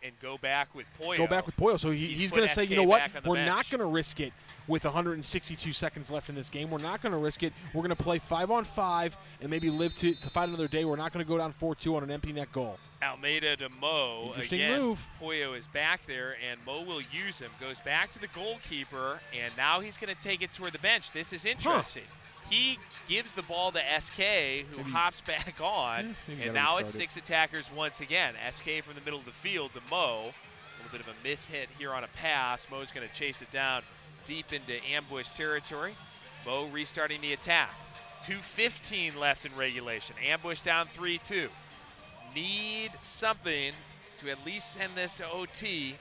and go back with Pollo. Go back with Pollo. So he's going to say, you know what, we're not going to risk it with 162 seconds left in this game. We're not going to risk it. We're going to play 5-on-5 and maybe live to fight another day. We're not going to go down 4-2 on an empty net goal. Almeida to Mo. Interesting again, move. Pollo is back there, and Mo will use him. Goes back to the goalkeeper, and now he's going to take it toward the bench. This is interesting. He gives the ball to SK, who hops back on, and now it's 6 attackers once again. SK from the middle of the field to Mo. A little bit of a mishit here on a pass. Mo's going to chase it down deep into Ambush territory. Mo restarting the attack. 2:15 left in regulation. Ambush down 3-2. Need something to at least send this to OT.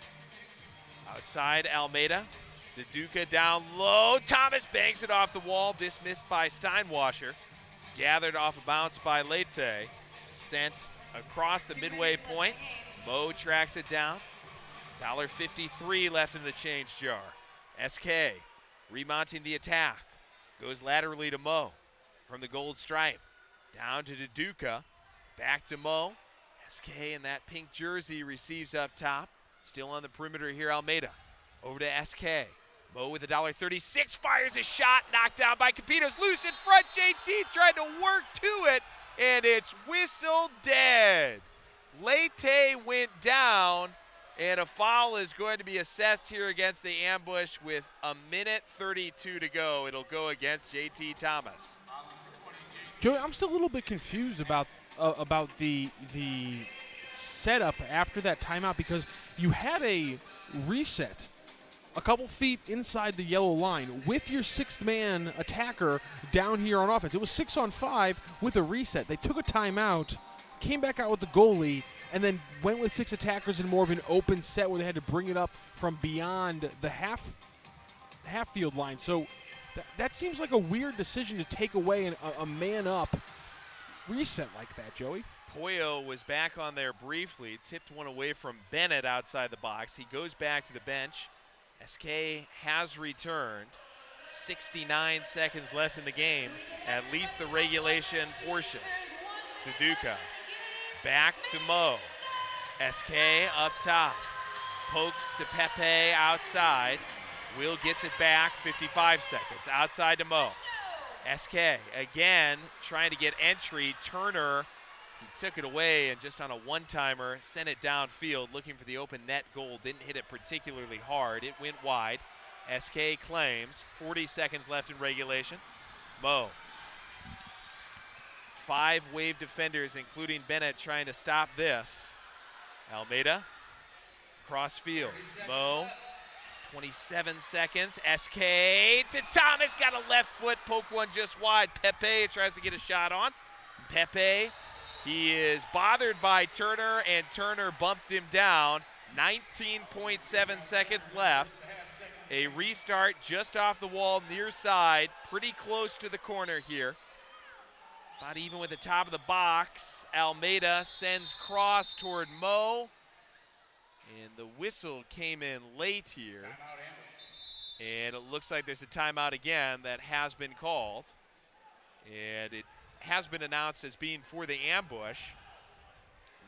Outside, Almeida. Duduka down low. Thomas banks it off the wall, dismissed by Steinwasser. Gathered off a bounce by Leite. Sent across the midway point. Mo tracks it down. $1.53 left in the change jar. SK remounting the attack. Goes laterally to Mo from the gold stripe. Down to Duduka. Back to Mo. SK in that pink jersey receives up top. Still on the perimeter here, Almeida. Over to SK. Mo with $1.36, fires a shot, knocked down by Capitos, loose in front. JT tried to work to it, and it's whistled dead. Leite went down, and a foul is going to be assessed here against the Ambush with 1:32 to go. It'll go against JT Thomas. Joey, I'm still a little bit confused about the setup after that timeout, because you had a reset a couple feet inside the yellow line with your sixth man attacker down here on offense. It was 6-on-5 with a reset. They took a timeout, came back out with the goalie, and then went with 6 attackers in more of an open set where they had to bring it up from beyond the half field line. So that seems like a weird decision to take away a man-up reset like that, Joey. Poyo was back on there briefly, tipped one away from Bennett outside the box. He goes back to the bench. SK has returned. 69 seconds left in the game, at least the regulation portion. Duduka back to Mo. SK up top. Pokes to Pepe outside. Will gets it back, 55 seconds. Outside to Mo. SK again trying to get entry. Turner, he took it away and just on a one-timer sent it downfield looking for the open net goal. Didn't hit it particularly hard. It went wide. SK claims. 40 seconds left in regulation. Mo. 5 wave defenders, including Bennett, trying to stop this. Almeida. Cross field. Mo. 27 seconds. SK to Thomas. Got a left foot. Poke one just wide. Pepe tries to get a shot on. Pepe. He is bothered by Turner, and Turner bumped him down. 19.7 seconds left. A restart just off the wall, near side, pretty close to the corner here. About even with the top of the box. Almeida sends cross toward Mo. And the whistle came in late here. And it looks like there's a timeout again that has been called. And it has been announced as being for the Ambush.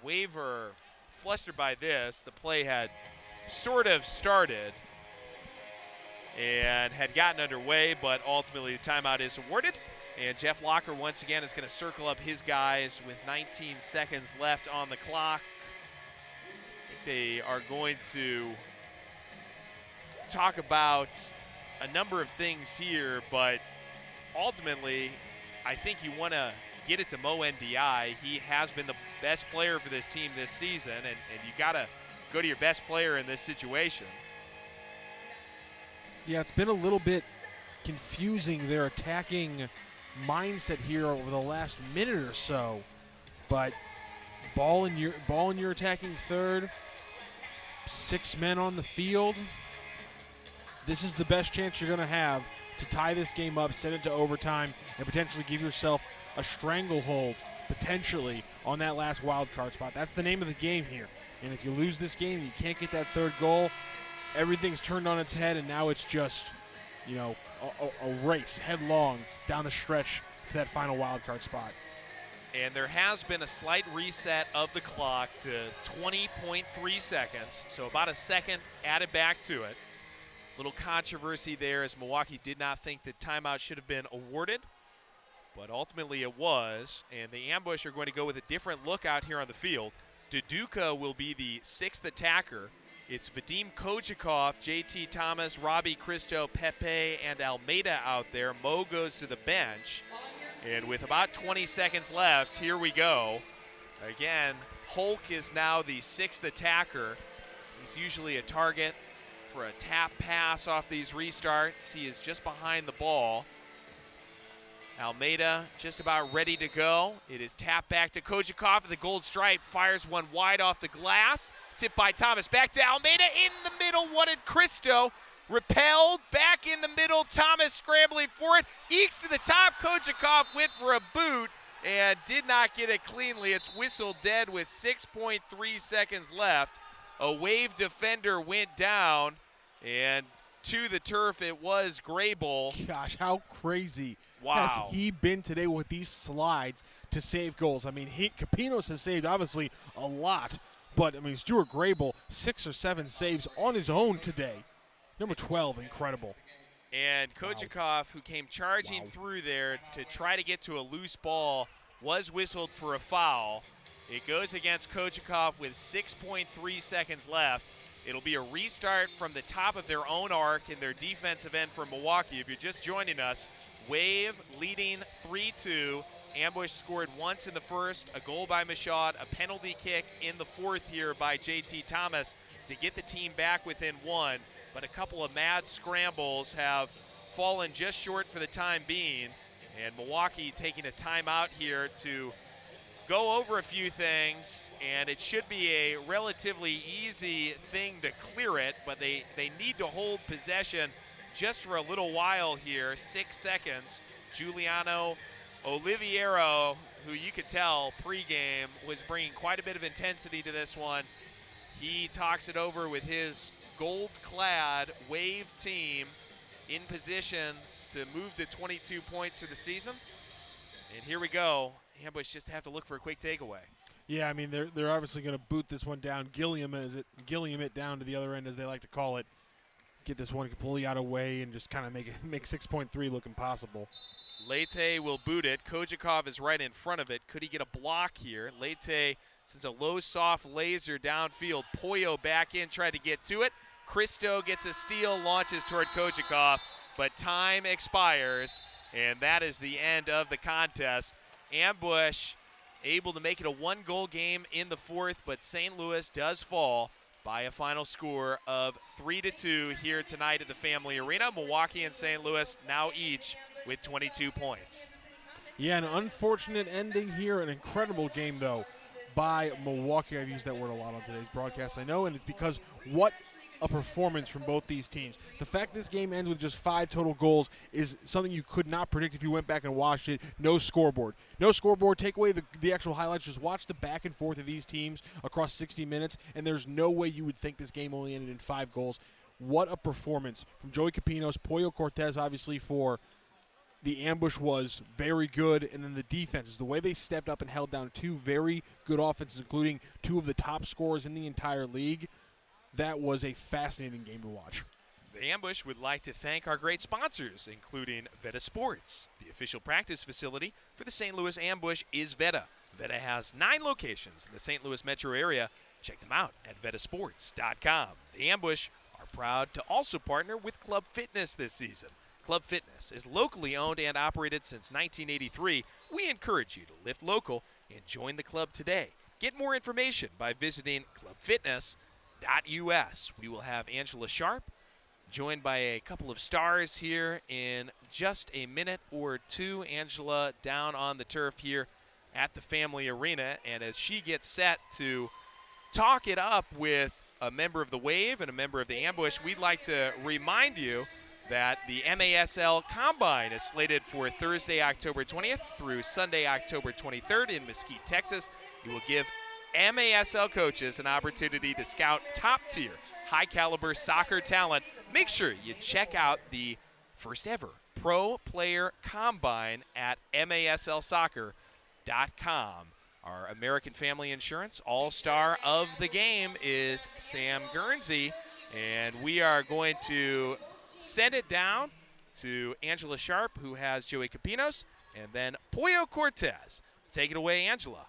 Waiver flustered by this. The play had sort of started and had gotten underway, but ultimately the timeout is awarded. And Jeff Locker once again is going to circle up his guys with 19 seconds left on the clock. I think they are going to talk about a number of things here, but ultimately I think you want to get it to Mo NDI. He has been the best player for this team this season, and you got to go to your best player in this situation. Yeah, it's been a little bit confusing, their attacking mindset here over the last minute or so. But ball in your attacking third, 6 men on the field. This is the best chance you're going to have to tie this game up, send it to overtime, and potentially give yourself a stranglehold, potentially, on that last wild card spot. That's the name of the game here. And if you lose this game and you can't get that third goal, everything's turned on its head, and now it's just, a race headlong down the stretch to that final wild card spot. And there has been a slight reset of the clock to 20.3 seconds, so about a second added back to it. Little controversy there as Milwaukee did not think the timeout should have been awarded, but ultimately it was, and the Ambush are going to go with a different look out here on the field. Duduka will be the 6th attacker. It's Vadim Kochikov, JT Thomas, Robbie Christo, Pepe, and Almeida out there. Mo goes to the bench, and with about 20 seconds left, here we go. Again, Hulk is now the 6th attacker. He's usually a target for a tap pass off these restarts. He is just behind the ball. Almeida just about ready to go. It is tapped back to Kojakov at the gold stripe. Fires one wide off the glass. Tipped by Thomas. Back to Almeida in the middle. Wanted Cristo. Repelled. Back in the middle. Thomas scrambling for it. Ekes to the top. Kojakov went for a boot and did not get it cleanly. It's whistled dead with 6.3 seconds left. A Wave defender went down, and to the turf it was Grable. Gosh, how crazy has he been today with these slides to save goals? I mean, Capinos has saved obviously a lot, but I mean, Stuart Grable, 6 or 7 saves on his own today. Number 12, incredible. And Kojakov, who came charging through there to try to get to a loose ball, was whistled for a foul. It goes against Kojakov with 6.3 seconds left. It'll be a restart from the top of their own arc in their defensive end for Milwaukee. If you're just joining us, Wave leading 3-2. Ambush scored once in the first, a goal by Michaud, a penalty kick in the fourth here by JT Thomas to get the team back within 1. But a couple of mad scrambles have fallen just short for the time being. And Milwaukee taking a timeout here to go over a few things, and it should be a relatively easy thing to clear it, but they need to hold possession just for a little while here. 6 seconds. Giuliano Oliviero, who you could tell pregame was bringing quite a bit of intensity to this one. He talks it over with his gold-clad Wave team in position to move to 22 points for the season. And here we go. Ambush just have to look for a quick takeaway. Yeah, I mean, they're obviously going to boot this one down. Gilliam it down to the other end, as they like to call it. Get this one completely out of way and just kind of make 6.3 look impossible. Leite will boot it. Kojakov is right in front of it. Could he get a block here? Leite sends a low, soft laser downfield. Pollo back in, tried to get to it. Cristo gets a steal, launches toward Kojakov, but time expires, and that is the end of the contest. Ambush able to make it a 1-goal game in the fourth, but St. Louis does fall by a final score of 3-2 here tonight at the Family Arena. Milwaukee and St. Louis now each with 22 points. Yeah, an unfortunate ending here. An incredible game, though, by Milwaukee. I've used that word a lot on today's broadcast, I know, and it's because what a performance from both these teams. The fact this game ends with just 5 total goals is something you could not predict if you went back and watched it. No scoreboard. No scoreboard. Take away the actual highlights. Just watch the back and forth of these teams across 60 minutes, and there's no way you would think this game only ended in 5 goals. What a performance from Joey Capinos. Pollo Cortez, obviously, for the Ambush was very good, and then the defenses, the way they stepped up and held down 2 very good offenses, including 2 of the top scorers in the entire league. That was a fascinating game to watch. The Ambush would like to thank our great sponsors, including Veta Sports. The official practice facility for the St. Louis Ambush is Veta. Veta has 9 locations in the St. Louis metro area. Check them out at vetasports.com. The Ambush are proud to also partner with Club Fitness this season. Club Fitness is locally owned and operated since 1983. We encourage you to lift local and join the club today. Get more information by visiting clubfitness.us. We will have Angela Sharp joined by a couple of stars here in just a minute or two. Angela down on the turf here at the Family Arena, and as she gets set to talk it up with a member of the Wave and a member of the Ambush, we'd like to remind you that the MASL Combine is slated for Thursday, October 20th through Sunday, October 23rd in Mesquite, Texas. It will give MASL coaches an opportunity to scout top-tier, high-caliber soccer talent. Make sure you check out the first-ever Pro Player Combine at maslsoccer.com. Our American Family Insurance all-star of the game is Sam Guernsey, and we are going to send it down to Angela Sharp, who has Joey Capinos, and then Pollo Cortez. Take it away, Angela.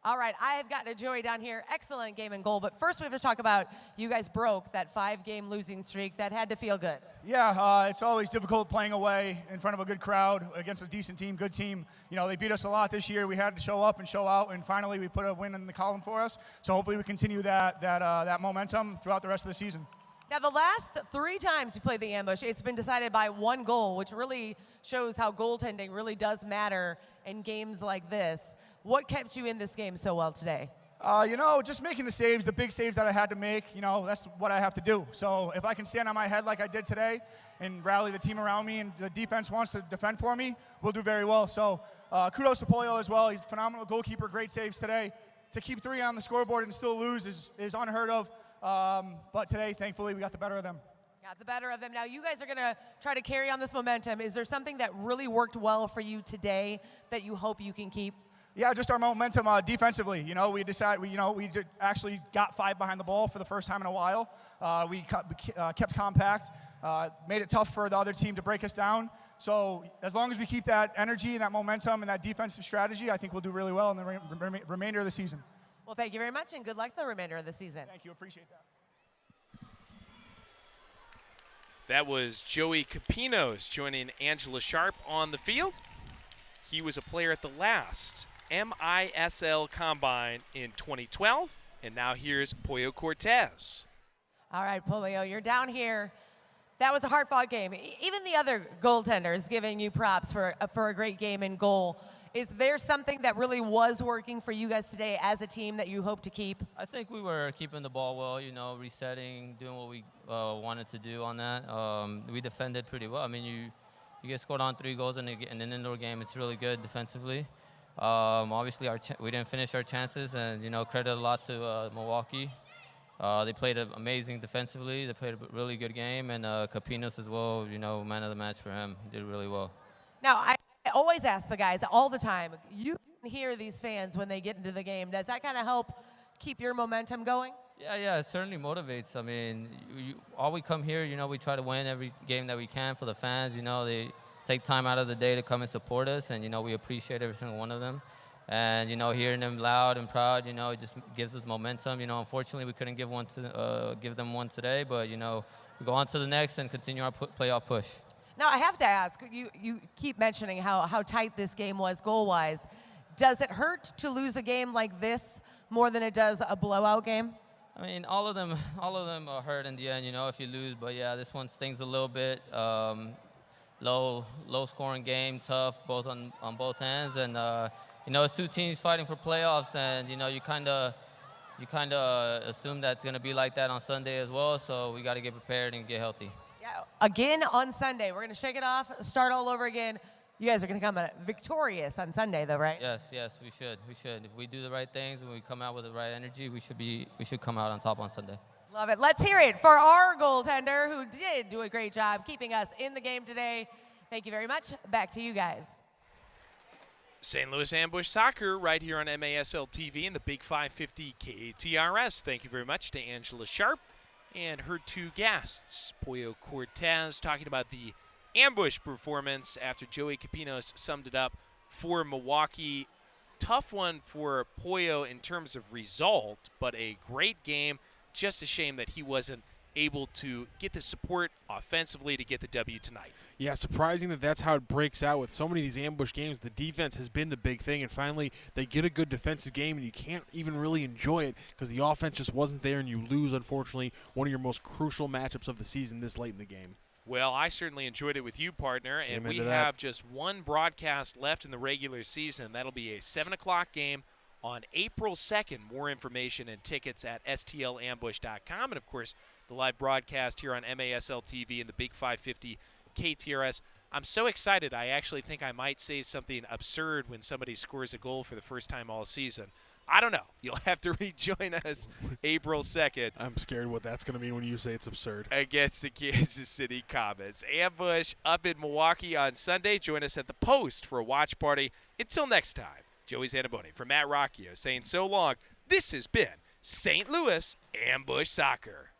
All right, I have gotten a Joey down here. Excellent game and goal. But first we have to talk about you guys broke that 5-game losing streak. That had to feel good. Yeah, it's always difficult playing away in front of a good crowd against a decent team, good team. You know, they beat us a lot this year. We had to show up and show out, and finally we put a win in the column for us. So hopefully we continue that momentum throughout the rest of the season. Now, the last 3 times you played the ambush, it's been decided by 1 goal, which really shows how goaltending really does matter in games like this. What kept you in this game so well today? Just making the saves, the big saves that I had to make, that's what I have to do. So if I can stand on my head like I did today and rally the team around me and the defense wants to defend for me, we'll do very well. So kudos to Polio as well. He's a phenomenal goalkeeper, great saves today. To keep 3 on the scoreboard and still lose is unheard of. But today, thankfully, we got the better of them. Got the better of them. Now, you guys are going to try to carry on this momentum. Is there something that really worked well for you today that you hope you can keep? Yeah, just our momentum defensively. We actually got 5 behind the ball for the first time in a while. We kept compact, made it tough for the other team to break us down. So as long as we keep that energy and that momentum and that defensive strategy, I think we'll do really well in the remainder of the season. Well, thank you very much, and good luck the remainder of the season. Thank you. Appreciate that. That was Joey Capinos joining Angela Sharp on the field. He was a player at the last MISL Combine in 2012, and now here's Pollo Cortez. All right, Polio, you're down here. That was a hard-fought game. Even the other goaltenders giving you props for a great game in goal. Is there something that really was working for you guys today as a team that you hope to keep? I think we were keeping the ball well, resetting, doing what we wanted to do on that. We defended pretty well. I mean, you get scored on 3 goals in an indoor game. It's really good defensively. Obviously, we didn't finish our chances, and, credit a lot to Milwaukee. They played amazing defensively. They played a really good game, and Capinos as well, man of the match for him. He did really well. Now, I always ask the guys all the time, you can hear these fans when they get into the game. Does that kind of help keep your momentum going? Yeah, it certainly motivates. I mean, all we come here, we try to win every game that we can for the fans. They take time out of the day to come and support us, and, we appreciate every single one of them. And, hearing them loud and proud, it just gives us momentum. Unfortunately, we couldn't give them one today, but, we go on to the next and continue our playoff push. Now, I have to ask, you keep mentioning how tight this game was goal-wise. Does it hurt to lose a game like this more than it does a blowout game? I mean, all of them are hurt in the end, if you lose. But, yeah, this one stings a little bit. Low-scoring game, tough both on both ends. And, it's 2 teams fighting for playoffs, and, you kind of assume that's going to be like that on Sunday as well. So we got to get prepared and get healthy. Yeah, again on Sunday. We're going to shake it off, start all over again. You guys are going to come victorious on Sunday, though, right? Yes, we should. If we do the right things and we come out with the right energy, we should come out on top on Sunday. Love it. Let's hear it for our goaltender, who did do a great job keeping us in the game today. Thank you very much. Back to you guys. St. Louis Ambush Soccer right here on MASL TV and the Big 550 KTRS. Thank you very much to Angela Sharp and her 2 guests. Pollo Cortez talking about the ambush performance after Joey Capinos summed it up for Milwaukee. Tough one for Pollo in terms of result, but a great game. Just a shame that he wasn't able to get the support offensively to get the W tonight. Yeah, surprising that that's how it breaks out with so many of these ambush games. The defense has been the big thing, and finally they get a good defensive game, and you can't even really enjoy it because the offense just wasn't there, and you lose, unfortunately, one of your most crucial matchups of the season this late in the game. Well, I certainly enjoyed it with you, partner, and we have just one broadcast left in the regular season. That'll be a 7 o'clock game on April 2nd. More information and tickets at stlambush.com, and, of course, the live broadcast here on MASL TV and the Big 550 KTRS. I'm so excited, I actually think I might say something absurd when somebody scores a goal for the first time all season. I don't know. You'll have to rejoin us April 2nd. I'm scared what that's going to mean when you say it's absurd. Against the Kansas City Comets. Ambush up in Milwaukee on Sunday. Join us at the Post for a watch party. Until next time, Joey Zanaboni from Matt Rocchio saying so long. This has been St. Louis Ambush Soccer.